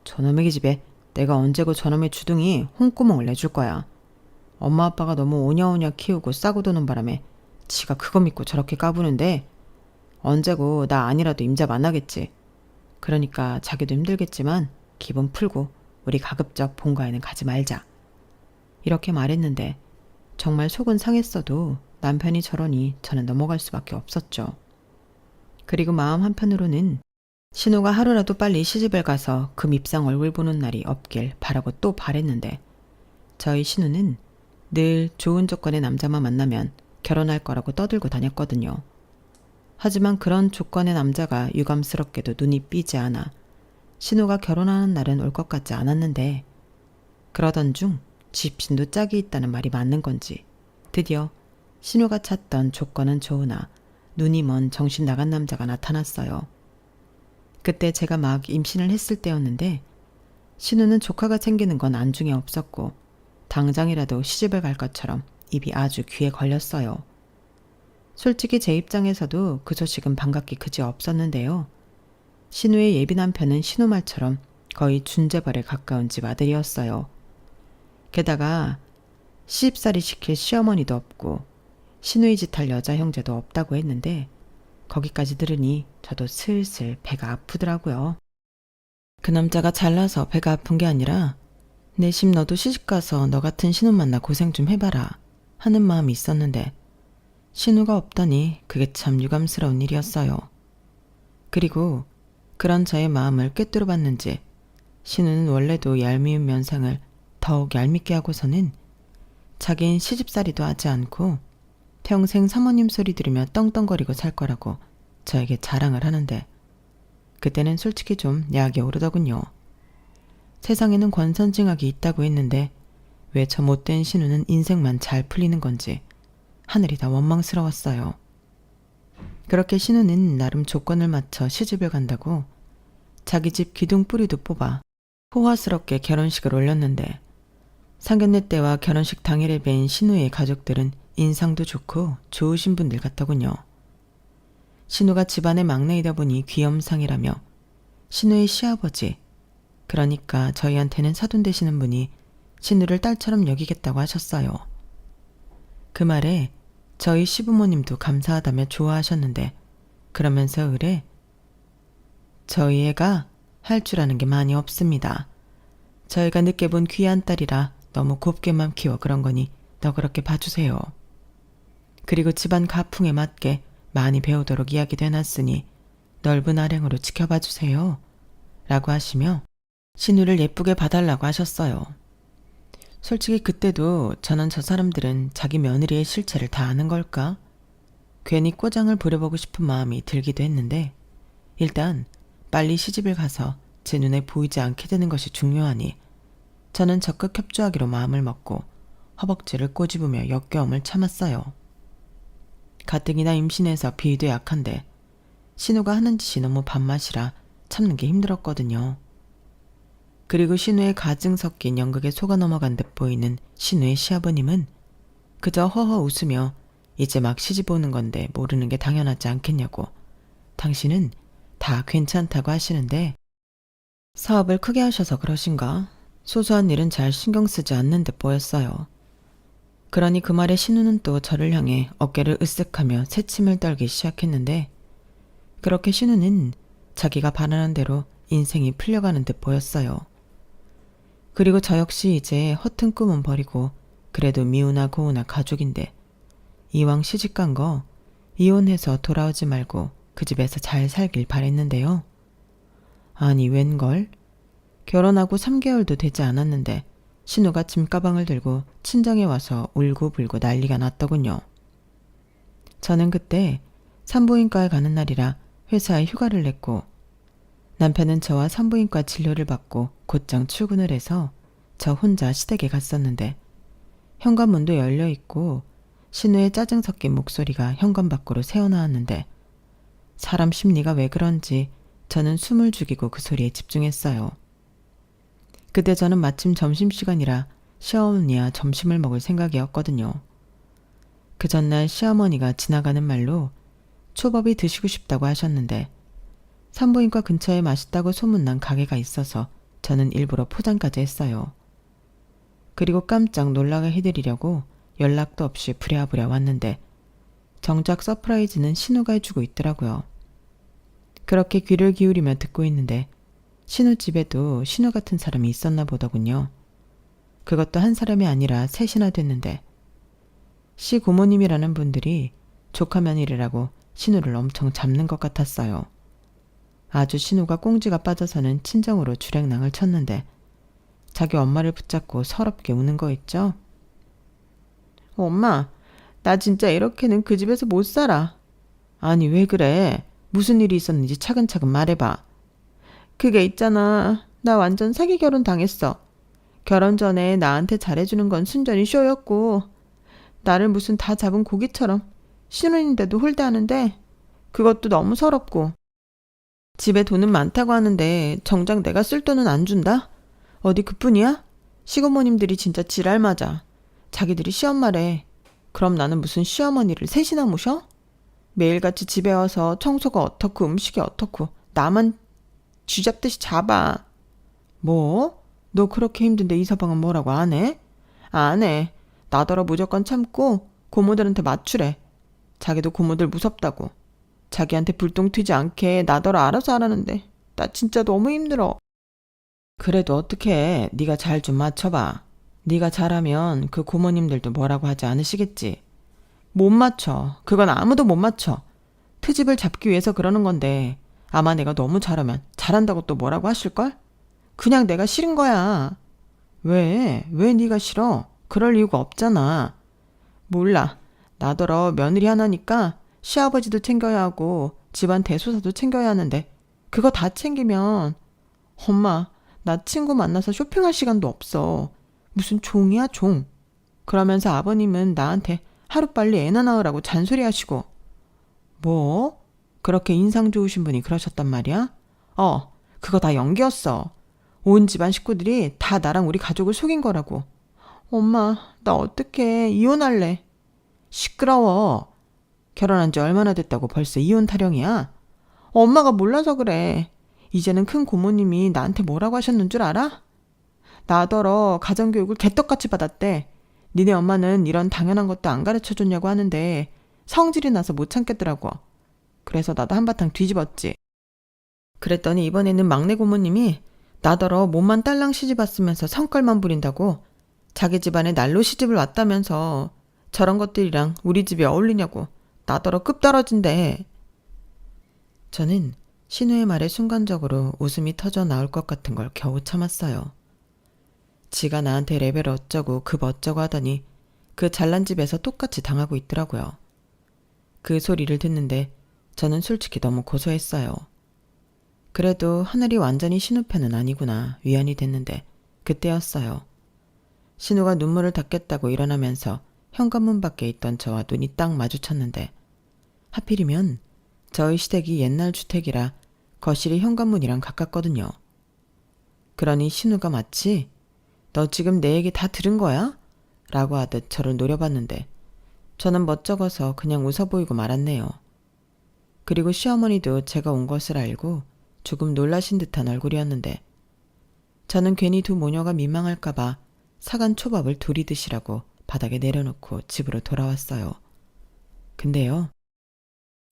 저놈의 기집애 내가 언제고 저놈의 주둥이 홍구멍을 내줄 거야. 엄마 아빠가 너무 오냐오냐 키우고 싸고 도는 바람에 지가 그거 믿고 저렇게 까부는데 언제고 나 아니라도 임자 만나겠지. 그러니까 자기도 힘들겠지만 기분 풀고 우리 가급적 본가에는 가지 말자. 이렇게 말했는데 정말 속은 상했어도 남편이 저러니 저는 넘어갈 수밖에 없었죠. 그리고 마음 한편으로는 신우가 하루라도 빨리 시집을 가서 그 밉상 얼굴 보는 날이 없길 바라고 또 바랬는데, 저희 신우는 늘 좋은 조건의 남자만 만나면 결혼할 거라고 떠들고 다녔거든요. 하지만 그런 조건의 남자가 유감스럽게도 눈이 삐지 않아 신우가 결혼하는 날은 올 것 같지 않았는데, 그러던 중 집신도 짝이 있다는 말이 맞는 건지 드디어 신우가 찾던 조건은 좋으나 눈이 먼 정신 나간 남자가 나타났어요. 그때 제가 막 임신을 했을 때였는데 신우는 조카가 생기는 건 안중에 없었고 당장이라도 시집을 갈 것처럼 입이 아주 귀에 걸렸어요. 솔직히 제 입장에서도 그 소식은 반갑기 그지 없었는데요. 신우의 예비 남편은 신우 말처럼 거의 준재발에 가까운 집 아들이었어요. 게다가 시집살이 시킬 시어머니도 없고 시누이 짓할 여자 형제도 없다고 했는데 거기까지 들으니 저도 슬슬 배가 아프더라고요. 그 남자가 잘나서 배가 아픈 게 아니라 내심 너도 시집가서 너 같은 신우 만나 고생 좀 해봐라 하는 마음이 있었는데 신우가 없다니 그게 참 유감스러운 일이었어요. 그리고 그런 저의 마음을 꿰뚫어 봤는지 신우는 원래도 얄미운 면상을 더욱 얄밉게 하고서는 자긴 시집살이도 하지 않고 평생 사모님 소리 들으며 떵떵거리고 살 거라고 저에게 자랑을 하는데 그때는 솔직히 좀 약이 오르더군요. 세상에는 권선징악이 있다고 했는데 왜 저 못된 신우는 인생만 잘 풀리는 건지 하늘이 다 원망스러웠어요. 그렇게 신우는 나름 조건을 맞춰 시집을 간다고 자기 집 기둥 뿌리도 뽑아 호화스럽게 결혼식을 올렸는데 상견례 때와 결혼식 당일에 뵌 신우의 가족들은 인상도 좋고 좋으신 분들 같더군요. 신우가 집안의 막내이다 보니 귀염상이라며 신우의 시아버지, 그러니까 저희한테는 사돈 되시는 분이 신우를 딸처럼 여기겠다고 하셨어요. 그 말에 저희 시부모님도 감사하다며 좋아하셨는데 그러면서 의뢰 저희 애가 할 줄 아는 게 많이 없습니다. 저희가 늦게 본 귀한 딸이라 너무 곱게만 키워 그런 거니 너그럽게 봐주세요. 그리고 집안 가풍에 맞게 많이 배우도록 이야기도 해놨으니 넓은 아량으로 지켜봐 주세요. 라고 하시며 신우를 예쁘게 봐달라고 하셨어요. 솔직히 그때도 저는 저 사람들은 자기 며느리의 실체를 다 아는 걸까? 괜히 꼬장을 부려보고 싶은 마음이 들기도 했는데 일단 빨리 시집을 가서 제 눈에 보이지 않게 되는 것이 중요하니 저는 적극 협조하기로 마음을 먹고 허벅지를 꼬집으며 역겨움을 참았어요. 가뜩이나 임신해서 비위도 약한데 신우가 하는 짓이 너무 밥맛이라 참는 게 힘들었거든요. 그리고 신우의 가증 섞인 연극에 속아 넘어간 듯 보이는 신우의 시아버님은 그저 허허 웃으며 이제 막 시집 오는 건데 모르는 게 당연하지 않겠냐고 당신은 다 괜찮다고 하시는데 사업을 크게 하셔서 그러신가? 소소한 일은 잘 신경 쓰지 않는 듯 보였어요. 그러니 그 말에 신우는 또 저를 향해 어깨를 으쓱하며 새침을 떨기 시작했는데 그렇게 신우는 자기가 바라는 대로 인생이 풀려가는 듯 보였어요. 그리고 저 역시 이제 허튼 꿈은 버리고 그래도 미우나 고우나 가족인데 이왕 시집간 거 이혼해서 돌아오지 말고 그 집에서 잘 살길 바랬는데요. 아니 웬걸? 결혼하고 3개월도 되지 않았는데 신우가 짐가방을 들고 친정에 와서 울고불고 난리가 났더군요. 저는 그때 산부인과에 가는 날이라 회사에 휴가를 냈고 남편은 저와 산부인과 진료를 받고 곧장 출근을 해서 저 혼자 시댁에 갔었는데 현관문도 열려있고 신우의 짜증 섞인 목소리가 현관 밖으로 새어나왔는데 사람 심리가 왜 그런지 저는 숨을 죽이고 그 소리에 집중했어요. 그때 저는 마침 점심시간이라 시어머니와 점심을 먹을 생각이었거든요. 그 전날 시어머니가 지나가는 말로 초밥이 드시고 싶다고 하셨는데 산부인과 근처에 맛있다고 소문난 가게가 있어서 저는 일부러 포장까지 했어요. 그리고 깜짝 놀라게 해드리려고 연락도 없이 부랴부랴 왔는데 정작 서프라이즈는 신우가 해주고 있더라고요. 그렇게 귀를 기울이며 듣고 있는데 신우 집에도 신우 같은 사람이 있었나 보더군요. 그것도 한 사람이 아니라 셋이나 됐는데 시 고모님이라는 분들이 조카 며느리라고 신우를 엄청 잡는 것 같았어요. 아주 신우가 꽁지가 빠져서는 친정으로 주랭랑을 쳤는데 자기 엄마를 붙잡고 서럽게 우는 거 있죠? 엄마, 나 진짜 이렇게는 그 집에서 못 살아. 아니 왜 그래? 무슨 일이 있었는지 차근차근 말해봐. 그게 있잖아. 나 완전 사기 결혼 당했어. 결혼 전에 나한테 잘해주는 건 순전히 쇼였고 나를 무슨 다 잡은 고기처럼 신혼인데도 홀대하는데 그것도 너무 서럽고 집에 돈은 많다고 하는데 정작 내가 쓸 돈은 안 준다? 어디 그뿐이야? 시고모님들이 진짜 지랄 맞아. 자기들이 시엄마래. 그럼 나는 무슨 시어머니를 셋이나 모셔? 매일같이 집에 와서 청소가 어떻고 음식이 어떻고 나만 쥐잡듯이 잡아. 뭐? 너 그렇게 힘든데 이서방은 뭐라고 안 해? 안 해. 나더러 무조건 참고 고모들한테 맞추래. 자기도 고모들 무섭다고. 자기한테 불똥 튀지 않게 나더러 알아서 하라는데 나 진짜 너무 힘들어. 그래도 어떡해. 네가 잘 좀 맞춰봐. 네가 잘하면 그 고모님들도 뭐라고 하지 않으시겠지. 못 맞춰. 그건 아무도 못 맞춰. 트집을 잡기 위해서 그러는 건데 아마 내가 너무 잘하면 잘한다고 또 뭐라고 하실걸? 그냥 내가 싫은 거야. 왜? 왜 네가 싫어? 그럴 이유가 없잖아. 몰라. 나더러 며느리 하나니까 시아버지도 챙겨야 하고 집안 대소사도 챙겨야 하는데 그거 다 챙기면 엄마, 나 친구 만나서 쇼핑할 시간도 없어. 무슨 종이야, 종. 그러면서 아버님은 나한테 하루빨리 애나 낳으라고 잔소리하시고. 뭐? 그렇게 인상 좋으신 분이 그러셨단 말이야? 그거 다 연기였어. 온 집안 식구들이 다 나랑 우리 가족을 속인 거라고. 엄마, 나 어떡해. 이혼할래. 시끄러워. 결혼한 지 얼마나 됐다고 벌써 이혼 타령이야? 엄마가 몰라서 그래. 이제는 큰 고모님이 나한테 뭐라고 하셨는 줄 알아? 나더러 가정교육을 개떡같이 받았대. 니네 엄마는 이런 당연한 것도 안 가르쳐줬냐고 하는데 성질이 나서 못 참겠더라고. 그래서 나도 한바탕 뒤집었지. 그랬더니 이번에는 막내 고모님이 나더러 몸만 딸랑 시집 왔으면서 성깔만 부린다고 자기 집안에 날로 시집을 왔다면서 저런 것들이랑 우리 집이 어울리냐고 나더러 급 떨어진대. 저는 신우의 말에 순간적으로 웃음이 터져 나올 것 같은 걸 겨우 참았어요. 지가 나한테 레벨 어쩌고 급 어쩌고 하더니 그 잘난 집에서 똑같이 당하고 있더라고요. 그 소리를 듣는데 저는 솔직히 너무 고소했어요. 그래도 하늘이 완전히 신우 편은 아니구나 위안이 됐는데 그때였어요. 신우가 눈물을 닦겠다고 일어나면서 현관문 밖에 있던 저와 눈이 딱 마주쳤는데 하필이면 저희 시댁이 옛날 주택이라 거실이 현관문이랑 가깝거든요. 그러니 신우가 마치 너 지금 내 얘기 다 들은 거야? 라고 하듯 저를 노려봤는데 저는 멋쩍어서 그냥 웃어 보이고 말았네요. 그리고 시어머니도 제가 온 것을 알고 조금 놀라신 듯한 얼굴이었는데 저는 괜히 두 모녀가 민망할까봐 사간 초밥을 둘이 드시라고 바닥에 내려놓고 집으로 돌아왔어요. 근데요.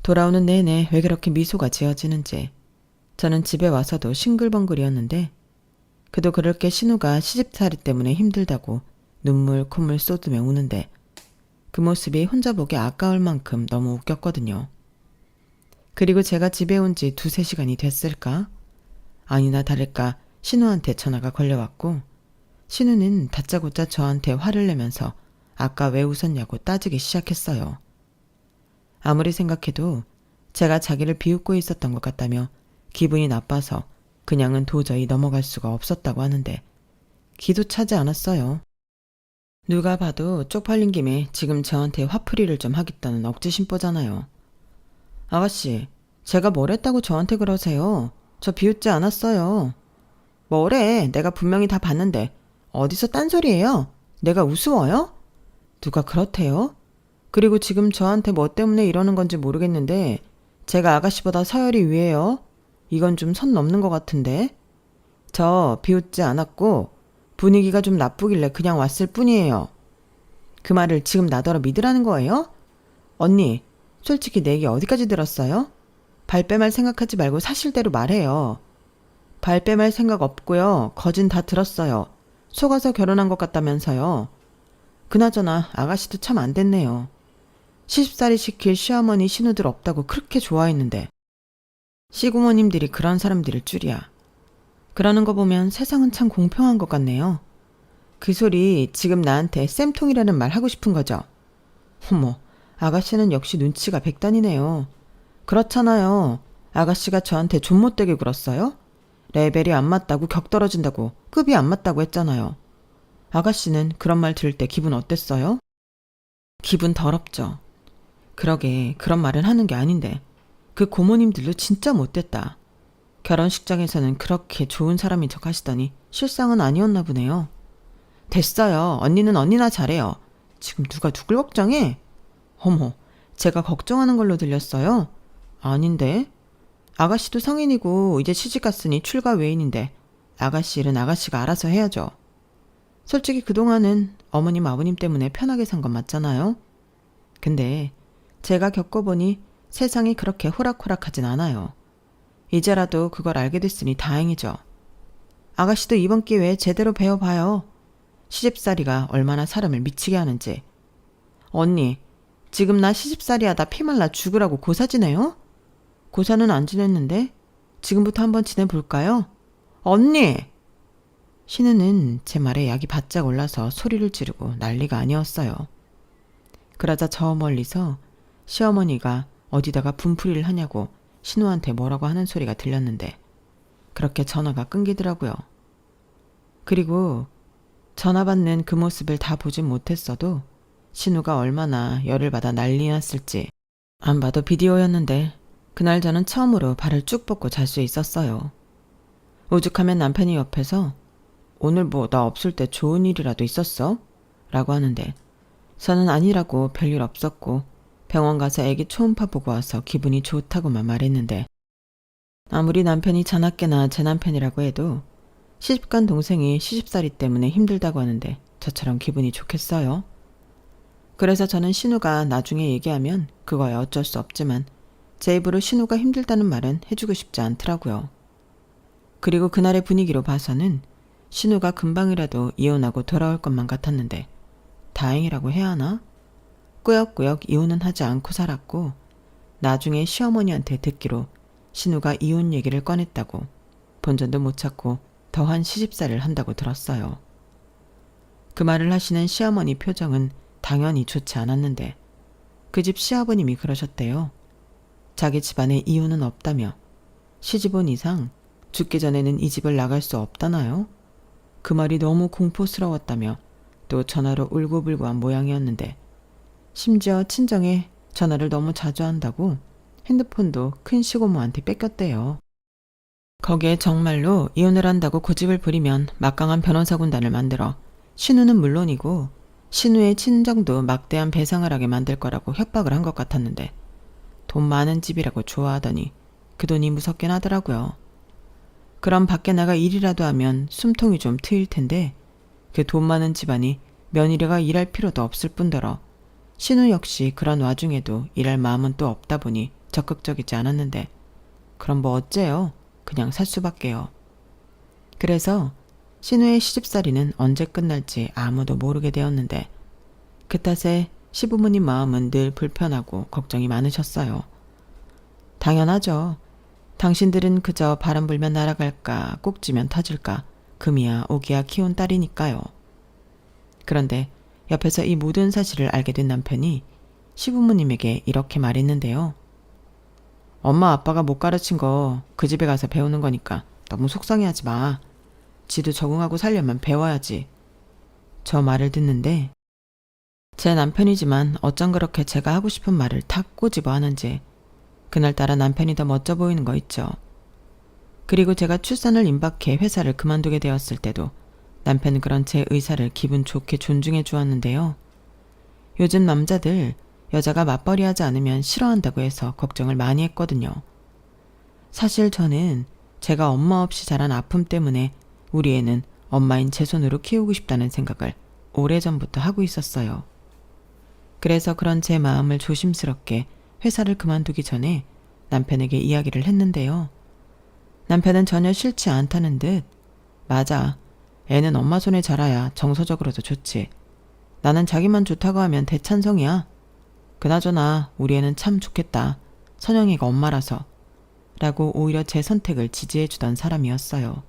돌아오는 내내 왜 그렇게 미소가 지어지는지 저는 집에 와서도 싱글벙글이었는데 그도 그럴 게 신우가 시집살이 때문에 힘들다고 눈물 콧물 쏟으며 우는데 그 모습이 혼자 보기 아까울 만큼 너무 웃겼거든요. 그리고 제가 집에 온 지 2-3시간이 됐을까? 아니나 다를까 신우한테 전화가 걸려왔고 신우는 다짜고짜 저한테 화를 내면서 아까 왜 웃었냐고 따지기 시작했어요. 아무리 생각해도 제가 자기를 비웃고 있었던 것 같다며 기분이 나빠서 그냥은 도저히 넘어갈 수가 없었다고 하는데 기도 차지 않았어요. 누가 봐도 쪽팔린 김에 지금 저한테 화풀이를 좀 하겠다는 억지 심보잖아요. 아가씨, 제가 뭘 했다고 저한테 그러세요? 저 비웃지 않았어요. 뭐래, 내가 분명히 다 봤는데 어디서 딴소리예요? 내가 우스워요? 누가 그렇대요? 그리고 지금 저한테 뭐 때문에 이러는 건지 모르겠는데 제가 아가씨보다 서열이 위에요? 이건 좀 선 넘는 것 같은데. 저 비웃지 않았고 분위기가 좀 나쁘길래 그냥 왔을 뿐이에요. 그 말을 지금 나더러 믿으라는 거예요? 언니, 솔직히 내 얘기 어디까지 들었어요? 발뺌할 생각하지 말고 사실대로 말해요. 발뺌할 생각 없고요. 거진 다 들었어요. 속아서 결혼한 것 같다면서요. 그나저나 아가씨도 참 안 됐네요. 시집살이 시킬 시어머니 신우들 없다고 그렇게 좋아했는데 시구모님들이 그런 사람들일 줄이야. 그러는 거 보면 세상은 참 공평한 것 같네요. 그 소리 지금 나한테 쌤통이라는 말 하고 싶은 거죠? 어머, 아가씨는 역시 눈치가 백단이네요. 그렇잖아요. 아가씨가 저한테 좀 못되게 굴었어요? 레벨이 안 맞다고 격 떨어진다고 급이 안 맞다고 했잖아요. 아가씨는 그런 말 들을 때 기분 어땠어요? 기분 더럽죠. 그러게 그런 말은 하는 게 아닌데 그 고모님들도 진짜 못됐다. 결혼식장에서는 그렇게 좋은 사람인 척 하시더니 실상은 아니었나 보네요. 됐어요. 언니는 언니나 잘해요. 지금 누가 누굴 걱정해? 어머, 제가 걱정하는 걸로 들렸어요? 아닌데. 아가씨도 성인이고 이제 시집갔으니 출가 외인인데 아가씨 일은 아가씨가 알아서 해야죠. 솔직히 그동안은 어머님 아버님 때문에 편하게 산 건 맞잖아요. 근데 제가 겪어보니 세상이 그렇게 호락호락하진 않아요. 이제라도 그걸 알게 됐으니 다행이죠. 아가씨도 이번 기회에 제대로 배워봐요. 시집살이가 얼마나 사람을 미치게 하는지. 언니, 지금 나 시집살이 하다 피말라 죽으라고 고사 지내요? 고사는 안 지냈는데 지금부터 한번 지내볼까요? 언니! 신우는 제 말에 약이 바짝 올라서 소리를 지르고 난리가 아니었어요. 그러자 저 멀리서 시어머니가 어디다가 분풀이를 하냐고 신우한테 뭐라고 하는 소리가 들렸는데 그렇게 전화가 끊기더라고요. 그리고 전화 받는 그 모습을 다 보진 못했어도 신우가 얼마나 열을 받아 난리 났을지 안 봐도 비디오였는데 그날 저는 처음으로 발을 쭉 뻗고 잘 수 있었어요. 오죽하면 남편이 옆에서 오늘 뭐 나 없을 때 좋은 일이라도 있었어? 라고 하는데 저는 아니라고 별일 없었고 병원 가서 애기 초음파 보고 와서 기분이 좋다고만 말했는데 아무리 남편이 자나깨나 제 남편이라고 해도 시집간 동생이 시집살이 때문에 힘들다고 하는데 저처럼 기분이 좋겠어요? 그래서 저는 신우가 나중에 얘기하면 그거야 어쩔 수 없지만 제 입으로 신우가 힘들다는 말은 해주고 싶지 않더라고요. 그리고 그날의 분위기로 봐서는 신우가 금방이라도 이혼하고 돌아올 것만 같았는데 다행이라고 해야 하나? 꾸역꾸역 이혼은 하지 않고 살았고 나중에 시어머니한테 듣기로 신우가 이혼 얘기를 꺼냈다고 본전도 못 찾고 더한 시집살이를 한다고 들었어요. 그 말을 하시는 시어머니 표정은 당연히 좋지 않았는데 그 집 시아버님이 그러셨대요. 자기 집안에 이혼은 없다며 시집 온 이상 죽기 전에는 이 집을 나갈 수 없다나요? 그 말이 너무 공포스러웠다며 또 전화로 울고불고한 모양이었는데 심지어 친정에 전화를 너무 자주 한다고 핸드폰도 큰 시고모한테 뺏겼대요. 거기에 정말로 이혼을 한다고 고집을 부리면 막강한 변호사 군단을 만들어 신우는 물론이고 신우의 친정도 막대한 배상을 하게 만들 거라고 협박을 한 것 같았는데 돈 많은 집이라고 좋아하더니 그 돈이 무섭긴 하더라고요. 그럼 밖에 나가 일이라도 하면 숨통이 좀 트일 텐데 그 돈 많은 집안이 며느리가 일할 필요도 없을 뿐더러 신우 역시 그런 와중에도 일할 마음은 또 없다 보니 적극적이지 않았는데 그럼 뭐 어째요? 그냥 살 수밖에요. 그래서 신우의 시집살이는 언제 끝날지 아무도 모르게 되었는데 그 탓에 시부모님 마음은 늘 불편하고 걱정이 많으셨어요. 당연하죠. 당신들은 그저 바람 불면 날아갈까 꼭지면 터질까 금이야 오기야 키운 딸이니까요. 그런데 옆에서 이 모든 사실을 알게 된 남편이 시부모님에게 이렇게 말했는데요. 엄마 아빠가 못 가르친 거 그 집에 가서 배우는 거니까 너무 속상해하지 마. 지도 적응하고 살려면 배워야지. 저 말을 듣는데 제 남편이지만 어쩜 그렇게 제가 하고 싶은 말을 탁 꼬집어 하는지 그날따라 남편이 더 멋져 보이는 거 있죠. 그리고 제가 출산을 임박해 회사를 그만두게 되었을 때도 남편은 그런 제 의사를 기분 좋게 존중해 주었는데요. 요즘 남자들 여자가 맞벌이하지 않으면 싫어한다고 해서 걱정을 많이 했거든요. 사실 저는 제가 엄마 없이 자란 아픔 때문에 우리 애는 엄마인 제 손으로 키우고 싶다는 생각을 오래전부터 하고 있었어요. 그래서 그런 제 마음을 조심스럽게 회사를 그만두기 전에 남편에게 이야기를 했는데요. 남편은 전혀 싫지 않다는 듯 맞아. 애는 엄마 손에 자라야 정서적으로도 좋지. 나는 자기만 좋다고 하면 대찬성이야. 그나저나 우리 애는 참 좋겠다. 선영이가 엄마라서. 라고 오히려 제 선택을 지지해 주던 사람이었어요.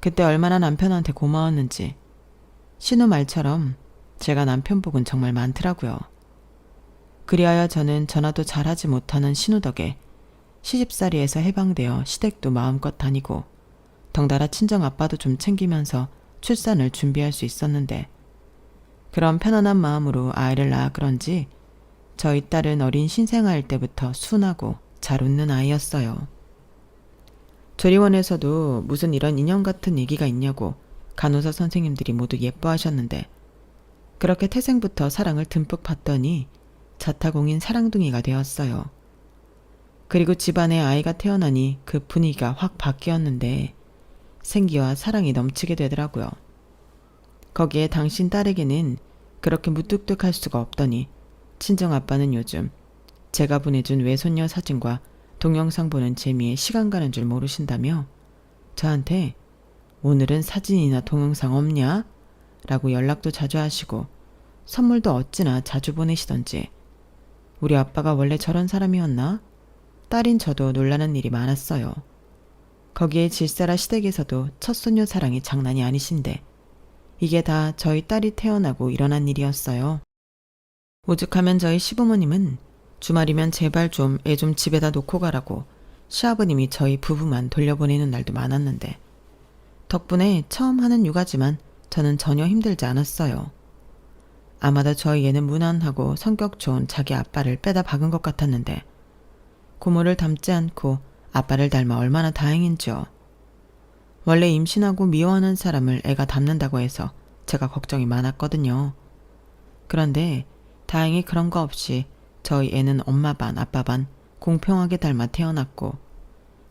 그때 얼마나 남편한테 고마웠는지 신우 말처럼 제가 남편 복은 정말 많더라고요. 그리하여 저는 전화도 잘하지 못하는 신우 덕에 시집살이에서 해방되어 시댁도 마음껏 다니고 덩달아 친정아빠도 좀 챙기면서 출산을 준비할 수 있었는데 그런 편안한 마음으로 아이를 낳아 그런지 저희 딸은 어린 신생아일 때부터 순하고 잘 웃는 아이였어요. 조리원에서도 무슨 이런 인형 같은 얘기가 있냐고 간호사 선생님들이 모두 예뻐하셨는데 그렇게 태생부터 사랑을 듬뿍 받더니 자타공인 사랑둥이가 되었어요. 그리고 집안에 아이가 태어나니 그 분위기가 확 바뀌었는데 생기와 사랑이 넘치게 되더라고요. 거기에 당신 딸에게는 그렇게 무뚝뚝할 수가 없더니 친정아빠는 요즘 제가 보내준 외손녀 사진과 동영상 보는 재미에 시간 가는 줄 모르신다며 저한테 오늘은 사진이나 동영상 없냐? 라고 연락도 자주 하시고 선물도 어찌나 자주 보내시던지 우리 아빠가 원래 저런 사람이었나? 딸인 저도 놀라는 일이 많았어요. 거기에 질세라 시댁에서도 첫손녀 사랑이 장난이 아니신데 이게 다 저희 딸이 태어나고 일어난 일이었어요. 오죽하면 저희 시부모님은 주말이면 제발 좀 애 좀 집에다 놓고 가라고 시아버님이 저희 부부만 돌려보내는 날도 많았는데 덕분에 처음 하는 육아지만 저는 전혀 힘들지 않았어요. 아마도 저희 애는 무난하고 성격 좋은 자기 아빠를 빼다 박은 것 같았는데 고모를 닮지 않고 아빠를 닮아 얼마나 다행인지요. 원래 임신하고 미워하는 사람을 애가 닮는다고 해서 제가 걱정이 많았거든요. 그런데 다행히 그런 거 없이 저희 애는 엄마 반 아빠 반 공평하게 닮아 태어났고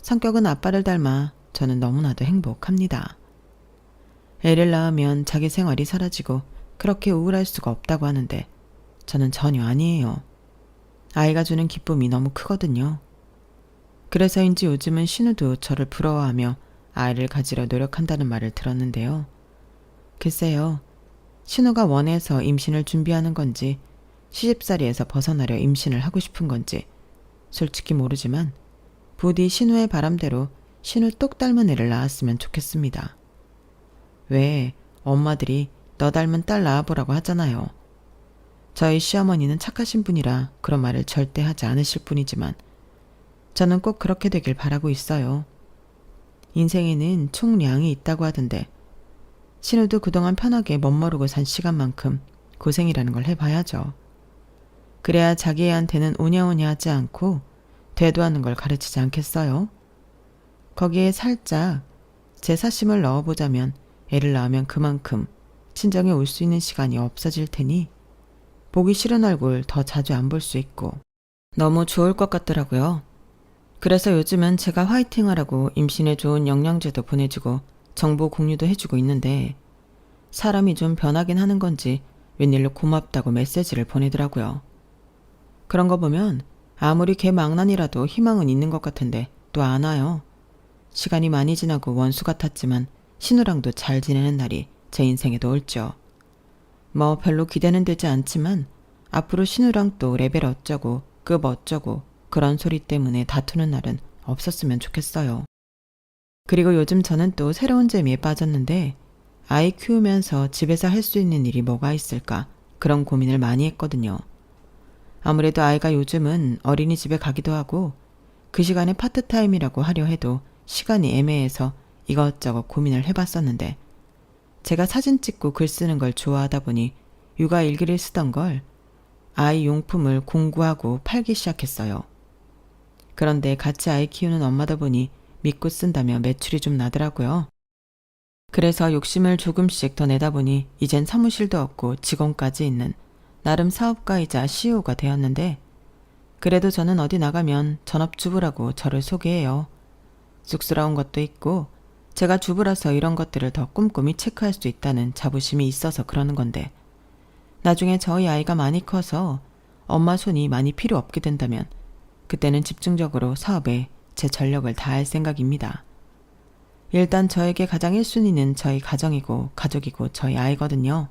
성격은 아빠를 닮아 저는 너무나도 행복합니다. 애를 낳으면 자기 생활이 사라지고 그렇게 우울할 수가 없다고 하는데 저는 전혀 아니에요. 아이가 주는 기쁨이 너무 크거든요. 그래서인지 요즘은 신우도 저를 부러워하며 아이를 가지려 노력한다는 말을 들었는데요. 글쎄요. 신우가 원해서 임신을 준비하는 건지 시집살이에서 벗어나려 임신을 하고 싶은 건지 솔직히 모르지만 부디 신우의 바람대로 신우 똑 닮은 애를 낳았으면 좋겠습니다. 왜 엄마들이 너 닮은 딸 낳아보라고 하잖아요. 저희 시어머니는 착하신 분이라 그런 말을 절대 하지 않으실 뿐이지만 저는 꼭 그렇게 되길 바라고 있어요. 인생에는 총량이 있다고 하던데 신우도 그동안 편하게 멋모르고 산 시간만큼 고생이라는 걸 해봐야죠. 그래야 자기 애한테는 오냐오냐 하지 않고 대도하는 걸 가르치지 않겠어요? 거기에 살짝 제 사심을 넣어보자면 애를 낳으면 그만큼 친정에 올 수 있는 시간이 없어질 테니 보기 싫은 얼굴 더 자주 안 볼 수 있고 너무 좋을 것 같더라고요. 그래서 요즘은 제가 화이팅하라고 임신에 좋은 영양제도 보내주고 정보 공유도 해주고 있는데 사람이 좀 변하긴 하는 건지 웬일로 고맙다고 메시지를 보내더라고요. 그런 거 보면 아무리 개망난이라도 희망은 있는 것 같은데 또 안 와요. 시간이 많이 지나고 원수 같았지만 신우랑도 잘 지내는 날이 제 인생에도 올죠. 뭐 별로 기대는 되지 않지만 앞으로 신우랑 또 레벨 어쩌고 급 어쩌고 그런 소리 때문에 다투는 날은 없었으면 좋겠어요. 그리고 요즘 저는 또 새로운 재미에 빠졌는데 아이 키우면서 집에서 할 수 있는 일이 뭐가 있을까 그런 고민을 많이 했거든요. 아무래도 아이가 요즘은 어린이집에 가기도 하고 그 시간에 파트타임이라고 하려 해도 시간이 애매해서 이것저것 고민을 해봤었는데 제가 사진 찍고 글 쓰는 걸 좋아하다 보니 육아 일기를 쓰던 걸 아이 용품을 공구하고 팔기 시작했어요. 그런데 같이 아이 키우는 엄마다 보니 믿고 쓴다며 매출이 좀 나더라고요. 그래서 욕심을 조금씩 더 내다 보니 이젠 사무실도 없고 직원까지 있는 나름 사업가이자 CEO가 되었는데 그래도 저는 어디 나가면 전업주부라고 저를 소개해요. 쑥스러운 것도 있고 제가 주부라서 이런 것들을 더 꼼꼼히 체크할 수 있다는 자부심이 있어서 그러는 건데 나중에 저희 아이가 많이 커서 엄마 손이 많이 필요 없게 된다면 그때는 집중적으로 사업에 제 전력을 다할 생각입니다. 일단 저에게 가장 1순위는 저희 가정이고 가족이고 저희 아이거든요.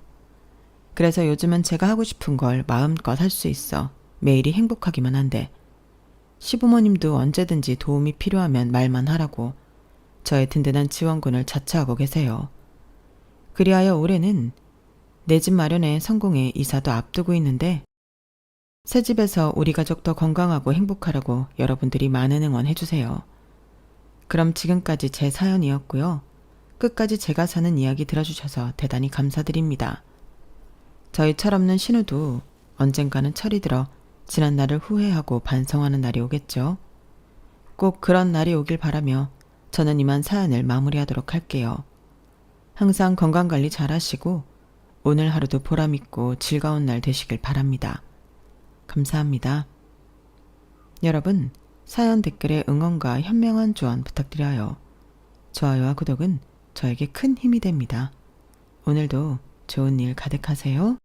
그래서 요즘은 제가 하고 싶은 걸 마음껏 할 수 있어 매일이 행복하기만 한데 시부모님도 언제든지 도움이 필요하면 말만 하라고 저의 든든한 지원군을 자처하고 계세요. 그리하여 올해는 내 집 마련에 성공해 이사도 앞두고 있는데 새 집에서 우리 가족 더 건강하고 행복하라고 여러분들이 많은 응원해주세요. 그럼 지금까지 제 사연이었고요. 끝까지 제가 사는 이야기 들어주셔서 대단히 감사드립니다. 저희 철없는 신우도 언젠가는 철이 들어 지난 날을 후회하고 반성하는 날이 오겠죠. 꼭 그런 날이 오길 바라며 저는 이만 사연을 마무리하도록 할게요. 항상 건강관리 잘 하시고 오늘 하루도 보람있고 즐거운 날 되시길 바랍니다. 감사합니다. 여러분, 사연 댓글에 응원과 현명한 조언 부탁드려요. 좋아요와 구독은 저에게 큰 힘이 됩니다. 오늘도 좋은 일 가득하세요.